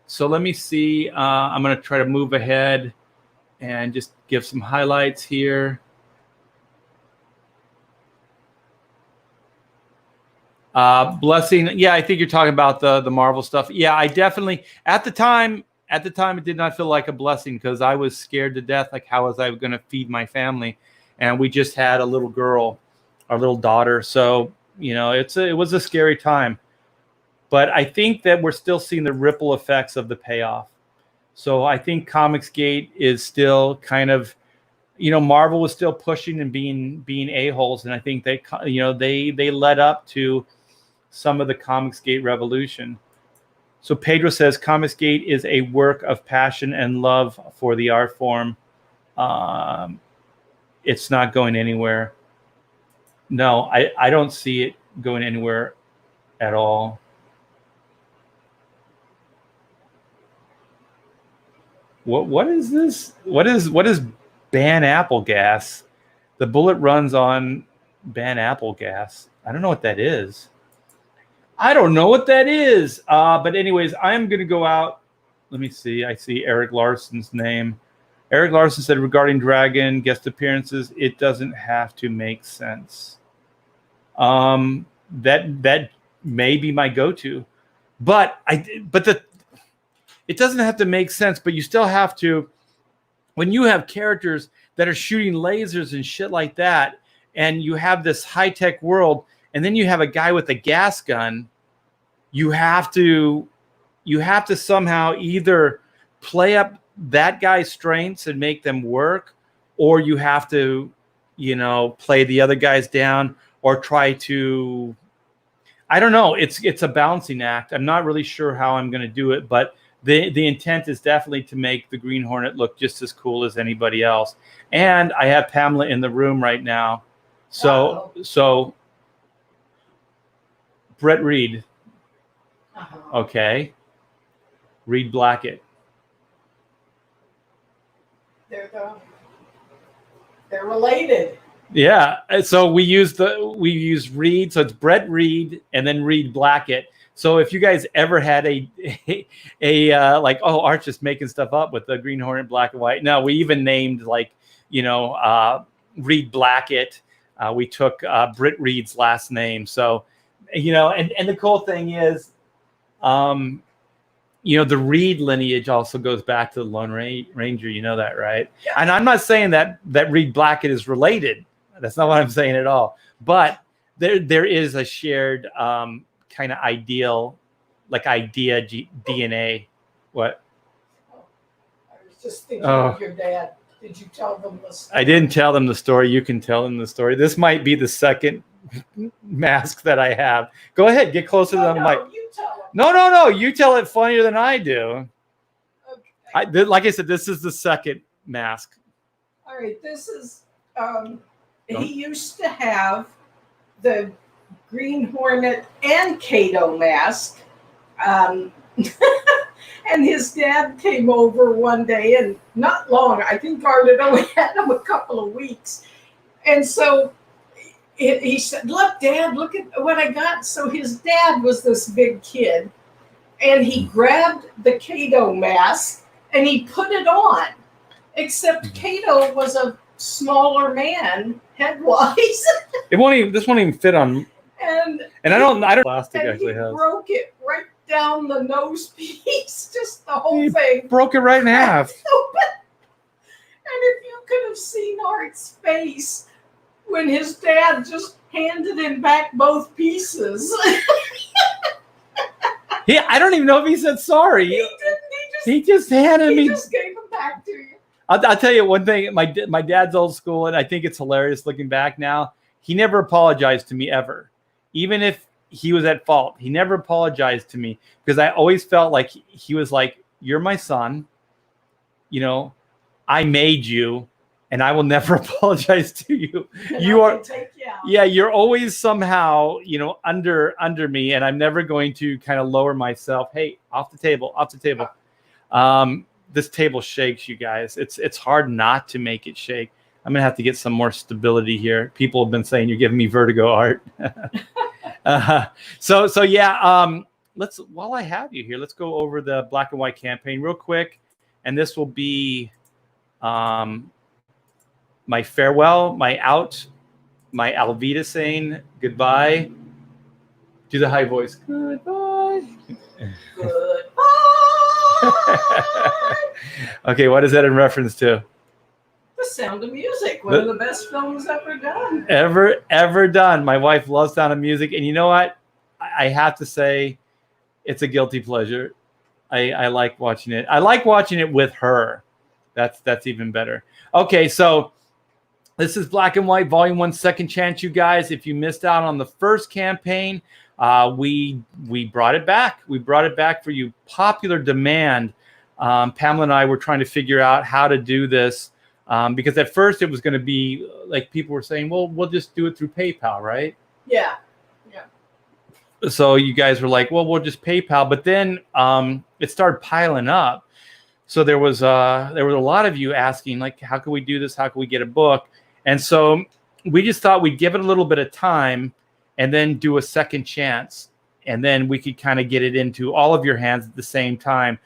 So let me see. I'm going to try to move ahead and just give some highlights here. Blessing. Yeah, I think you're talking about the Marvel stuff. Yeah, I definitely at the time it did not feel like a blessing because I was scared to death. Like, how was I going to feed my family? And we just had a little girl, our little daughter. So it was a scary time. But I think that we're still seeing the ripple effects of the payoff. So I think Comicsgate is still kind of, Marvel was still pushing and being a-holes, and I think they led up to some of the Comicsgate revolution. So Pedro says Comics Gate is a work of passion and love for the art form. It's not going anywhere. No, I don't see it going anywhere at all. What is this? What is Ban Apple Gas? The bullet runs on Ban Apple Gas. I don't know what that is. I don't know what that is. But anyways, I'm going to go out. Let me see. I see Eric Larson's name. Eric Larson said regarding Dragon guest appearances, it doesn't have to make sense. That may be my go-to, but it doesn't have to make sense. But you still have to, when you have characters that are shooting lasers and shit like that, and you have this high-tech world, and then you have a guy with a gas gun, you have to somehow either play up that guy's strengths and make them work, or you have to, play the other guys down or try to, I don't know. It's a balancing act. I'm not really sure how I'm going to do it, but the intent is definitely to make the Green Hornet look just as cool as anybody else. And I have Pamela in the room right now. So Brett Reed. Okay. Reed Blackett. They're related. Yeah. So we use Reed. So it's Brett Reed and then Reed Blackett. So if you guys ever had a like, oh, Art's just making stuff up with the Green Hornet black and white. No, we even named Reed Blackett. We took Britt Reed's last name. So, and the cool thing is, the Reed lineage also goes back to the Lone Ranger. You know that, right? Yeah. And I'm not saying that Reed Blackett is related. That's not what I'm saying at all. But there is a shared kind of idea DNA. What? I was just thinking of your dad. Did you tell them the story? I didn't tell them the story. You can tell them the story. This might be the second mask that I have. Go ahead, get closer to the mic. You tell them. No. You tell it funnier than I do. Okay. Like I said, this is the second mask. All right. This is. He used to have the Green Hornet and Kato mask. And his dad came over one day, and not long. I think Arlen only had him a couple of weeks. And so he said, look, Dad, look at what I got. So his dad was this big kid, and he grabbed the Kato mask, and he put it on. Except Kato was a smaller man, head-wise. This won't even fit on. And I don't plastic actually has. Broke it right down the nose piece, just the whole thing. Broke it right in half. And if you could have seen Art's face when his dad just handed him back both pieces. I don't even know if he said sorry. He didn't. He just handed me. He just gave them back to you. I'll tell you one thing. My dad's old school, and I think it's hilarious looking back now. He never apologized to me ever, even if he was at fault. He never apologized to me because I always felt like he was like, "You're my son. I made you, and I will never apologize to you. You're always somehow, under me, and I'm never going to kind of lower myself. Hey, off the table. This table shakes, you guys. It's hard not to make it shake. I'm gonna have to get some more stability here. People have been saying you're giving me vertigo, Art. So yeah. While I have you here, let's go over the black and white campaign real quick, and this will be my farewell, my out, my Alvita saying goodbye. Do the high voice. Goodbye. Goodbye. Okay, what is that in reference to? The Sound of Music, one of the best films ever done. Ever done. My wife loves Sound of Music, and you know what? I have to say, it's a guilty pleasure. I like watching it. I like watching it with her. That's even better. Okay, so this is Black and White Volume 1 Second Chance, you guys. If you missed out on the first campaign, we brought it back. We brought it back for you. Popular demand. Pamela and I were trying to figure out how to do this because at first it was going to be like people were saying, well, we'll just do it through PayPal, right? Yeah. So you guys were like, well, we'll just PayPal. But then it started piling up. So there was a lot of you asking, like, how can we do this? How can we get a book? And so we just thought we'd give it a little bit of time and then do a second chance. And then we could kind of get it into all of your hands at the same time.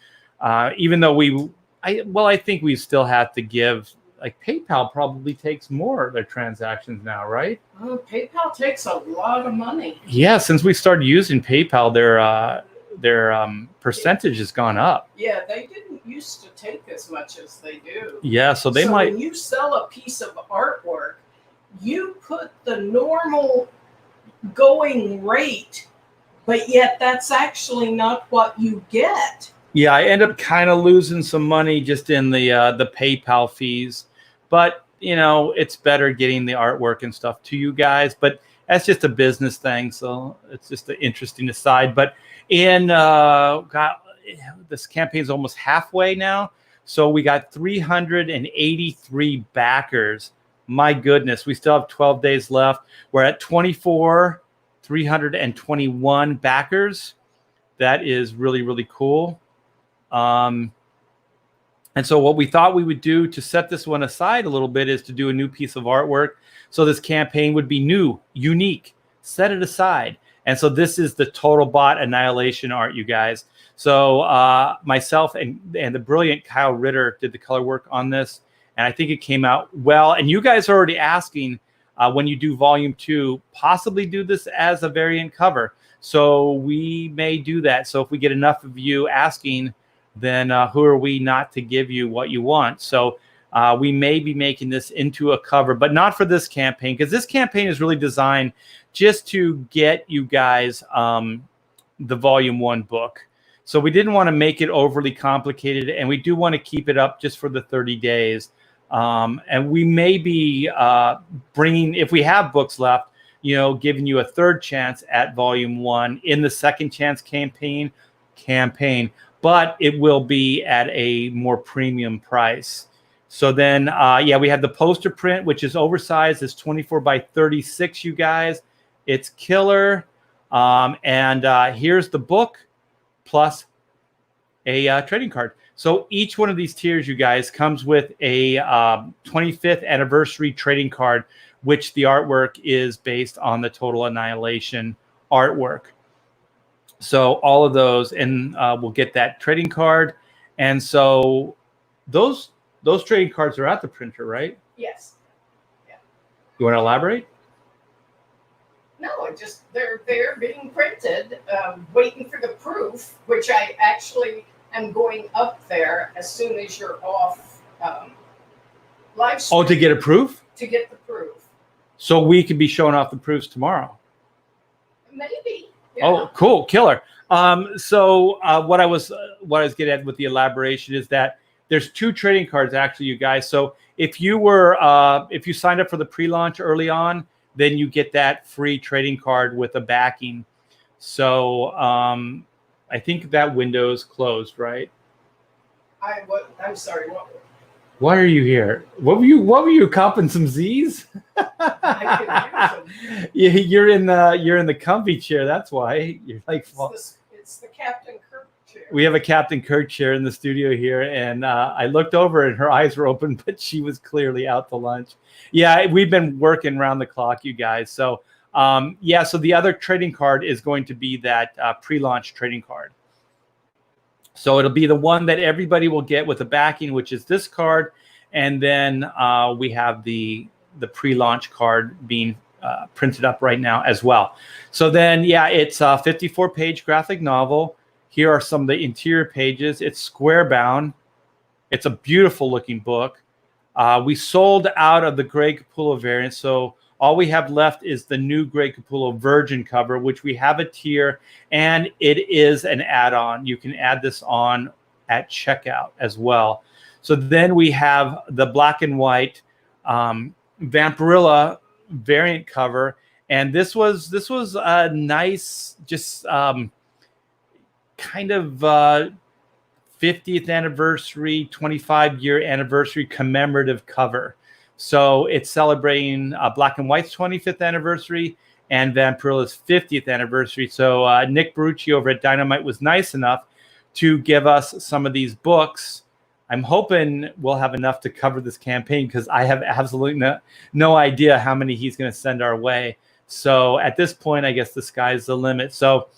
Even though I think we still have to give, like PayPal probably takes more of their transactions now, right? Oh, PayPal takes a lot of money. Yeah, since we started using PayPal, their percentage has gone up. Yeah, they didn't used to take as much as they do. Yeah, so they might. When you sell a piece of artwork, you put the normal going rate, but yet that's actually not what you get. Yeah, I end up kind of losing some money just in the PayPal fees, but it's better getting the artwork and stuff to you guys. But that's just a business thing, so it's just an interesting aside. But this campaign's almost halfway now, so we got 383 backers. My goodness, we still have 12 days left. We're at 321 backers. That is really, really cool. And so what we thought we would do to set this one aside a little bit is to do a new piece of artwork. So this campaign would be new, unique, set it aside. And so this is the Total Bot Annihilation art, you guys. So myself and the brilliant Kyle Ritter did the color work on this. And I think it came out well. And you guys are already asking when you do volume 2, possibly do this as a variant cover. So we may do that. So if we get enough of you asking, then who are we not to give you what you want? So we may be making this into a cover, but not for this campaign, because this campaign is really designed just to get you guys the volume 1 book. So we didn't want to make it overly complicated, and we do want to keep it up just for the 30 days. And we may be bringing, if we have books left, giving you a third chance at volume 1 in the second chance campaign, but it will be at a more premium price. So then, we have the poster print, which is oversized. It's 24 by 36, you guys. It's killer. And here's the book plus a trading card. So each one of these tiers, you guys, comes with a 25th anniversary trading card, which the artwork is based on the Total Annihilation artwork. So all of those, and we'll get that trading card. And so those trading cards are at the printer, right? Yes. Yeah. You want to elaborate? No, they're being printed, waiting for the proof, which I actually am going up there as soon as you're off live stream. Oh, to get a proof? To get the proof. So we could be showing off the proofs tomorrow. Maybe. Yeah. Oh, cool, killer. So what I was getting at with the elaboration is that there's 2 trading cards actually, you guys. So if you signed up for the pre-launch early on, then you get that free trading card with a backing. So I think that window is closed, right? I'm sorry. What? Why are you here? What were you copping some Z's? I could use them. Yeah, you're in the comfy chair. That's why you're like. It's the Captain Kirk chair. We have a Captain Kirk chair in the studio here, and I looked over and her eyes were open, but she was clearly out to lunch. Yeah, we've been working around the clock, you guys. So so the other trading card is going to be that pre-launch trading card. So it'll be the one that everybody will get with the backing, which is this card, and then we have the pre-launch card being printed up right now as well. So then, it's a 54-page graphic novel. Here are some of the interior pages. It's square bound. It's a beautiful looking book. We sold out of the Greg Capullo variant, so all we have left is the new Greg Capullo Virgin cover, which we have a tier, and it is an add-on. You can add this on at checkout as well. So then we have the black and white Vampirilla variant cover, And this was a nice, just kind of 50th anniversary, 25-year anniversary commemorative cover. So it's celebrating Black and White's 25th anniversary and Vampirilla's 50th anniversary. So Nick Barucci over at Dynamite was nice enough to give us some of these books. I'm hoping we'll have enough to cover this campaign because I have absolutely no idea how many he's going to send our way. So at this point, I guess the sky's the limit. So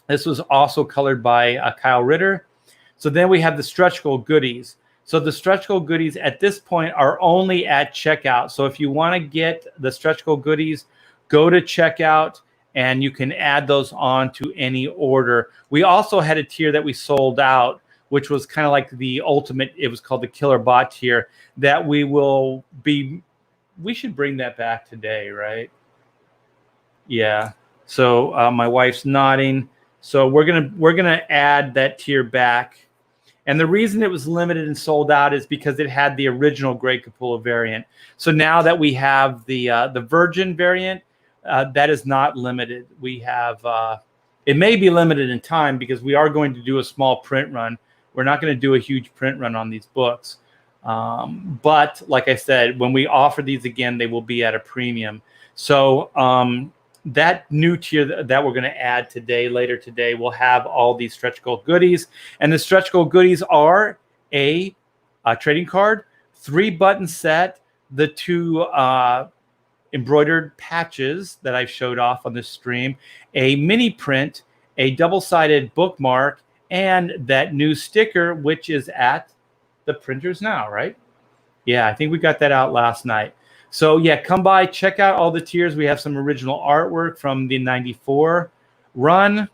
this was also colored by Kyle Ritter. So then we have the stretch goal goodies. So the stretch goal goodies at this point are only at checkout. So if you want to get the stretch goal goodies, go to checkout and you can add those on to any order. We also had a tier that we sold out, which was kind of like the ultimate. It was called the Killer Bot tier that we should bring that back today, right? Yeah. So my wife's nodding. So we're gonna add that tier back. And the reason it was limited and sold out is because it had the original Grey Capullo variant. So now that we have the Virgin variant, that is not limited. We have it may be limited in time because we are going to do a small print run. We're not going to do a huge print run on these books. But like I said, when we offer these again, they will be at a premium. So that new tier that we're going to add later today, will have all these stretch goal goodies. And the stretch goal goodies are a trading card, 3-button set, the 2 embroidered patches that I showed off on this stream, a mini print, a double-sided bookmark, and that new sticker, which is at the printers now, right? Yeah, I think we got that out last night. So yeah, come by, check out all the tiers. We have some original artwork from the 94 run.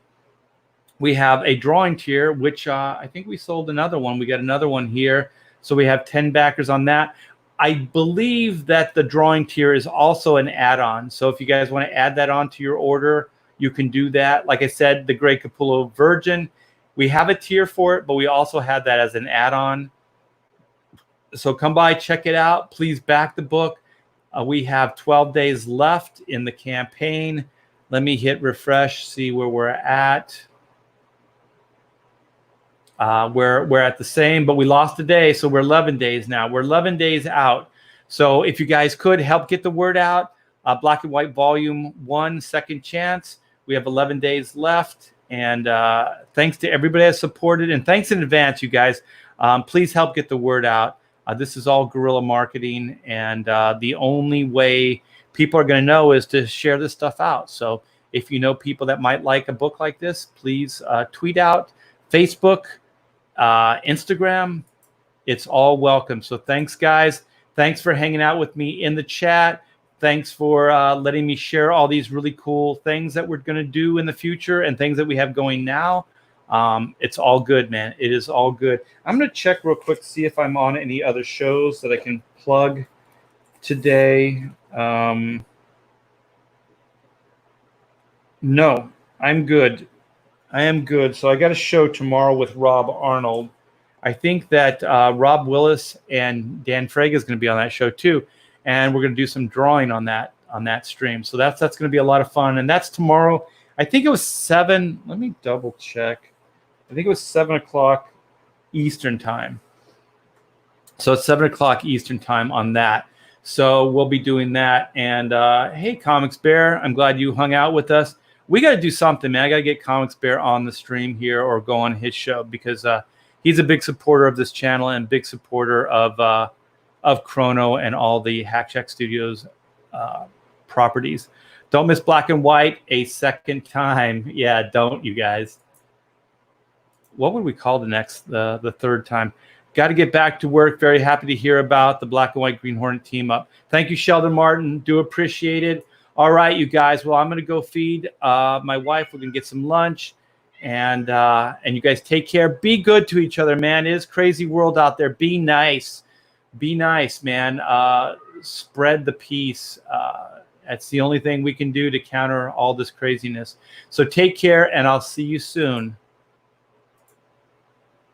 We have a drawing tier, which I think we sold another one. We got another one here. So we have 10 backers on that. I believe that the drawing tier is also an add-on. So if you guys want to add that on to your order, you can do that. Like I said, the Grey Capullo Virgin, we have a tier for it, but we also have that as an add-on. So come by, check it out. Please back the book. We have 12 days left in the campaign. Let me hit refresh, see where we're at. We're at the same, but we lost a day, so we're 11 days now. We're 11 days out. So if you guys could help get the word out, Black and White Volume 1, Second Chance. We have 11 days left. And thanks to everybody that supported. And thanks in advance, you guys. Please help get the word out. This is all guerrilla marketing, and the only way people are going to know is to share this stuff out. So if you know people that might like a book like this, please tweet out, Facebook, Instagram. It's all welcome. So thanks, guys. Thanks for hanging out with me in the chat. Thanks for letting me share all these really cool things that we're going to do in the future and things that we have going now. It's all good, man. It is all good. I'm going to check real quick to see if I'm on any other shows that I can plug today. No, I'm good. I am good. So I got a show tomorrow with Rob Arnold. I think that Rob Willis and Dan Frege is going to be on that show too. And we're going to do some drawing on that stream. So that's going to be a lot of fun. And that's tomorrow. I think it was 7. Let me double check. I think it was 7 o'clock Eastern time. So it's 7 o'clock Eastern time on that. So we'll be doing that. And hey, Comics Bear, I'm glad you hung out with us. We got to do something, man. I got to get Comics Bear on the stream here or go on his show because he's a big supporter of this channel and big supporter of Chrono and all the Hack Shack Studios properties. Don't miss Black and White a second time. Yeah, don't, you guys. What would we call the third time? Got to get back to work. Very happy to hear about the Black and White Green Hornet team up. Thank you, Sheldon Martin. Do appreciate it. All right, you guys. Well, I'm going to go feed my wife. We're going to get some lunch. And you guys take care. Be good to each other, man. It is a crazy world out there. Be nice. Be nice, man. Spread the peace. That's the only thing we can do to counter all this craziness. So take care, and I'll see you soon.